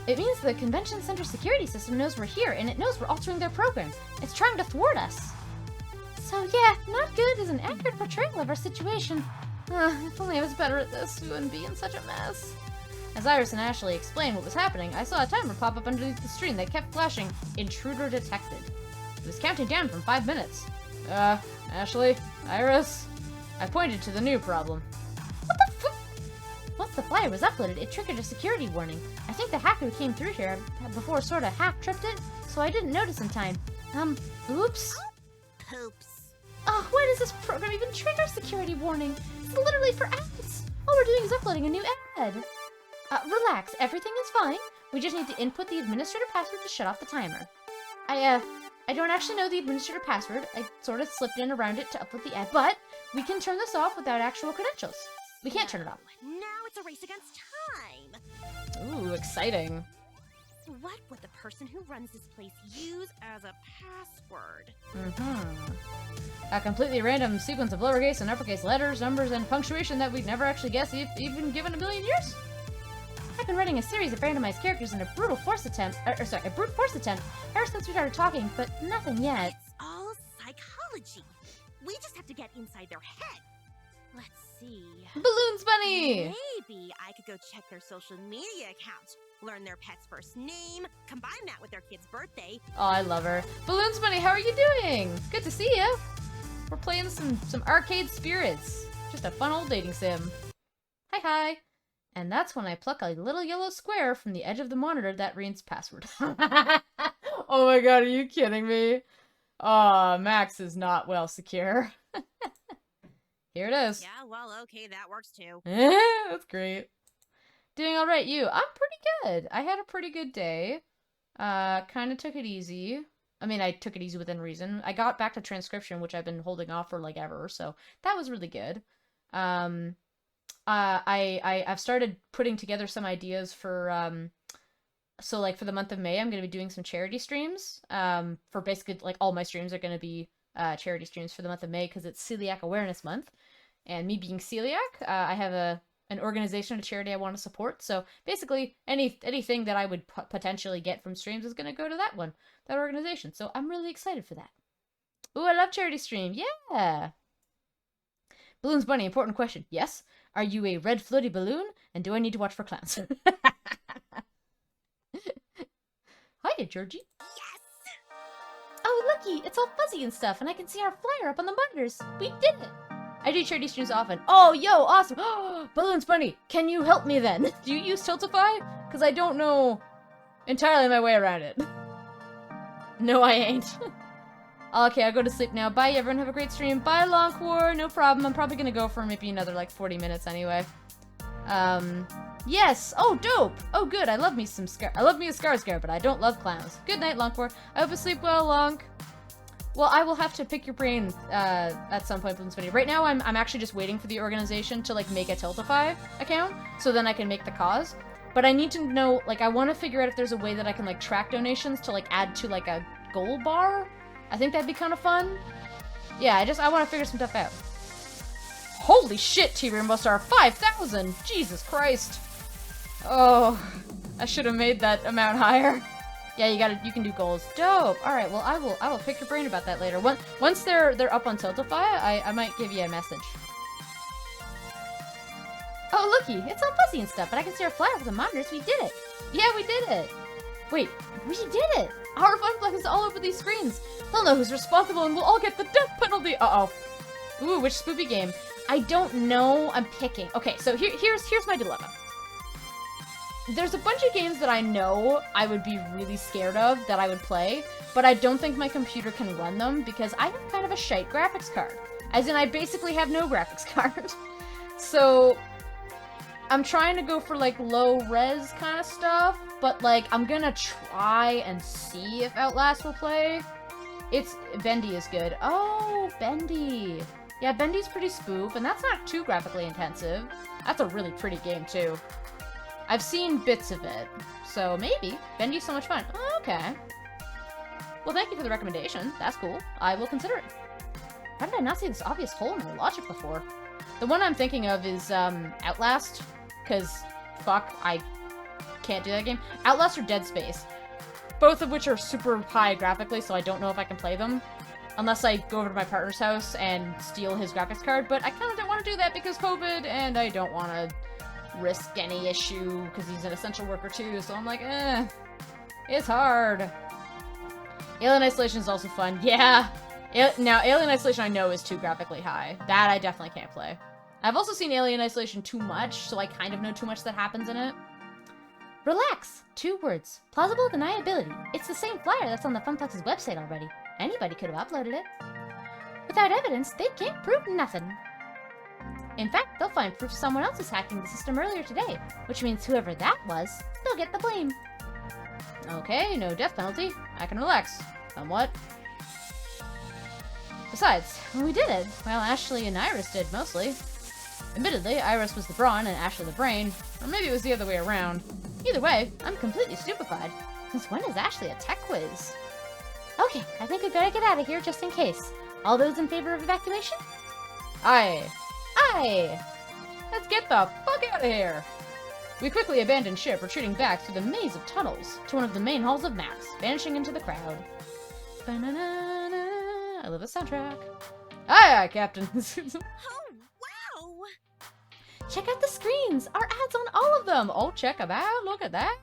It means the convention center security system knows we're here, and it knows we're altering their programs. It's trying to thwart us. So yeah, not good is an accurate portrayal of our situation. If only I was better at this, we wouldn't be in such a mess. As Iris and Ashley explained what was happening, I saw a timer pop up underneath the screen that kept flashing, Intruder Detected. It was counting down from 5 minutes. Ashley? Iris? I pointed to the new problem. What the fuck? Once the flyer was uploaded, it triggered a security warning. I think the hacker who came through here before sorta half-tripped it, so I didn't notice in time. Oops. Poops. Oh, why does this program even trigger security warning? It's literally for ads. All we're doing is uploading a new ad. Relax, everything is fine. We just need to input the administrator password to shut off the timer. I don't actually know the administrator password. I sort of slipped in around it to upload the ad, but we can turn this off without actual credentials. We can't turn it off. Now it's a race against time. Ooh, exciting. What would the person who runs this place use as a password? A completely random sequence of lowercase and uppercase letters, numbers, and punctuation that we'd never actually guess if even given a million years. I've been running a series of randomized characters in a brute force attempt ever since we started talking, but nothing yet. It's all psychology. We just have to get inside their head. Let's see. Balloons Bunny! Maybe I could go check their social media accounts, learn their pet's first name, combine that with their kid's birthday. Oh, I love her. Balloons Bunny, how are you doing? Good to see you. We're playing some arcade spirits. Just a fun old dating sim. Hi. And that's when I pluck a little yellow square from the edge of the monitor that reads password. Oh my god, are you kidding me? Aw, Max is not well secure. Here it is. Yeah, well, okay, that works too. That's great. Doing alright, you? I'm pretty good. I had a pretty good day. Kinda took it easy. I mean, I took it easy within reason. I got back to transcription, which I've been holding off for like ever, so that was really good. I've started putting together some ideas for, so like for the month of May, I'm going to be doing some charity streams. For basically like all my streams are going to be charity streams for the month of May because it's Celiac Awareness Month. And me being celiac, I have an organization, a charity I want to support. So basically anything that I would potentially get from streams is going to go to that organization. So I'm really excited for that. Ooh, I love charity stream. Yeah. Balloons Bunny, important question. Yes. Are you a red floaty balloon? And do I need to watch for clowns? Hiya, Georgie. Yes! Oh, looky! It's all fuzzy and stuff, and I can see our flyer up on the monitors. We did it! I do charity streams often. Oh, yo, awesome! Balloons Bunny, can you help me then? Do you use Tiltify? Because I don't know entirely my way around it. No, I ain't. Okay, I'll go to sleep now. Bye, everyone. Have a great stream. Bye, Longcore. No problem. I'm probably gonna go for maybe another, like, 40 minutes anyway. Yes! Oh, dope! Oh, good. I love me some Scar. I love me a Scar, but I don't love clowns. Good night, Longcore. I hope you sleep well, Long. Well, I will have to pick your brain at some point in this video. Right now, I'm actually just waiting for the organization to, like, make a Tiltify account, so then I can make the cause. But I need to know, like, I want to figure out if there's a way that I can, like, track donations to, like, add to, like, a goal bar. I think that'd be kind of fun. Yeah, I want to figure some stuff out. Holy shit, T-Rainbow Star, 5,000! Jesus Christ. Oh, I should have made that amount higher. Yeah, you can do goals. Dope. All right, well, I will pick your brain about that later. Once they're up on Tiltify, I might give you a message. Oh, looky, it's all fuzzy and stuff, but I can see our flyer with the monitors. We did it. Yeah, we did it. Wait, we did it. Our Funplex is all over these screens. They'll know who's responsible, and we'll all get the death penalty. Uh-oh. Ooh, which spoopy game? I don't know. I'm picking. Okay, so here's my dilemma. There's a bunch of games that I know I would be really scared of that I would play, but I don't think my computer can run them because I have kind of a shite graphics card. As in, I basically have no graphics card. So, I'm trying to go for, like, low-res kind of stuff, but, like, I'm gonna try and see if Outlast will play. Bendy is good. Oh, Bendy. Yeah, Bendy's pretty spoop, and that's not too graphically intensive. That's a really pretty game, too. I've seen bits of it, so maybe. Bendy's so much fun. Oh, okay. Well, thank you for the recommendation. That's cool. I will consider it. How did I not see this obvious hole in my logic before? The one I'm thinking of is Outlast, because, fuck, I can't do that game. Outlast or Dead Space, both of which are super high graphically, so I don't know if I can play them. Unless I go over to my partner's house and steal his graphics card, but I kind of don't want to do that because COVID, and I don't want to risk any issue because he's an essential worker too, so I'm like, it's hard. Alien Isolation is also fun. Yeah. Now, Alien Isolation I know is too graphically high. That I definitely can't play. I've also seen Alien Isolation too much, so I kind of know too much that happens in it. Relax. 2 words. Plausible deniability. It's the same flyer that's on the Funplex's website already. Anybody could have uploaded it. Without evidence, they can't prove nothing. In fact, they'll find proof someone else was hacking the system earlier today, which means whoever that was, they'll get the blame. Okay, no death penalty. I can relax. Somewhat. Besides, when we did it, well, Ashley and Iris did, mostly. Admittedly, Iris was the brawn and Ashley the brain, or maybe it was the other way around. Either way, I'm completely stupefied. Since when is Ashley a tech quiz? Okay, I think we better get out of here just in case. All those in favor of evacuation? Aye. Aye! Let's get the fuck out of here! We quickly abandoned ship, retreating back through the maze of tunnels to one of the main halls of Max, vanishing into the crowd. Ba-na-na-na. I love the soundtrack. Aye, aye, Captain. Oh, wow! Check out the screens! Our ads on all of them! Oh, check them out! Look at that!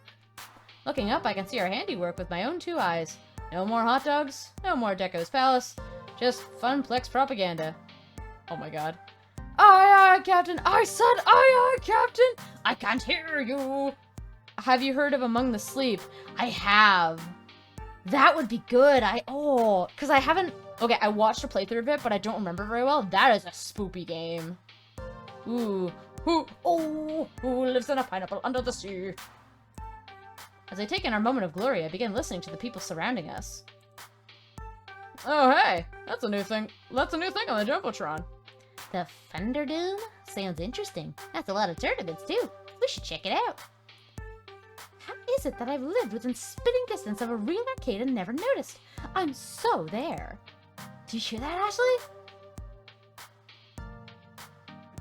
Looking up, I can see our handiwork with my own 2 eyes. No more hot dogs, no more Deco's Palace, just Funplex propaganda. Oh my god. Aye, aye, Captain! I said aye, aye, Captain! I can't hear you! Have you heard of Among the Sleep? I have. That would be good. Because I haven't... Okay, I watched a playthrough of it, but I don't remember very well. That is a spoopy game. Ooh. Who lives in a pineapple under the sea? As I take in our moment of glory, I begin listening to the people surrounding us. Oh, hey! That's a new thing. That's a new thing on the Jumbotron. The Thunderdome? Sounds interesting. That's a lot of tournaments, too. We should check it out. How is it that I've lived within spitting distance of a real arcade and never noticed? I'm so there. Do you hear that, Ashley?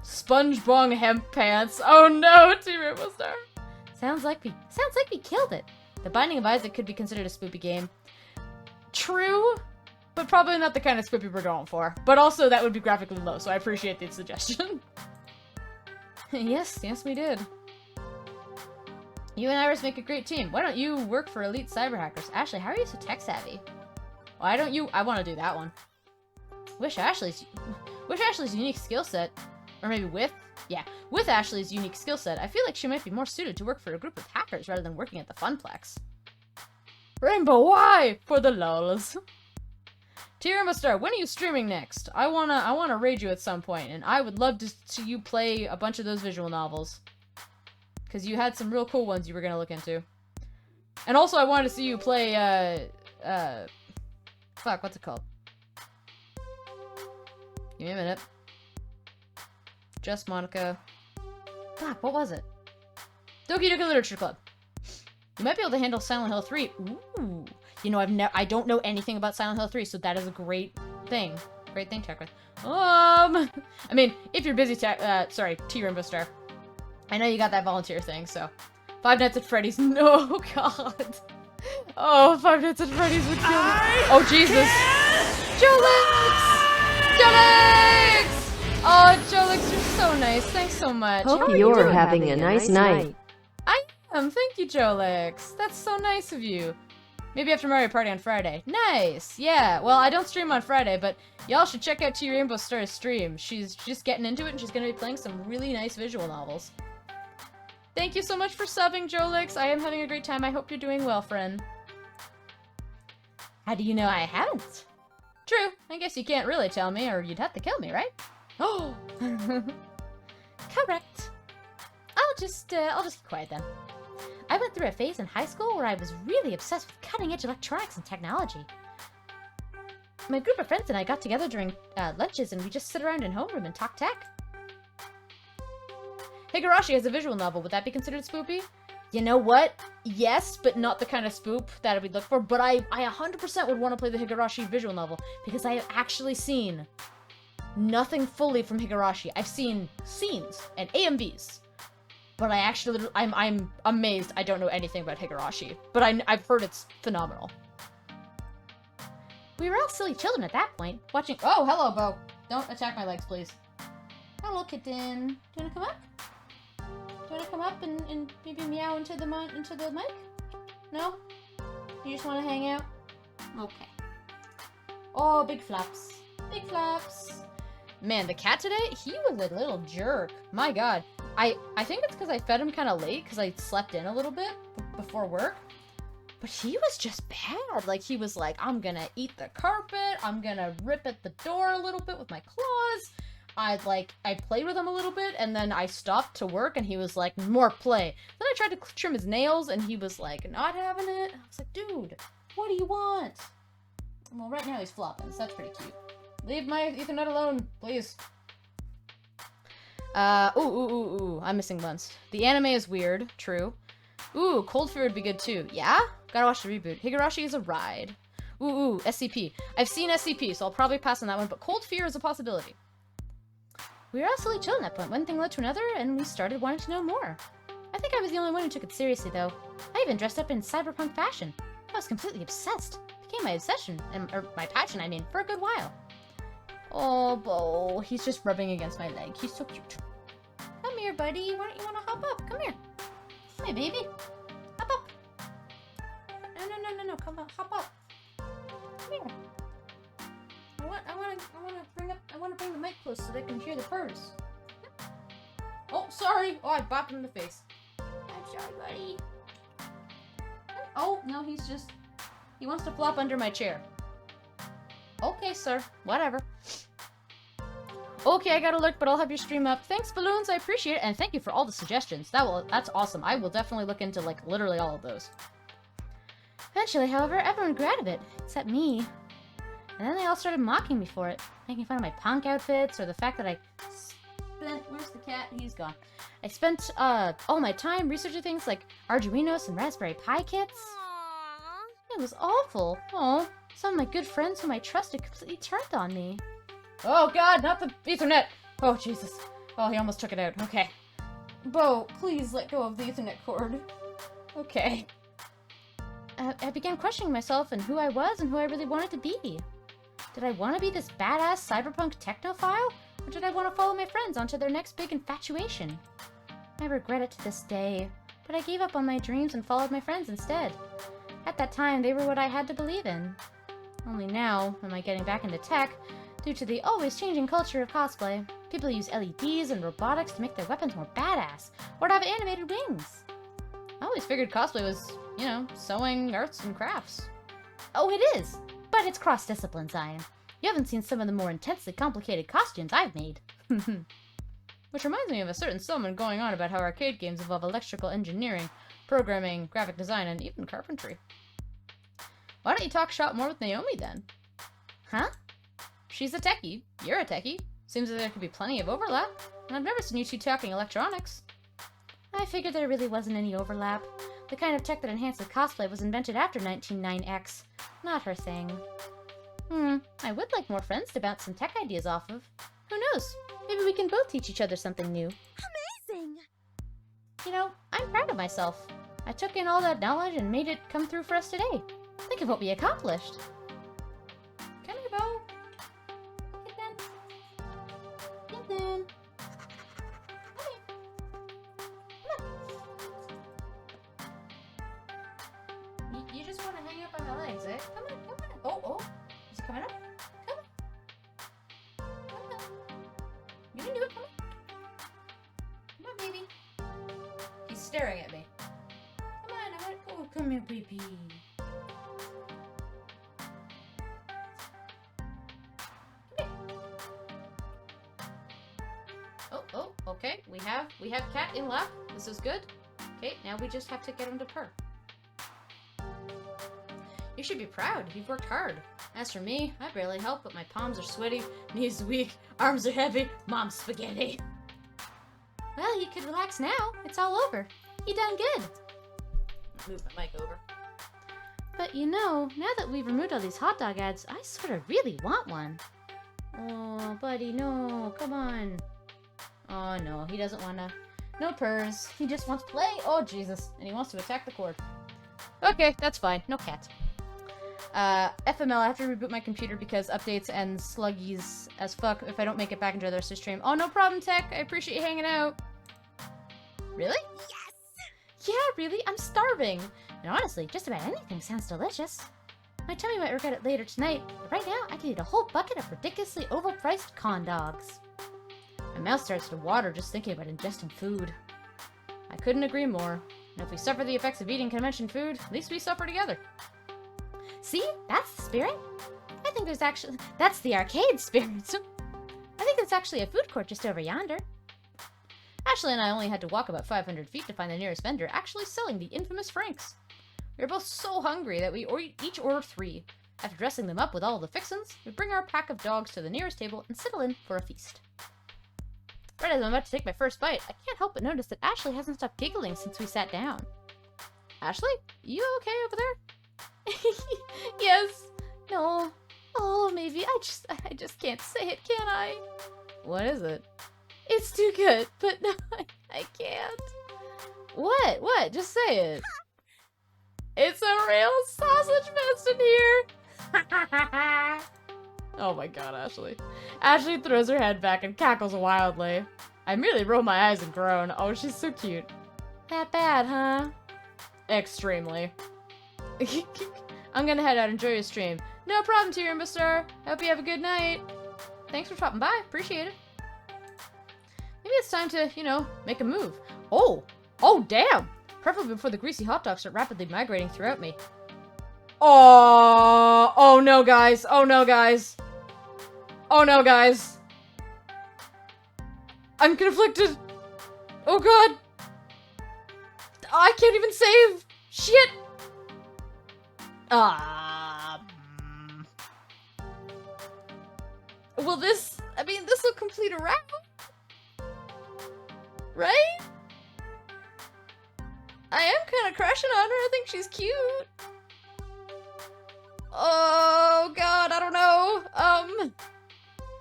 SpongeBob hemp pants. Oh no, T-Rainbow Star. Sounds like we killed it. The Binding of Isaac could be considered a spoopy game. True, but probably not the kind of spoopy we're going for. But also, that would be graphically low, so I appreciate the suggestion. Yes, we did. You and Iris make a great team. Why don't you work for Elite Cyber Hackers? Ashley, how are you so tech savvy? Why don't you? I want to do that one. Wish Ashley's unique skill set, or maybe with Ashley's unique skill set, I feel like she might be more suited to work for a group of hackers rather than working at the Funplex. Rainbow, why? For the lulz. T-Rainbow Star, when are you streaming next? I wanna raid you at some point, and I would love to see you play a bunch of those visual novels. Because you had some real cool ones you were gonna look into. And also I wanted to see you play, fuck, what's it called? Give me a minute. Just Monica. Fuck, what was it? Doki Doki Literature Club. You might be able to handle Silent Hill 3. Ooh. You know, I don't know anything about Silent Hill 3, so that is a great thing. Great thing, check with. I mean, if you're busy, sorry, T Rainbow Star. I know you got that volunteer thing, so. Five Nights at Freddy's. No, God. Oh, Five Nights at Freddy's would kill me. Oh, Jesus. Jolix! Oh, Jolix, you're so nice. Thanks so much. Hope you're having a nice night. I am. Thank you, Jolix. That's so nice of you. Maybe after Mario Party on Friday. Nice. Yeah. Well, I don't stream on Friday, but y'all should check out T Rainbow Star's stream. She's just getting into it, and she's going to be playing some really nice visual novels. Thank you so much for subbing, Jolix. I am having a great time. I hope you're doing well, friend. How do you know I haven't? True. I guess you can't really tell me, or you'd have to kill me, right? Oh. Correct. I'll just be quiet then. I went through a phase in high school where I was really obsessed with cutting-edge electronics and technology. My group of friends and I got together during lunches, and we just sit around in homeroom and talk tech. Higurashi has a visual novel. Would that be considered spoopy? You know what? Yes, but not the kind of spoop that we'd look for. But I 100% would want to play the Higurashi visual novel because I have actually seen nothing fully from Higurashi. I've seen scenes and AMVs, but I'm amazed I don't know anything about Higurashi. But I've heard it's phenomenal. We were all silly children at that point, watching. Oh, hello, Bo. Don't attack my legs, please. Hello, kitten. Do you want to come up? Do you want to come up and maybe meow into the mic? No? You just want to hang out? Okay. Oh, big flaps. Big flaps. Man, the cat today, he was a little jerk. My god. I think it's because I fed him kind of late because I slept in a little bit before work. But he was just bad. Like, he was like, I'm gonna eat the carpet. I'm gonna rip at the door a little bit with my claws. I played with him a little bit, and then I stopped to work, and he was like, more play. Then I tried to trim his nails, and he was like, not having it. I was like, dude, what do you want? Well, right now he's flopping, so that's pretty cute. Leave my Ethernet alone, please. Ooh, I'm missing months. The anime is weird, true. Ooh, Cold Fear would be good too. Yeah? Gotta watch the reboot. Higurashi is a ride. Ooh, SCP. I've seen SCP, so I'll probably pass on that one, but Cold Fear is a possibility. We were all silly children at that point. One thing led to another, and we started wanting to know more. I think I was the only one who took it seriously, though. I even dressed up in cyberpunk fashion. I was completely obsessed. It became my obsession, or my passion, I mean, for a good while. Oh, Bo. He's just rubbing against my leg. He's so cute. Come here, buddy. Why don't you want to hop up? Come here. Come here, baby. Hop up. No. Come on, hop up. Come here. I want to bring the mic close so they can hear the purrs. Oh, sorry. Oh, I bopped him in the face. I'm sorry, buddy. Oh, no, he wants to flop under my chair. Okay, sir. Whatever. Okay, I gotta look, but I'll have your stream up. Thanks, Balloons. I appreciate it, and thank you for all the suggestions. That's awesome. I will definitely look into, like, literally all of those. Eventually, however, everyone grew out of it, except me. And then they all started mocking me for it, making fun of my punk outfits, or the fact that I spent... Where's the cat? He's gone. I spent, all my time researching things like Arduinos and Raspberry Pi kits. Aww. It was awful. Oh, some of my good friends whom I trusted completely turned on me. Oh god, not the Ethernet! Oh, Jesus. Oh, he almost took it out. Okay. Bo, please let go of the Ethernet cord. Okay. I began questioning myself and who I was and who I really wanted to be. Did I want to be this badass cyberpunk technophile? Or did I want to follow my friends onto their next big infatuation? I regret it to this day, but I gave up on my dreams and followed my friends instead. At that time, they were what I had to believe in. Only now, am I getting back into tech, due to the always changing culture of cosplay. People use LEDs and robotics to make their weapons more badass, or to have animated wings. I always figured cosplay was, you know, sewing, arts, and crafts. Oh, it is! But it's cross-discipline, Zion. You haven't seen some of the more intensely complicated costumes I've made. Which reminds me of a certain someone going on about how arcade games involve electrical engineering, programming, graphic design, and even carpentry. Why don't you talk shop more with Naomi, then? Huh? she's a techie. You're a techie. Seems that there could be plenty of overlap. And I've never seen you two talking electronics. I figured there really wasn't any overlap. The kind of tech that enhances cosplay was invented after 1909X. Not her thing. I would like more friends to bounce some tech ideas off of. Who knows? Maybe we can both teach each other something new. Amazing! You know, I'm proud of myself. I took in all that knowledge and made it come through for us today. Think of what we accomplished. Can I go? Get them. You just want to hang up on my legs, eh? Come on, come on. Oh. Is it coming up? Come on. Come on. You can do it, come on. Come on, baby. He's staring at me. Come on, I want to go. Come here, baby. Oh, okay. We have cat in lap. This is good. Okay, now we just have to get him to purr. You should be proud. You've worked hard. As for me, I barely help, but my palms are sweaty, knees weak, arms are heavy, mom's spaghetti. Well, you could relax now. It's all over. You done good. Move my mic over. But you know, now that we've removed all these hot dog ads, I sort of really want one. Oh, buddy, no. Come on. Oh, no. He doesn't want to. No purrs. He just wants play. Oh, Jesus. And he wants to attack the cord. Okay, that's fine. No cat. FML, I have to reboot my computer because updates and sluggies as fuck if I don't make it back into the rest of the stream. Oh, no problem, Tech. I appreciate you hanging out. Really? Yes! Yeah, really? I'm starving. And honestly, just about anything sounds delicious. My tummy might regret it later tonight, but right now I could eat a whole bucket of ridiculously overpriced corn dogs. My mouth starts to water just thinking about ingesting food. I couldn't agree more. And if we suffer the effects of eating convention food, at least we suffer together. See? That's the spirit. I think there's actually... That's the arcade spirit. I think there's actually a food court just over yonder. Ashley and I only had to walk about 500 feet to find the nearest vendor actually selling the infamous Franks. We were both so hungry that we each ordered 3. After dressing them up with all the fixins, we bring our pack of dogs to the nearest table and settle in for a feast. Right as I'm about to take my first bite, I can't help but notice that Ashley hasn't stopped giggling since we sat down. Ashley, you okay over there? Yes. No. Oh, maybe. I just can't say it, can I? What is it? It's too good, but no, I can't. What? What? Just say it. It's a real sausage fest in here! Oh my god, Ashley. Ashley throws her head back and cackles wildly. I merely roll my eyes and groan. Oh, she's so cute. That bad, huh? Extremely. I'm gonna head out. Enjoy your stream. No problem, Tyrion Star. Hope you have a good night. Thanks for stopping by. Appreciate it. Maybe it's time to, you know, make a move. Oh! Oh, damn! Preferably before the greasy hot dogs start rapidly migrating throughout me. Oh! Oh no, guys! Oh no, guys! Oh no, guys! I'm conflicted! Oh god! I can't even save! Shit! Will this... I mean, this will complete a round? Right? I am kind of crushing on her. I think she's cute. Oh, God, I don't know.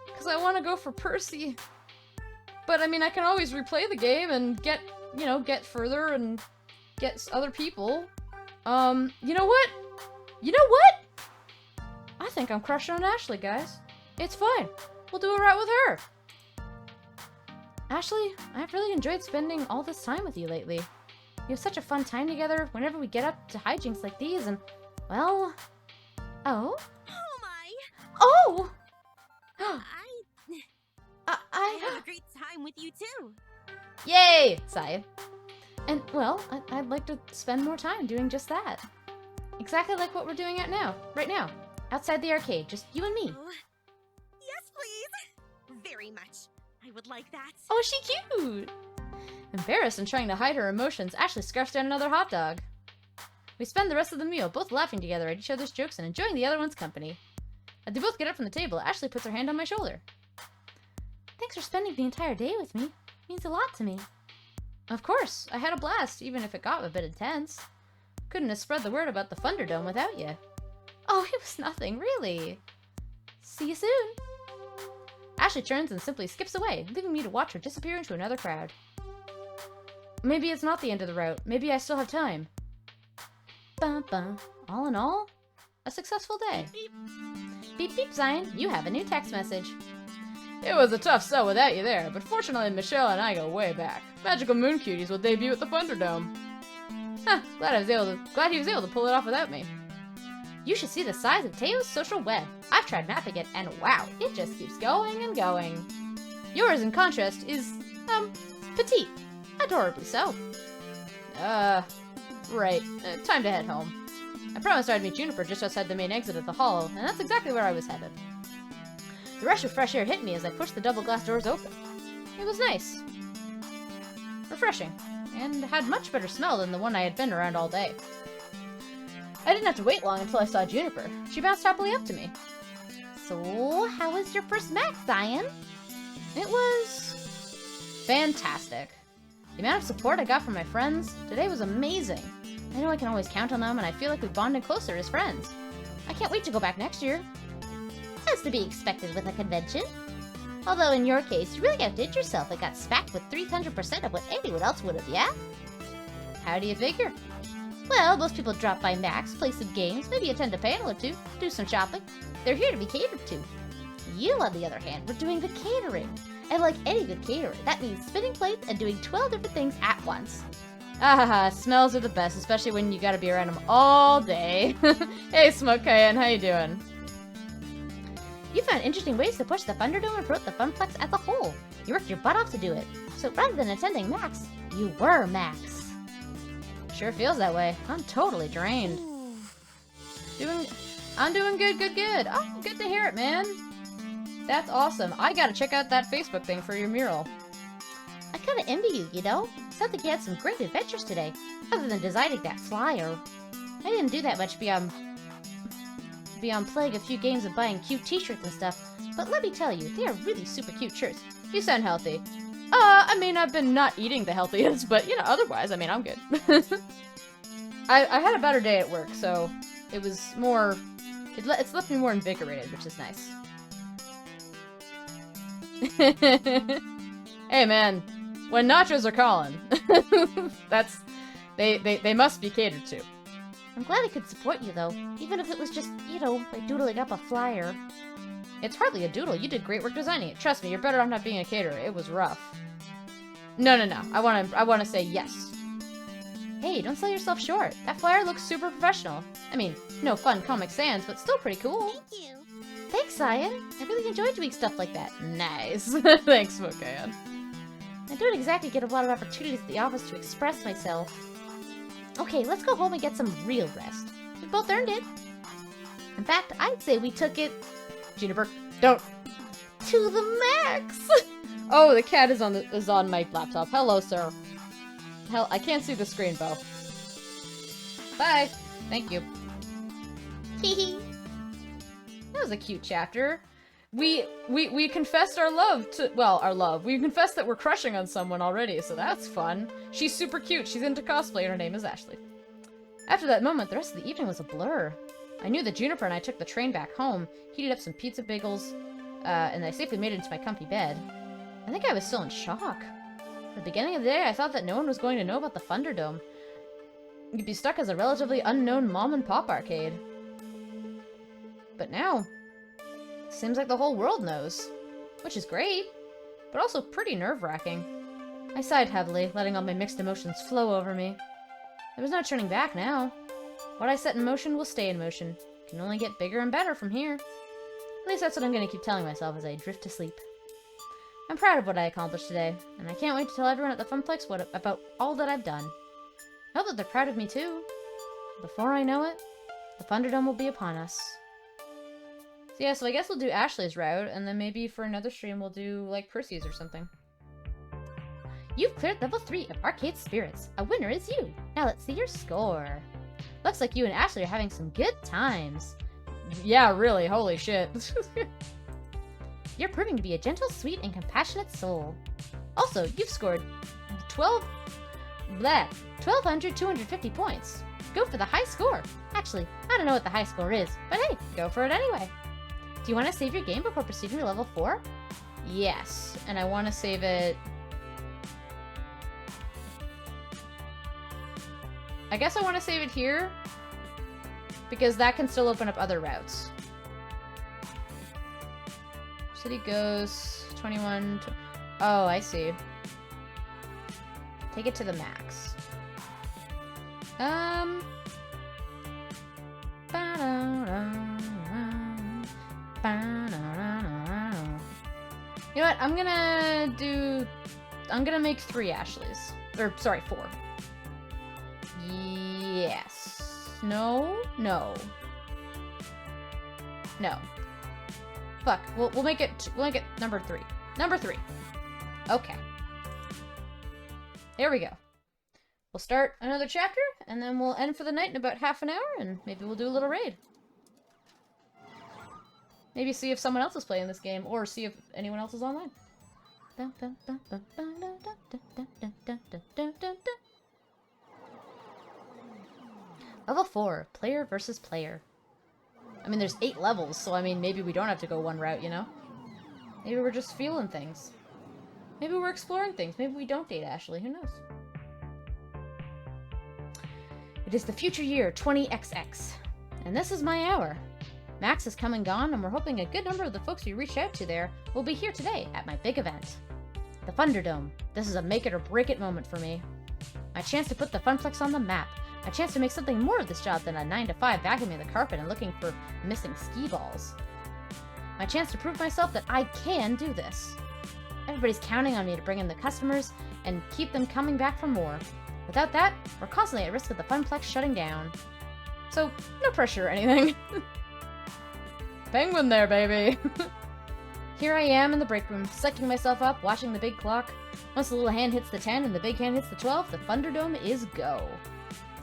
Because I want to go for Percy. But, I mean, I can always replay the game and get, you know, get further and get other people. You know what? You know what? I think I'm crushing on Ashley, guys. It's fine. We'll do it right with her. Ashley, I've really enjoyed spending all this time with you lately. We have such a fun time together whenever we get up to hijinks like these, and, well... Oh? Oh my! Oh! I have a great time with you too. Yay! Saya. And, well, I'd like to spend more time doing just that. Exactly like what we're doing right now. Outside the arcade, just you and me. Oh, yes, please. Very much. I would like that. Oh, she cute! Embarrassed and trying to hide her emotions, Ashley scarfs down another hot dog. We spend the rest of the meal both laughing together at each other's jokes and enjoying the other one's company. As they both get up from the table, Ashley puts her hand on my shoulder. Thanks for spending the entire day with me. It means a lot to me. Of course, I had a blast, even if it got a bit intense. Couldn't have spread the word about the Thunderdome without you. Oh, it was nothing, really. See you soon. Ashley turns and simply skips away, leaving me to watch her disappear into another crowd. Maybe it's not the end of the route. Maybe I still have time. Bum bum. All in all, a successful day. Beep beep, Zion. You have a new text message. It was a tough sell without you there, but fortunately Michelle and I go way back. Magical Moon Cuties will debut at the Thunderdome. Huh, glad he was able to pull it off without me. You should see the size of Teo's social web. I've tried mapping it, and wow, it just keeps going and going. Yours, in contrast, is, petite. Adorably so. Right. Time to head home. I promised I'd meet Juniper just outside the main exit of the hall, and that's exactly where I was headed. The rush of fresh air hit me as I pushed the double glass doors open. It was nice. Refreshing, and had much better smell than the one I had been around all day. I didn't have to wait long until I saw Juniper. She bounced happily up to me. So, how was your first max, Zion? It was fantastic. The amount of support I got from my friends today was amazing. I know I can always count on them, and I feel like we bonded closer as friends. I can't wait to go back next year. As to be expected with a convention. Although in your case, you really outdid yourself and got smacked with 300% of what anyone else would have, yeah? How do you figure? Well, most people drop by Max, play some games, maybe attend a panel or two, do some shopping. They're here to be catered to. You, on the other hand, were doing the catering. And like any good caterer, that means spinning plates and doing 12 different things at once. Ah, smells are the best, especially when you gotta be around them all day. Hey, Smoke Cayenne, how you doing? You found interesting ways to push the Thunderdome and promote the Funplex as a whole. You worked your butt off to do it. So rather than attending Max, you were Max. Sure feels that way. I'm totally drained. I'm doing good. Oh, good to hear it, man. That's awesome. I gotta check out that Facebook thing for your mural. I kinda envy you, you know? Sounds like you had some great adventures today. Other than designing that flyer. I didn't do that much beyond playing a few games and buying cute t-shirts and stuff. But let me tell you, they are really super cute shirts. You sound healthy. I mean, I've been not eating the healthiest, but, you know, otherwise, I mean, I'm good. I had a better day at work, so it was more... It's left me more invigorated, which is nice. Hey, man. When nachos are calling, they must be catered to. I'm glad I could support you, though. Even if it was just, you know, by doodling up a flyer. It's hardly a doodle. You did great work designing it. Trust me, you're better off not being a caterer. It was rough. No. I wanna say yes. Hey, don't sell yourself short. That flyer looks super professional. I mean, no fun Comic Sans, but still pretty cool. Thank you. Thanks, Zion. I really enjoyed doing stuff like that. Nice. Thanks, Smokean. I don't exactly get a lot of opportunities at the office to express myself. Okay, let's go home and get some real rest. We both earned it. In fact, I'd say we took it... Juniper, don't. To the max! Oh, the cat is on my laptop. Hello, sir. Hell, I can't see the screen, Bo. Bye. Thank you. Hehe. That was a cute chapter. We confessed our love to, well, our love. We confessed that we're crushing on someone already, so that's fun. She's super cute. She's into cosplay, and her name is Ashley. After that moment, the rest of the evening was a blur. I knew that Juniper and I took the train back home, heated up some pizza bagels, and I safely made it into my comfy bed. I think I was still in shock. At the beginning of the day, I thought that no one was going to know about the Thunderdome. You'd be stuck as a relatively unknown mom-and-pop arcade. But now, it seems like the whole world knows. Which is great, but also pretty nerve-wracking. I sighed heavily, letting all my mixed emotions flow over me. There was no turning back now. What I set in motion will stay in motion. It can only get bigger and better from here. At least that's what I'm going to keep telling myself as I drift to sleep. I'm proud of what I accomplished today, and I can't wait to tell everyone at the Funplex about all that I've done. I hope that they're proud of me too. Before I know it, the Thunderdome will be upon us. So yeah, so I guess we'll do Ashley's route, and then maybe for another stream we'll do, like, Percy's or something. You've cleared level 3 of Arcade Spirits. A winner is you. Now let's see your score. Looks like you and Ashley are having some good times. Yeah, really, holy shit. You're proving to be a gentle, sweet, and compassionate soul. Also, you've scored 12,250 points. Go for the high score. Actually, I don't know what the high score is, but hey, go for it anyway. Do you want to save your game before proceeding to level 4? Yes, and I want to save it... I guess I want to save it here, because that can still open up other routes. City goes 21... Oh, I see. Take it to the max. You know what? I'm gonna make 3 Ashleys. Or, sorry, 4. Yes. No. No. No. Fuck. We'll make it number 3. Number 3. Okay. There we go. We'll start another chapter, and then we'll end for the night in about half an hour, and maybe we'll do a little raid. Maybe see if someone else is playing this game, or see if anyone else is online. Level 4, player versus player. I mean, there's 8 levels, so I mean, maybe we don't have to go one route, you know? Maybe we're just feeling things. Maybe we're exploring things. Maybe we don't date Ashley, who knows? It is the future year 20XX, and this is my hour. Max has come and gone, and we're hoping a good number of the folks we reached out to there will be here today at my big event. The Thunderdome. This is a make it or break it moment for me. My chance to put the Funplex on the map. My chance to make something more of this job than a 9-to-5 vacuuming the carpet and looking for missing ski balls. My chance to prove myself that I can do this. Everybody's counting on me to bring in the customers and keep them coming back for more. Without that, we're constantly at risk of the Funplex shutting down. So, no pressure or anything. Penguin there, baby! Here I am in the break room, psyching myself up, watching the big clock. Once the little hand hits the 10 and the big hand hits the 12, the Thunderdome is go.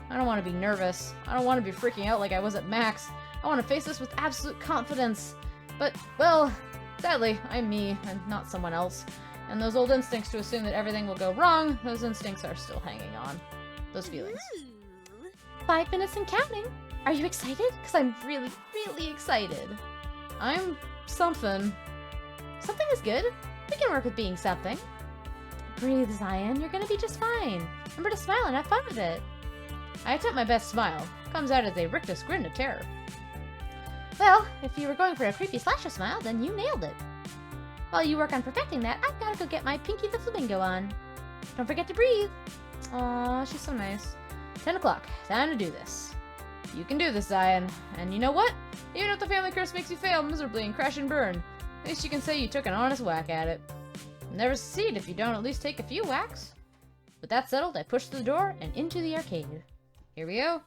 I don't want to be nervous. I don't want to be freaking out like I was at Max. I want to face this with absolute confidence. But, well, sadly, I'm me and not someone else. And those old instincts to assume that everything will go wrong, those instincts are still hanging on. Those feelings. Ooh. 5 minutes and counting. Are you excited? Because I'm really, really excited. I'm something. Something is good. We can work with being something. Breathe, Zion. You're gonna be just fine. Remember to smile and have fun with it. I attempt my best smile. Comes out as a rictus grin of terror. Well, if you were going for a creepy slasher smile, then you nailed it. While you work on perfecting that, I've gotta go get my Pinky the Flamingo on. Don't forget to breathe. Aw, she's so nice. 10 o'clock. Time to do this. You can do this, Zion. And you know what? Even if the family curse makes you fail miserably and crash and burn, at least you can say you took an honest whack at it. You'll never succeed if you don't at least take a few whacks. With that settled, I pushed through the door and into the arcade. Here we go.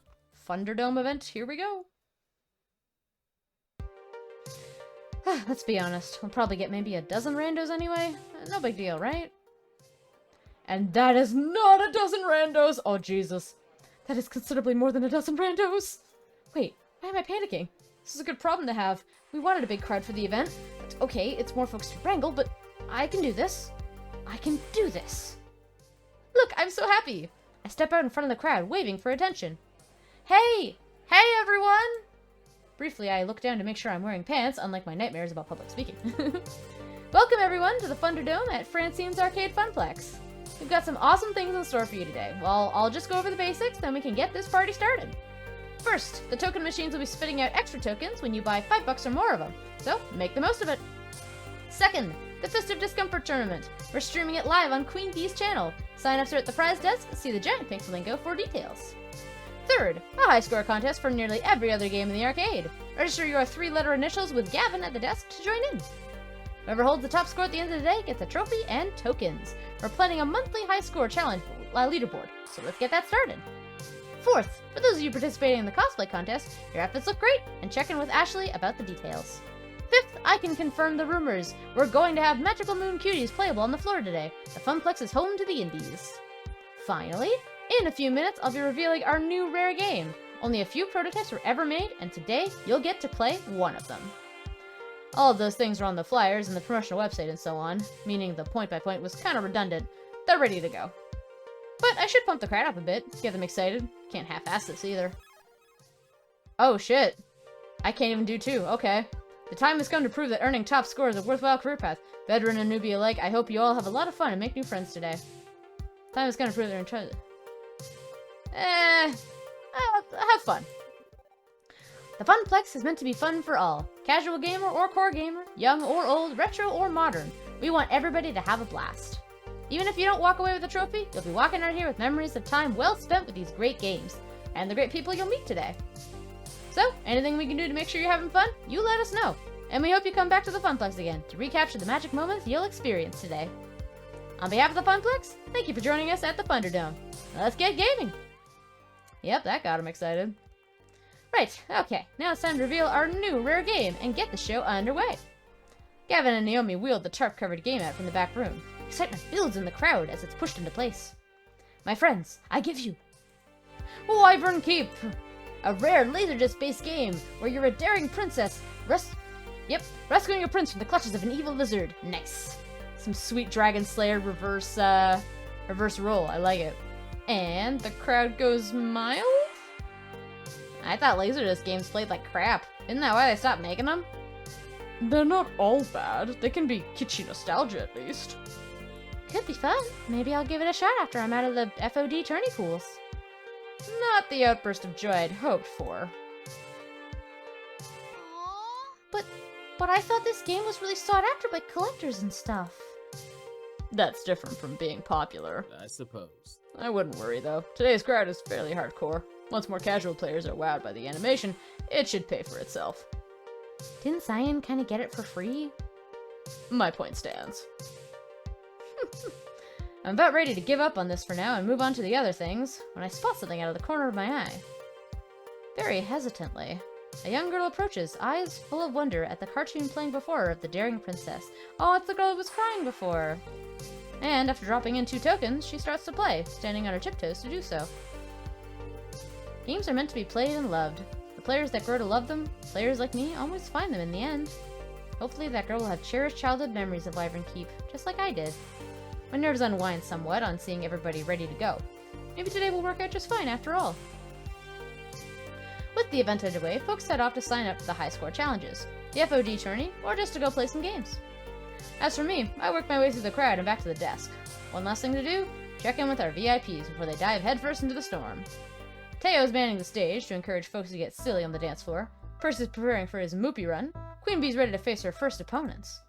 Thunderdome event, here we go. Let's be honest, we'll probably get maybe a dozen randos anyway. No big deal, right? And that is not a dozen randos! Oh, Jesus. That is considerably more than a dozen randos! Wait, why am I panicking? This is a good problem to have. We wanted a big crowd for the event. But okay, it's more folks to wrangle, but I can do this. I can do this. Look, I'm so happy! I step out in front of the crowd, waving for attention. Hey! Hey, everyone! Briefly, I look down to make sure I'm wearing pants, unlike my nightmares about public speaking. Welcome, everyone, to the Thunderdome at Francine's Arcade Funplex. We've got some awesome things in store for you today. Well, I'll just go over the basics, then we can get this party started. First, the token machines will be spitting out extra tokens when you buy $5 or more of them, so make the most of it. Second, the Festive Discomfort Tournament. We're streaming it live on Queen Bee's channel. Sign-ups are at the prize desk. See the giant pink flamingo for details. Third, a high score contest for nearly every other game in the arcade. Register your 3-letter initials with Gavin at the desk to join in. Whoever holds the top score at the end of the day gets a trophy and tokens. We're planning a monthly high score challenge leaderboard, so let's get that started. Fourth, for those of you participating in the cosplay contest, your outfits look great, and check in with Ashley about the details. Fifth, I can confirm the rumors. We're going to have Magical Moon Cuties playable on the floor today. The Funplex is home to the indies. Finally, in a few minutes, I'll be revealing our new rare game, Only a few prototypes were ever made, and today you'll get to play one of them. All of those things are on the flyers and the promotional website and so on, meaning the point-by-point was kind of redundant. They're ready to go. But I should pump the crowd up a bit, get them excited. Can't half-ass this either. Oh shit. I can't even do 2, okay. The time has come to prove that earning top score is a worthwhile career path. Veteran and newbie alike, I hope you all have a lot of fun and make new friends today. Time has come to prove that have fun. The Funplex is meant to be fun for all. Casual gamer or core gamer, young or old, retro or modern. We want everybody to have a blast. Even if you don't walk away with a trophy, you'll be walking out here with memories of time well spent with these great games, and the great people you'll meet today. So, anything we can do to make sure you're having fun, you let us know. And we hope you come back to the Funplex again to recapture the magic moments you'll experience today. On behalf of the Funplex, thank you for joining us at the Thunderdome. Let's get gaming! Yep, that got him excited. Right, okay, now it's time to reveal our new rare game and get the show underway. Gavin and Naomi wheeled the tarp-covered game out from the back room. Excitement builds in the crowd as it's pushed into place. My friends, I give you Wyvern Keep, a rare laser-disc-based game where you're a daring princess rescuing a prince from the clutches of an evil lizard. Nice. Some sweet Dragon Slayer reverse roll. I like it. And the crowd goes mild? I thought Laserdisc games played like crap. Isn't that why they stopped making them? They're not all bad. They can be kitschy nostalgia at least. Could be fun. Maybe I'll give it a shot after I'm out of the FOD tourney pools. Not the outburst of joy I'd hoped for. But I thought this game was really sought after by collectors and stuff. That's different from being popular. I suppose. I wouldn't worry though. Today's crowd is fairly hardcore. Once more casual players are wowed by the animation, it should pay for itself. Didn't Cyan kinda get it for free? My point stands. I'm about ready to give up on this for now and move on to the other things, when I spot something out of the corner of my eye. Very hesitantly, a young girl approaches, eyes full of wonder at the cartoon playing before her of the daring princess. Oh, it's the girl who was crying before! And after dropping in 2 tokens, she starts to play, standing on her tiptoes to do so. Games are meant to be played and loved. The players that grow to love them, players like me, always find them in the end. Hopefully that girl will have cherished childhood memories of Wyvern Keep, just like I did. My nerves unwind somewhat on seeing everybody ready to go. Maybe today will work out just fine after all. With the event underway, folks set off to sign up for the high score challenges, the FOD tourney, or just to go play some games. As for me, I work my way through the crowd and back to the desk. One last thing to do, check in with our VIPs before they dive headfirst into the storm. Teo's manning the stage to encourage folks to get silly on the dance floor. Percy's preparing for his Moopy run. Queen Bee's ready to face her first opponents.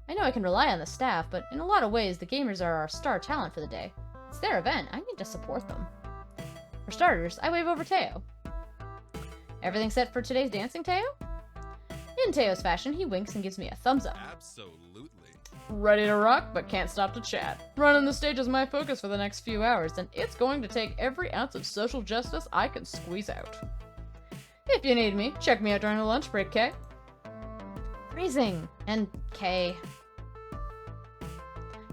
I know I can rely on the staff, but in a lot of ways, the gamers are our star talent for the day. It's their event, I need to support them. For starters, I wave over Teo. Everything set for today's dancing, Teo? In Teo's fashion, he winks and gives me a thumbs up. Absolutely. Ready to rock, but can't stop to chat. Running the stage is my focus for the next few hours, and it's going to take every ounce of social justice I can squeeze out. If you need me, check me out during the lunch break, Kay. Freezing. And Kay.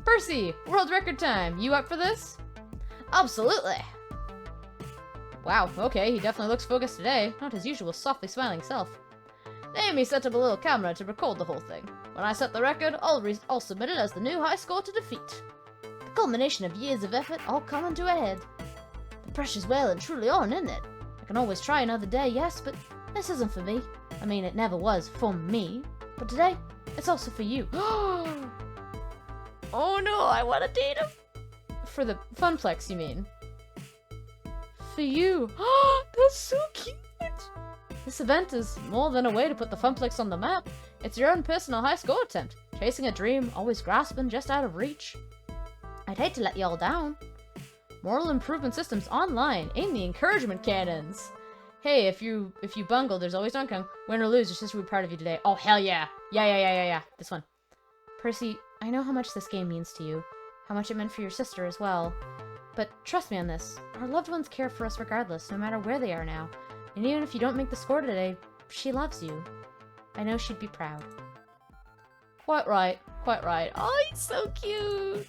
Percy, world record time. You up for this? Absolutely. Wow, okay, he definitely looks focused today, not his usual softly smiling self. Amy set up a little camera to record the whole thing. When I set the record, I'll submit it as the new high score to defeat. The culmination of years of effort all coming to a head. The pressure's well and truly on, isn't it? I can always try another day, yes, but this isn't for me. I mean, it never was for me. But today, it's also for you. Oh no, I want to date him! For the Funplex, you mean? For you. That's so cute! This event is more than a way to put the Funplex on the map. It's your own personal high score attempt. Chasing a dream, always grasping, just out of reach. I'd hate to let y'all down. Moral improvement systems online. Aim the encouragement cannons. Hey, if you bungle, there's always outcome. Win or lose, your sister will be proud of you today. Oh, hell yeah. Yeah. This one. Percy, I know how much this game means to you. How much it meant for your sister as well. But trust me on this. Our loved ones care for us regardless, no matter where they are now. And even if you don't make the score today, she loves you. I know she'd be proud. Quite right. Oh, he's so cute.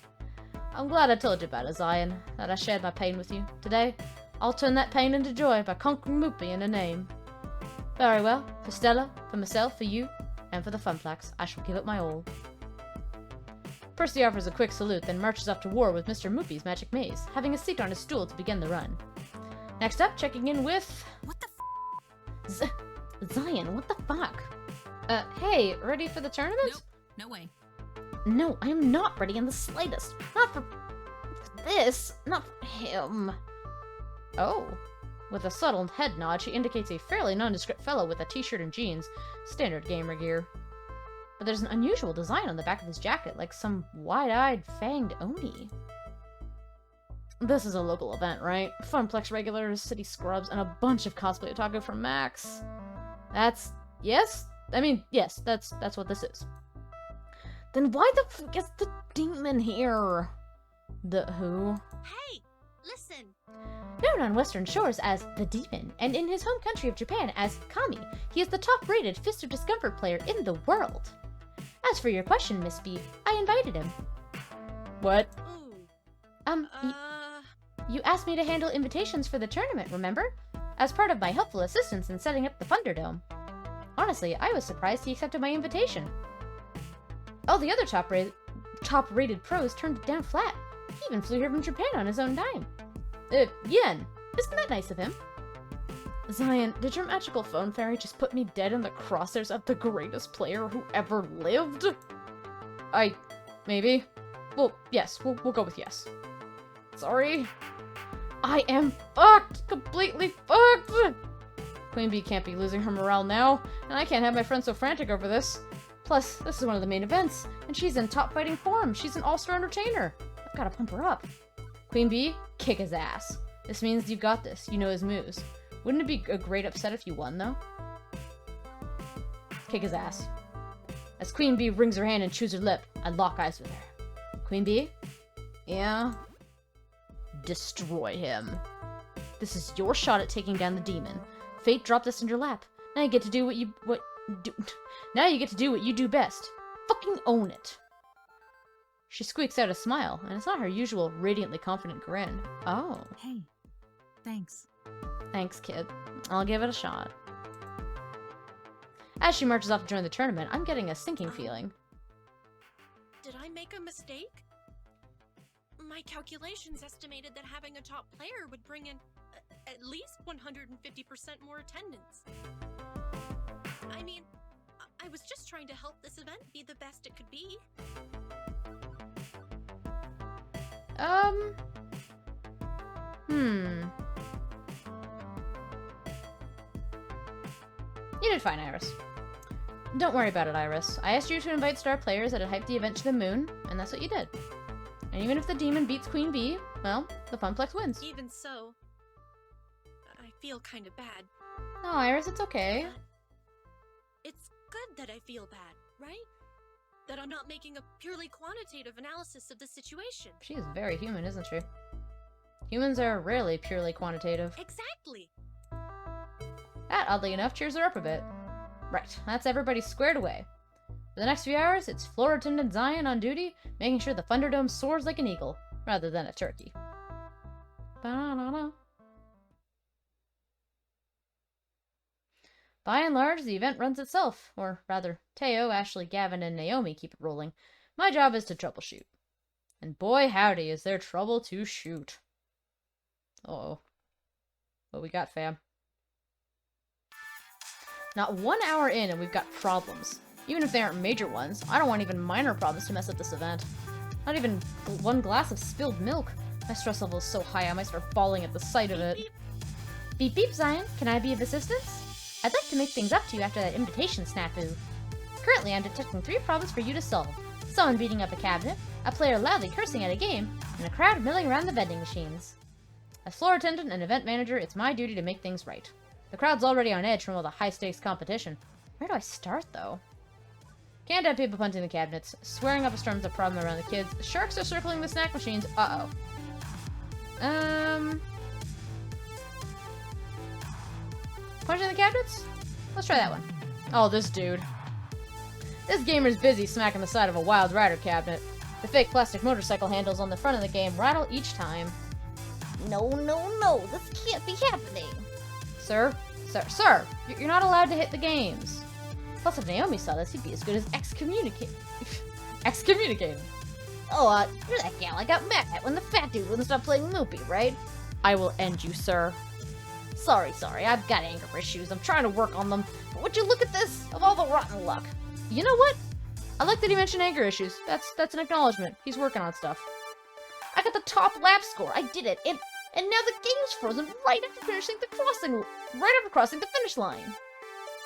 I'm glad I told you about it, Zion, that I shared my pain with you. Today, I'll turn that pain into joy by conquering Moopy in a name. Very well. For Stella, for myself, for you, and for the Funplex, I shall give it my all. Percy offers a quick salute, then marches off to war with Mr. Moopy's magic maze, having a seat on his stool to begin the run. Next up, checking in with... What the Zion, what the fuck? Hey, ready for the tournament? Nope, no way. No, I am not ready in the slightest. Not for this. Not for him. Oh. With a subtle head nod, she indicates a fairly nondescript fellow with a t-shirt and jeans. Standard gamer gear. But there's an unusual design on the back of his jacket, like some wide-eyed, fanged Oni. This is a local event, right? Funplex regulars, city scrubs, and a bunch of cosplay otaku from Max. That's... yes? I mean, yes, that's what this is. Then why the fuck is the demon here? The who? Hey, listen. Known on Western shores as the Demon, and in his home country of Japan as Kami, he is the top-rated Fist of Discomfort player in the world. As for your question, Miss B, I invited him. What? Ooh. You asked me to handle invitations for the tournament, remember? As part of my helpful assistance in setting up the Thunderdome. Honestly, I was surprised he accepted my invitation. All the other top-rated pros turned it down flat. He even flew here from Japan on his own dime. Yen, isn't that nice of him? Zion, did your magical phone fairy just put me dead in the crosshairs of the greatest player who ever lived? Maybe. Well, yes, we'll go with yes. Sorry. I am fucked! Completely fucked! Queen Bee can't be losing her morale now, and I can't have my friend so frantic over this. Plus, this is one of the main events, and she's in top fighting form. She's an all-star entertainer. I've gotta pump her up. Queen Bee, kick his ass. This means you've got this. You know his moves. Wouldn't it be a great upset if you won, though? Kick his ass. As Queen Bee wrings her hand and chews her lip, I lock eyes with her. Queen Bee? Yeah? Destroy him. This is your shot at taking down the demon. Fate dropped this in your lap. Now you get to do Now you get to do what you do best. Fucking own it. She squeaks out a smile, and it's not her usual radiantly confident grin. Oh. Hey, thanks. Thanks, kid. I'll give it a shot. As she marches off to join the tournament, I'm getting a sinking feeling. Did I make a mistake? My calculations estimated that having a top player would bring in at least 150% more attendance. I mean, I was just trying to help this event be the best it could be. You did fine, Iris. Don't worry about it, Iris. I asked you to invite star players that had hyped the event to the moon, and that's what you did. And even if the demon beats Queen Bee, well, the Funplex wins. Even so, I feel kind of bad. No, Iris, it's okay. It's good that I feel bad, right? That I'm not making a purely quantitative analysis of the situation. She is very human, isn't she? Humans are rarely purely quantitative. Exactly. That, oddly enough, cheers her up a bit. Right, that's everybody squared away. For the next few hours, it's floor attendant Zion on duty, making sure the Thunderdome soars like an eagle, rather than a turkey. Ba-da-da-da. By and large, the event runs itself, or rather, Teo, Ashley, Gavin, and Naomi keep it rolling. My job is to troubleshoot. And boy howdy, is there trouble to shoot. Uh-oh. What we got, fam? Not 1 hour in and we've got problems. Even if they aren't major ones, I don't want even minor problems to mess up this event. Not even one glass of spilled milk. My stress level is so high I might start bawling at the sight of it. Beep beep, Zion. Can I be of assistance? I'd like to make things up to you after that invitation snafu. Currently, I'm detecting 3 problems for you to solve. Someone beating up a cabinet, a player loudly cursing at a game, and a crowd milling around the vending machines. As floor attendant and event manager, it's my duty to make things right. The crowd's already on edge from all the high-stakes competition. Where do I start, though? Can't have people punching the cabinets. Swearing up a storm's a problem around the kids. Sharks are circling the snack machines. Uh-oh. Punching the cabinets? Let's try that one. Oh, this dude. This gamer's busy smacking the side of a Wild Rider cabinet. The fake plastic motorcycle handles on the front of the game rattle each time. No, no, no, this can't be happening. Sir? Sir, you're not allowed to hit the games. Plus, if Naomi saw this, he'd be as good as excommunicated. Excommunicated. Oh, you're that gal I got mad at when the fat dude wouldn't stop playing Moopy, right? I will end you, sir. Sorry, I've got anger issues. I'm trying to work on them. But would you look at this? Of all the rotten luck. You know what? I like that he mentioned anger issues. That's an acknowledgement. He's working on stuff. I got the top lap score. I did it. And now the game's frozen right after crossing the finish line.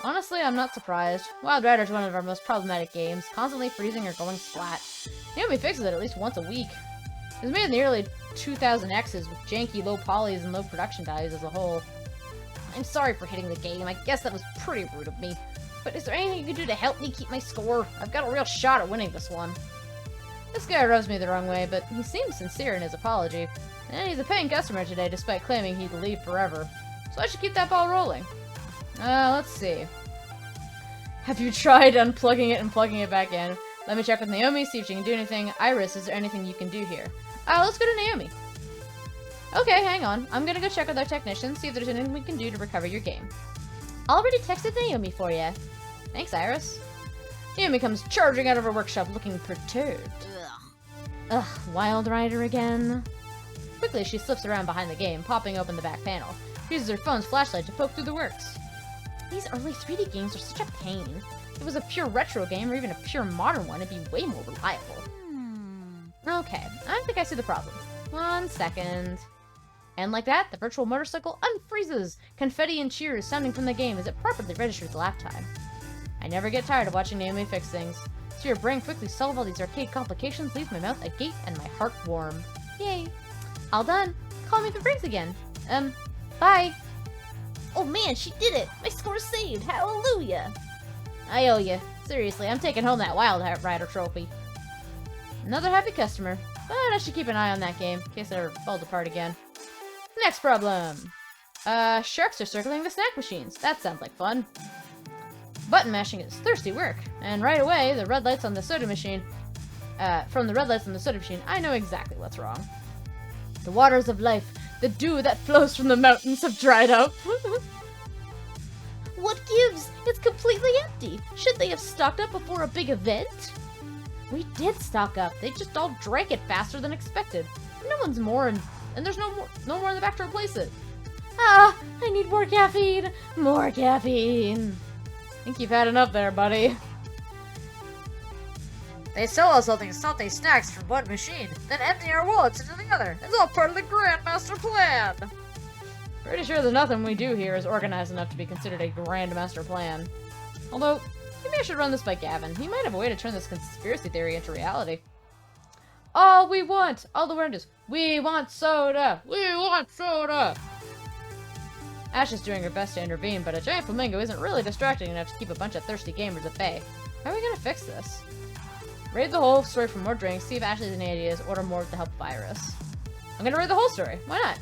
Honestly, I'm not surprised. Wild Rider's one of our most problematic games, constantly freezing or going splat. Naomi fixes it at least once a week. It was made in the early 2000Xs with janky low polys and low production values as a whole. I'm sorry for hitting the game. I guess that was pretty rude of me. But is there anything you can do to help me keep my score? I've got a real shot at winning this one. This guy rubs me the wrong way, but he seems sincere in his apology. And he's a paying customer today, despite claiming he'd leave forever. So I should keep that ball rolling. Let's see. Have you tried unplugging it and plugging it back in? Let me check with Naomi, see if she can do anything. Iris, is there anything you can do here? Let's go to Naomi. Okay, hang on. I'm gonna go check with our technician, see if there's anything we can do to recover your game. Already texted Naomi for you. Thanks, Iris. Naomi comes charging out of her workshop looking perturbed. Ugh, Wild Rider again. Quickly, she slips around behind the game, popping open the back panel. She uses her phone's flashlight to poke through the works. These early 3D games are such a pain. If it was a pure retro game or even a pure modern one, it'd be way more reliable. Okay, I think I see the problem. 1 second. And like that, the virtual motorcycle unfreezes, confetti and cheers sounding from the game as it properly registers the lap time. I never get tired of watching Naomi fix things. So your brain quickly solve all these arcade complications leaves my mouth agape and my heart warm. Yay. All done. Call me if it breaks again. Bye. Oh man, she did it! My score's saved! Hallelujah! I owe you. Seriously, I'm taking home that Wild Rider trophy. Another happy customer. But I should keep an eye on that game, in case it ever falls apart again. Next problem! Sharks are circling the snack machines. That sounds like fun. Button mashing is thirsty work. And right away, the red lights on the soda machine... from the red lights on the soda machine, I know exactly what's wrong. The waters of life, the dew that flows from the mountains have dried up. What gives? It's completely empty. Should they have stocked up before a big event? We did stock up. They just all drank it faster than expected. No one's more, and there's no more in the back to replace it. I need more caffeine. More caffeine. Think you've had enough there, buddy. They sell us all these salty snacks from one machine, then empty our wallets into the other. It's all part of the grand master plan. Pretty sure that nothing we do here is organized enough to be considered a grand master plan. Although, maybe I should run this by Gavin. He might have a way to turn this conspiracy theory into reality. All we want, all the word is, we want soda! We want soda! Ash is doing her best to intervene, but a giant flamingo isn't really distracting enough to keep a bunch of thirsty gamers at bay. How are we gonna fix this? Raid the whole story for more drinks, see if Ashley has any ideas, order more with the help of Iris. I'm gonna raid the whole story. Why not?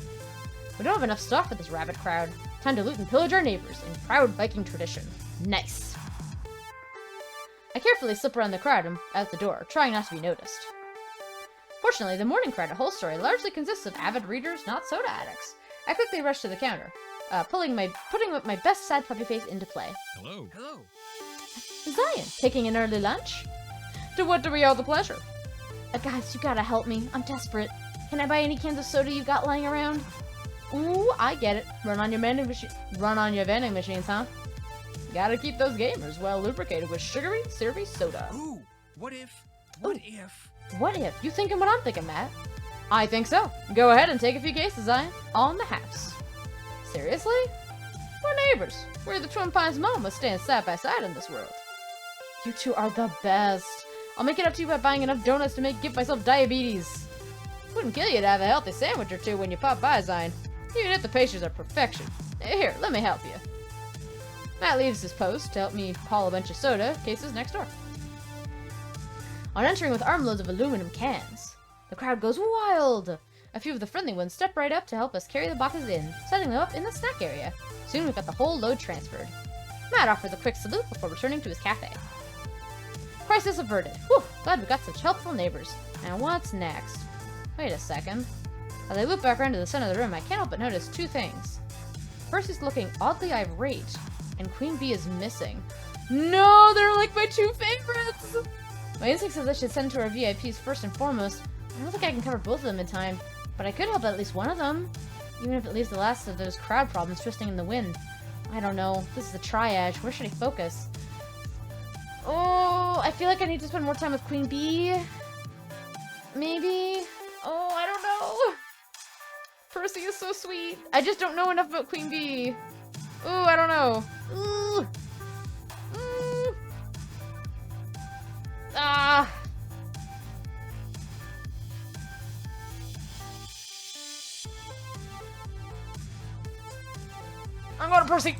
We don't have enough stock for this rabid crowd. Time to loot and pillage our neighbors in proud Viking tradition. Nice. I carefully slip around the crowd and out the door, trying not to be noticed. Fortunately, the morning crowd at Whole Story largely consists of avid readers, not soda addicts. I quickly rush to the counter, putting my best sad puppy face into play. Hello. Hello. Zion, taking an early lunch? To what do we owe the pleasure? Guys, you gotta help me. I'm desperate. Can I buy any cans of soda you got lying around? Ooh, I get it. Run on your vending machines, huh? Gotta keep those gamers well lubricated with sugary, syrupy soda. Ooh, what if? What if? You thinking what I'm thinking, Matt? I think so. Go ahead and take a few cases, Zion. On the house. Seriously? We're neighbors. We're the Twin Pines Mama stand side by side in this world. You two are the best. I'll make it up to you by buying enough donuts to give myself diabetes. Wouldn't kill you to have a healthy sandwich or two when you pop by, Zion. Even if the pastries are perfection. Here, let me help you. Matt leaves his post to help me haul a bunch of soda cases next door. On entering with armloads of aluminum cans, the crowd goes wild. A few of the friendly ones step right up to help us carry the boxes in, setting them up in the snack area. Soon we've got the whole load transferred. Matt offers a quick salute before returning to his cafe. Crisis averted. Whew, glad we got such helpful neighbors. Now what's next? Wait a second. As I loop back around to the center of the room, I can't help but notice two things. Percy's looking oddly irate, and Queen Bee is missing. No, they're like my two favorites! My instinct says I should send to our VIPs first and foremost. I don't think I can cover both of them in time, but I could help at least one of them. Even if it leaves the last of those crowd problems twisting in the wind. I don't know. This is a triage. Where should I focus? Oh, I feel like I need to spend more time with Queen Bee. Maybe? Oh, I don't know. Percy is so sweet. I just don't know enough about Queen Bee. Ooh, I don't know. Ooh. Ah. I'm going to Percy.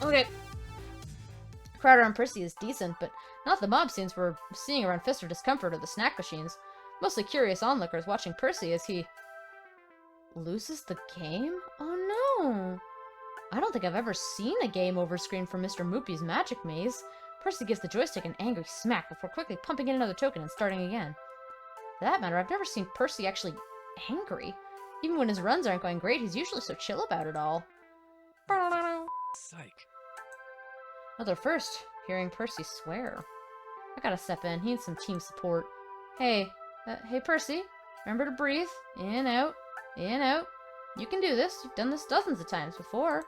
Okay. The crowd around Percy is decent, but not the mob scenes we're seeing around Fist or Discomfort or the snack machines. Mostly curious onlookers watching Percy as he loses the game? Oh no! I don't think I've ever seen a game over screen from Mr. Moopy's Magic Maze. Percy gives the joystick an angry smack before quickly pumping in another token and starting again. For that matter, I've never seen Percy actually angry. Even when his runs aren't going great, he's usually so chill about it all. Psych. Another first, hearing Percy swear. I gotta step in. He needs some team support. Hey, hey Percy, remember to breathe. In, out, in, out. You can do this. You've done this dozens of times before.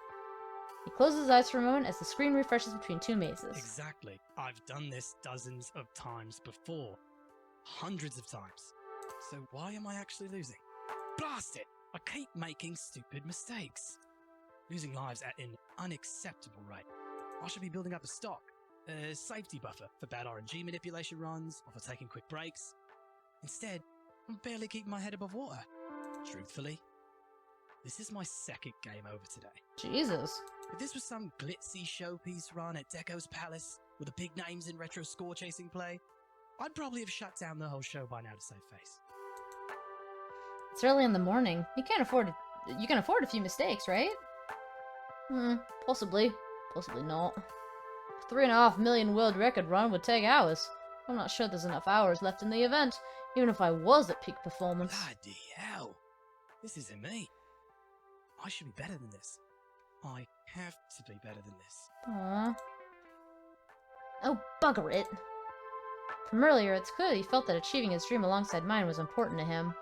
He closes his eyes for a moment as the screen refreshes between two mazes. Exactly. I've done this dozens of times before. Hundreds of times. So why am I actually losing? Blast it! I keep making stupid mistakes. Losing lives at an unacceptable rate. I should be building up a stock, a safety buffer for bad RNG manipulation runs or for taking quick breaks. Instead, I'm barely keeping my head above water. Truthfully, this is my second game over today. Jesus. If this was some glitzy showpiece run at Deco's Palace with the big names in retro score chasing play, I'd probably have shut down the whole show by now to save face. It's early in the morning. You can afford a few mistakes, right? Possibly. Possibly not. 3.5 million world record run would take hours. I'm not sure there's enough hours left in the event, even if I was at peak performance. Bloody hell. This isn't me. I should be better than this. I have to be better than this. Aww. Oh, bugger it. From earlier, it's clear he felt that achieving his dream alongside mine was important to him.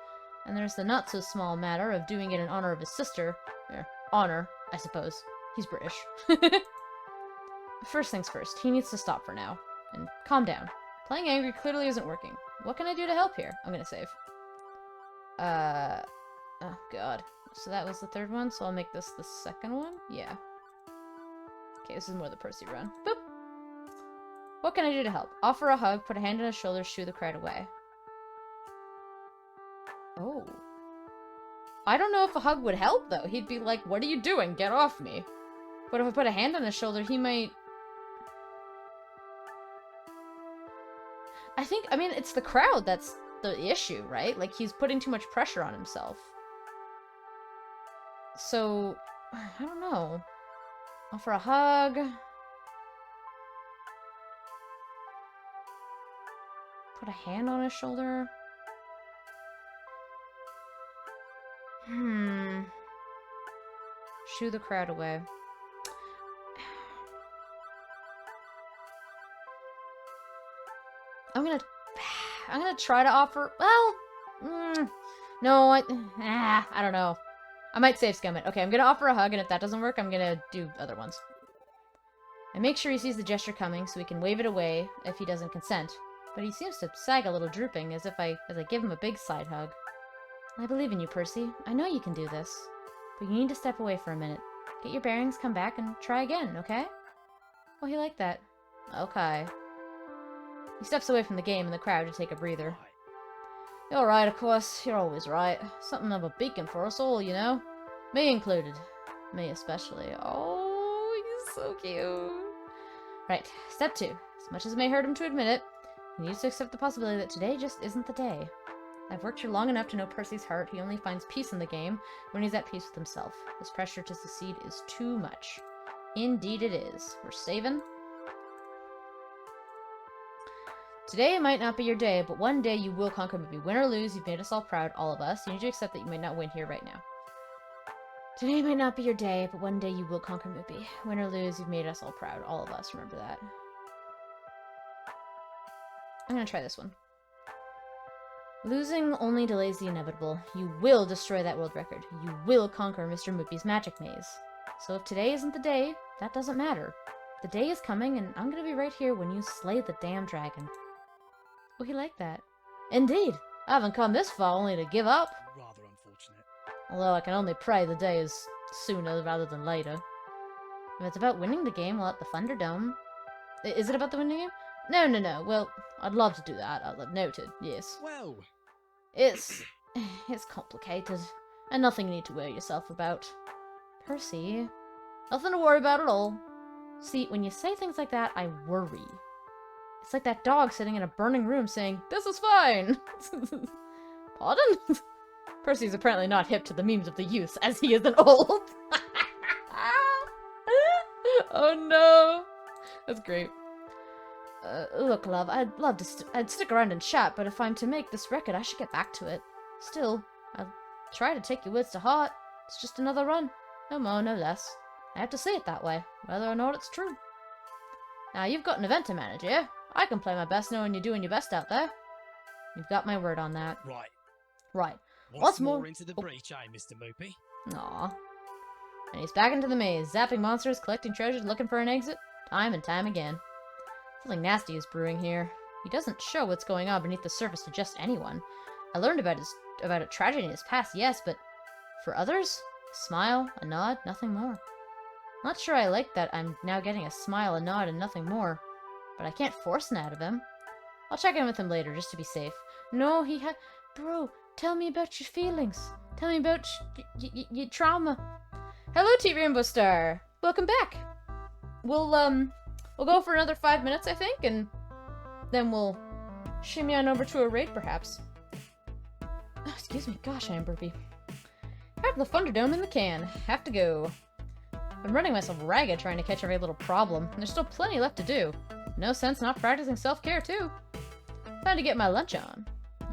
And there's the not-so-small matter of doing it in honor of his sister. Honor, I suppose. He's British. First things first, he needs to stop for now. And calm down. Playing angry clearly isn't working. What can I do to help here? I'm gonna save. Oh god. So that was the third one, so I'll make this the second one? Yeah. Okay, this is more the Percy run. Boop! What can I do to help? Offer a hug, put a hand on his shoulder, shoo the crowd away. Oh. I don't know if a hug would help, though. He'd be like, what are you doing? Get off me. But if I put a hand on his shoulder, he might... I mean, it's the crowd that's the issue, right? Like, he's putting too much pressure on himself. So, I don't know. Offer a hug. Put a hand on his shoulder. Shoo the crowd away. I'm gonna try to offer, well, no, I don't know. I might save scum it. Okay, I'm gonna offer a hug, and if that doesn't work, I'm gonna do other ones. And make sure he sees the gesture coming, so we can wave it away if he doesn't consent. But he seems to sag a little drooping, as I give him a big side hug. I believe in you, Percy. I know you can do this. But you need to step away for a minute. Get your bearings, come back, and try again, okay? Oh, he liked that. Okay. He steps away from the game and the crowd to take a breather. You're right, of course. You're always right. Something of a beacon for us all, you know? Me included. Me especially. Oh, he's so cute. Right, step 2. As much as it may hurt him to admit it, he needs to accept the possibility that today just isn't the day. I've worked here long enough to know Percy's heart. He only finds peace in the game when he's at peace with himself. This pressure to succeed is too much. Indeed it is. We're saving. Today might not be your day, but one day you will conquer Moopy. Win or lose, you've made us all proud, all of us. You need to accept that you might not win here right now. Today might not be your day, but one day you will conquer Moopy. Win or lose, you've made us all proud, all of us. Remember that. I'm gonna try this one. Losing only delays the inevitable. You will destroy that world record. You will conquer Mr. Moopy's magic maze. So if today isn't the day, that doesn't matter. The day is coming, and I'm gonna be right here when you slay the damn dragon. Oh, he liked that. Indeed! I haven't come this far only to give up. Rather unfortunate. Although I can only pray the day is sooner rather than later. If it's about winning the game while at the Thunderdome... Is it about the winning game? No. Well, I'd love to do that. Noted, yes. Well... It's complicated. And nothing you need to worry yourself about. Percy, nothing to worry about at all. See, when you say things like that, I worry. It's like that dog sitting in a burning room saying, "This is fine!" Pardon? Percy's apparently not hip to the memes of the youth, as he isn't old. Oh no! That's great. Look, love, I'd stick around and chat, but if I'm to make this record, I should get back to it. Still, I'll try to take your words to heart. It's just another run. No more, no less. I have to say it that way, whether or not it's true. Now, you've got an event to manage, yeah? I can play my best knowing you're doing your best out there. You've got my word on that. Right. Right. What's more? more into the breach, Mr. Moopy? Aw. And he's back into the maze, zapping monsters, collecting treasures, looking for an exit, time and time again. Something nasty is brewing here. He doesn't show what's going on beneath the surface to just anyone. I learned about a tragedy in his past, yes, but for others? A smile, a nod, nothing more. Not sure I like that I'm now getting a smile, a nod, and nothing more. But I can't force it out of him. I'll check in with him later, just to be safe. No, he had... Bro, tell me about your feelings. Tell me about your trauma. Hello, T Rainbow Star. Welcome back. We'll go for another 5 minutes, I think, and then we'll shimmy on over to a raid, perhaps. Oh, excuse me. Gosh, I am burpy. Have the Thunderdome in the can. Have to go. I'm running myself ragged trying to catch every little problem, and there's still plenty left to do. No sense not practicing self-care, too. Time to get my lunch on.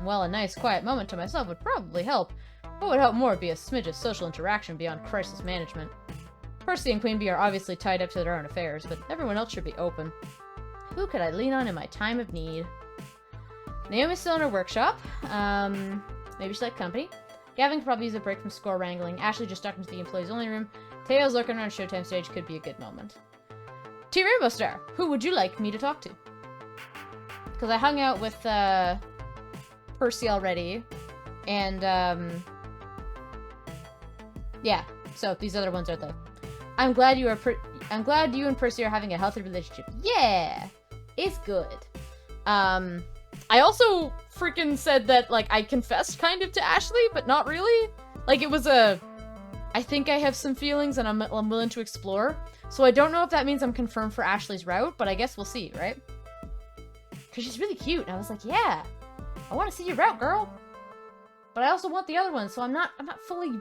Well, a nice, quiet moment to myself would probably help. What would help more would be a smidge of social interaction beyond crisis management. Percy and Queen Bee are obviously tied up to their own affairs, but everyone else should be open. Who could I lean on in my time of need? Naomi's still in her workshop. Maybe she'd like company. Gavin could probably use a break from score wrangling. Ashley just ducked into the employees-only room. Teo's lurking around Showtime stage could be a good moment. T Rainbow Star, who would you like me to talk to? Because I hung out with Percy already, and yeah. So these other ones are the. I'm glad you and Percy are having a healthy relationship. Yeah, it's good. I also freaking said that, like, I confessed kind of to Ashley, but not really. Like, it was I think I have some feelings and I'm willing to explore. So I don't know if that means I'm confirmed for Ashley's route, but I guess we'll see, right? Because she's really cute, and I was like, yeah, I want to see your route, girl. But I also want the other one, so I'm not fully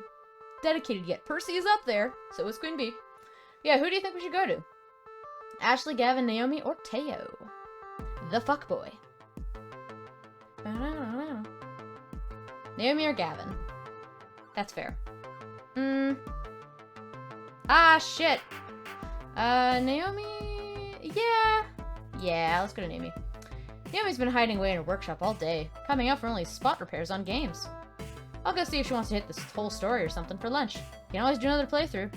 dedicated yet. Percy is up there, so is Queen Bee. Yeah, who do you think we should go to? Ashley, Gavin, Naomi, or Teo? The fuckboy. Naomi or Gavin? That's fair. Ah, shit. Naomi... Yeah, let's go to Naomi. Naomi's been hiding away in her workshop all day, coming out for only spot repairs on games. I'll go see if she wants to hit this whole story or something for lunch. You can always do another playthrough.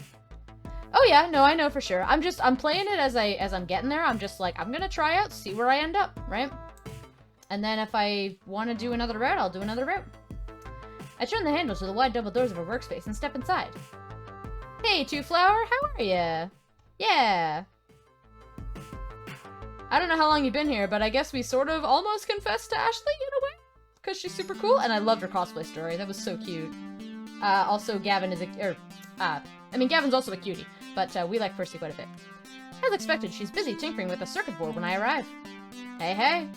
Oh yeah, no, I know for sure. I'm playing it as I'm getting there. I'm just like, I'm gonna try out, see where I end up, right? And then if I want to do another route, I'll do another route. I turn the handle to the wide double doors of her workspace and step inside. Hey, Two Flower, how are ya? Yeah. I don't know how long you've been here, but I guess we sort of almost confessed to Ashley in a way. Because she's super cool, and I loved her cosplay story. That was so cute. Also, Gavin is Gavin's also a cutie, but we like Percy quite a bit. As expected, she's busy tinkering with a circuit board when I arrive. Hey.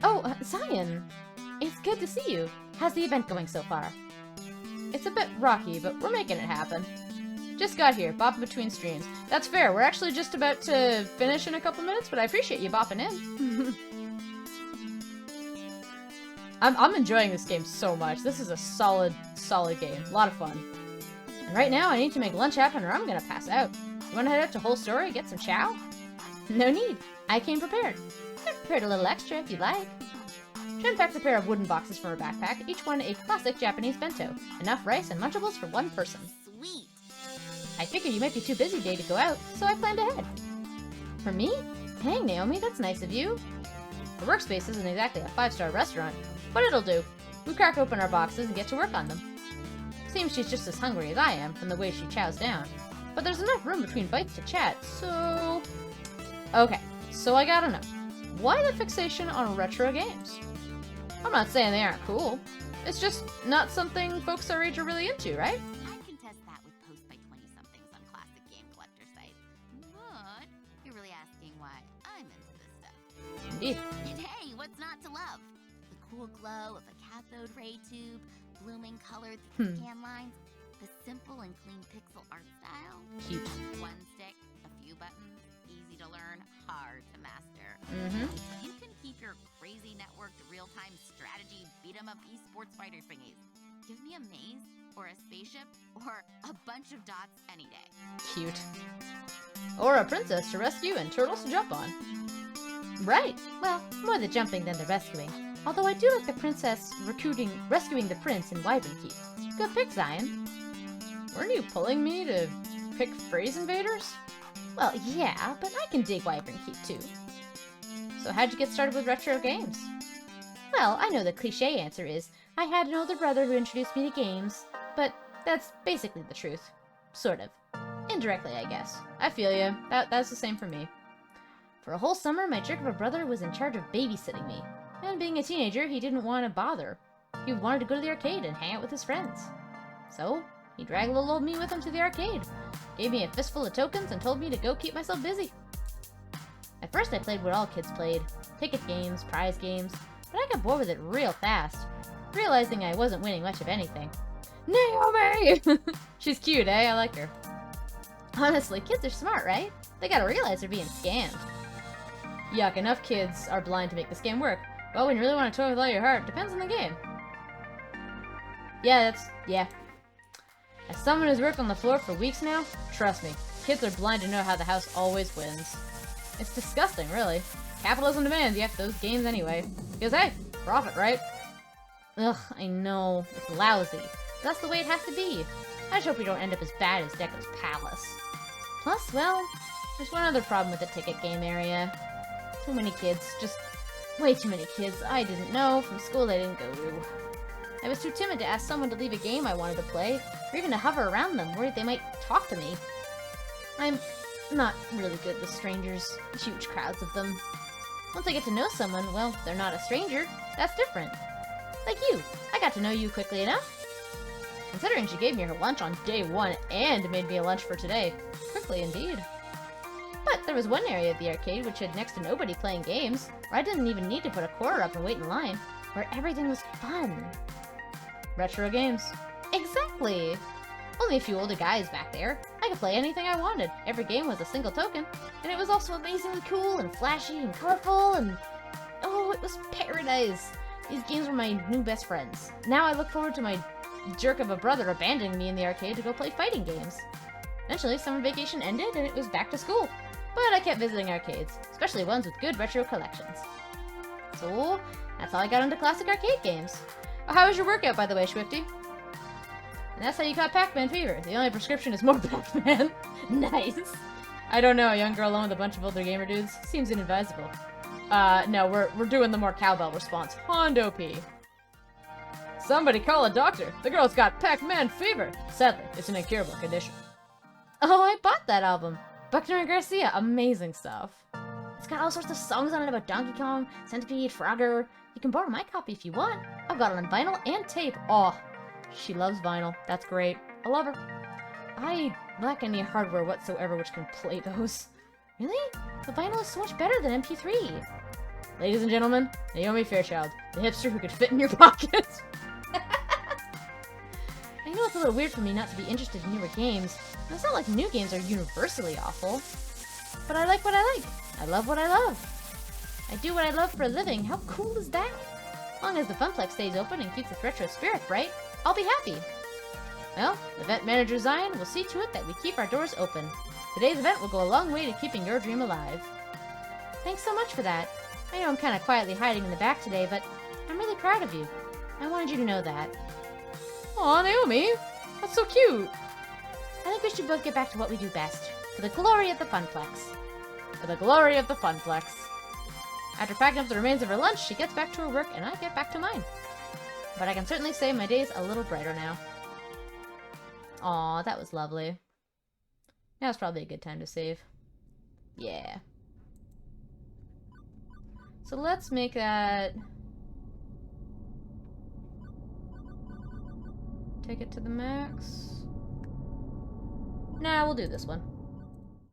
Oh, Zion. It's good to see you. How's the event going so far? It's a bit rocky, but we're making it happen. Just got here, bopping between streams. That's fair, we're actually just about to finish in a couple minutes, but I appreciate you bopping in. I'm enjoying this game so much. This is a solid game. A lot of fun. And right now, I need to make lunch happen or I'm gonna pass out. You wanna head out to Whole Story, get some chow? No need. I came prepared. I've prepared a little extra if you like. Shin packs a pair of wooden boxes from her backpack, each one a classic Japanese bento. Enough rice and Lunchables for one person. Sweet. I figured you might be too busy today to go out, so I planned ahead. For me? Hey, Naomi, that's nice of you. The workspace isn't exactly a 5-star restaurant, but it'll do. We crack open our boxes and get to work on them. Seems she's just as hungry as I am from the way she chows down. But there's enough room between bites to chat, so... Okay, so I gotta know. Why the fixation on retro games? I'm not saying they aren't cool. It's just not something folks our age are really into, right? I can test that with posts by 20-somethings on classic game collector sites. But you're really asking why I'm into this stuff. Indeed. And hey, what's not to love? The cool glow of a cathode ray tube, blooming colored scan lines, the simple and clean pixel art style. Cute. One stick, a few buttons, easy to learn, hard to master. Mm-hmm. You can keep your crazy networked real-time strategy beat-em-up esports fighter thingies. Give me a maze, or a spaceship, or a bunch of dots any day. Cute. Or a princess to rescue and turtles to jump on. Right. Well, more the jumping than the rescuing. Although I do like the princess rescuing the prince in Wyvern Keep. Good pick, Zion. Weren't you pulling me to pick phrase invaders? Well, yeah, but I can dig Wyvern Keep too. So how'd you get started with retro games? Well, I know the cliche answer is, I had an older brother who introduced me to games, but that's basically the truth. Sort of. Indirectly, I guess. I feel you. That's the same for me. For a whole summer, my jerk of a brother was in charge of babysitting me. And being a teenager, he didn't want to bother. He wanted to go to the arcade and hang out with his friends. So, he dragged little old me with him to the arcade, gave me a fistful of tokens, and told me to go keep myself busy. At first I played what all kids played, ticket games, prize games, but I got bored with it real fast, realizing I wasn't winning much of anything. Naomi! She's cute, eh? I like her. Honestly, kids are smart, right? They gotta realize they're being scammed. Yuck, enough kids are blind to make this game work. Well, when you really want to toy with all your heart, depends on the game. Yeah. As someone who's worked on the floor for weeks now, trust me, kids are blind to know how the house always wins. It's disgusting, really. Capitalism demands you have those games anyway. Because hey, profit, right? Ugh, I know, it's lousy. That's the way it has to be. I just hope we don't end up as bad as Deco's Palace. Plus, well, there's one other problem with the ticket game area. Too many kids, just way too many kids I didn't know from school I didn't go to. I was too timid to ask someone to leave a game I wanted to play, or even to hover around them, worried they might talk to me. I'm not really good with strangers, huge crowds of them. Once I get to know someone, well, they're not a stranger, that's different. Like you, I got to know you quickly enough. Considering she gave me her lunch on day 1 and made me a lunch for today. Quickly indeed. But there was one area of the arcade which had next to nobody playing games, where I didn't even need to put a quarter up and wait in line, where everything was fun. Retro games. Exactly! Only a few older guys back there. I could play anything I wanted. Every game was a single token, and it was also amazingly cool and flashy and colorful and... oh, it was paradise! These games were my new best friends. Now I look forward to my jerk of a brother abandoning me in the arcade to go play fighting games. Eventually, summer vacation ended and it was back to school. But I kept visiting arcades, especially ones with good retro collections. So, that's how I got into classic arcade games. Oh, how was your workout, by the way, Swifty? And that's how you caught Pac-Man fever. The only prescription is more Pac-Man. Nice. I don't know, a young girl alone with a bunch of older gamer dudes seems inadvisable. No, we're doing the more cowbell response. Hondo P. Somebody call a doctor. The girl's got Pac-Man fever. Sadly, it's an incurable condition. Oh, I bought that album. Buckner and Garcia, amazing stuff. It's got all sorts of songs on it about Donkey Kong, Centipede, Frogger. You can borrow my copy if you want. I've got it on vinyl and tape. Oh, she loves vinyl. That's great. I love her. I lack any hardware whatsoever which can play those. Really? The vinyl is so much better than MP3. Ladies and gentlemen, Naomi Fairchild, the hipster who could fit in your pocket. I know it's a little weird for me not to be interested in newer games. It's not like new games are universally awful. But I like what I like. I love what I love. I do what I love for a living. How cool is that? As long as the Funplex stays open and keeps its retro spirit bright, I'll be happy. Well, Event Manager Zion will see to it that we keep our doors open. Today's event will go a long way to keeping your dream alive. Thanks so much for that. I know I'm kind of quietly hiding in the back today, but I'm really proud of you. I wanted you to know that. Aw, Naomi! That's so cute! I think we should both get back to what we do best. For the glory of the Funplex. For the glory of the Funplex. After packing up the remains of her lunch, she gets back to her work, and I get back to mine. But I can certainly say my day's a little brighter now. Aw, that was lovely. Now's probably a good time to save. Yeah. So let's make that... Take it to the max. Nah, we'll do this one.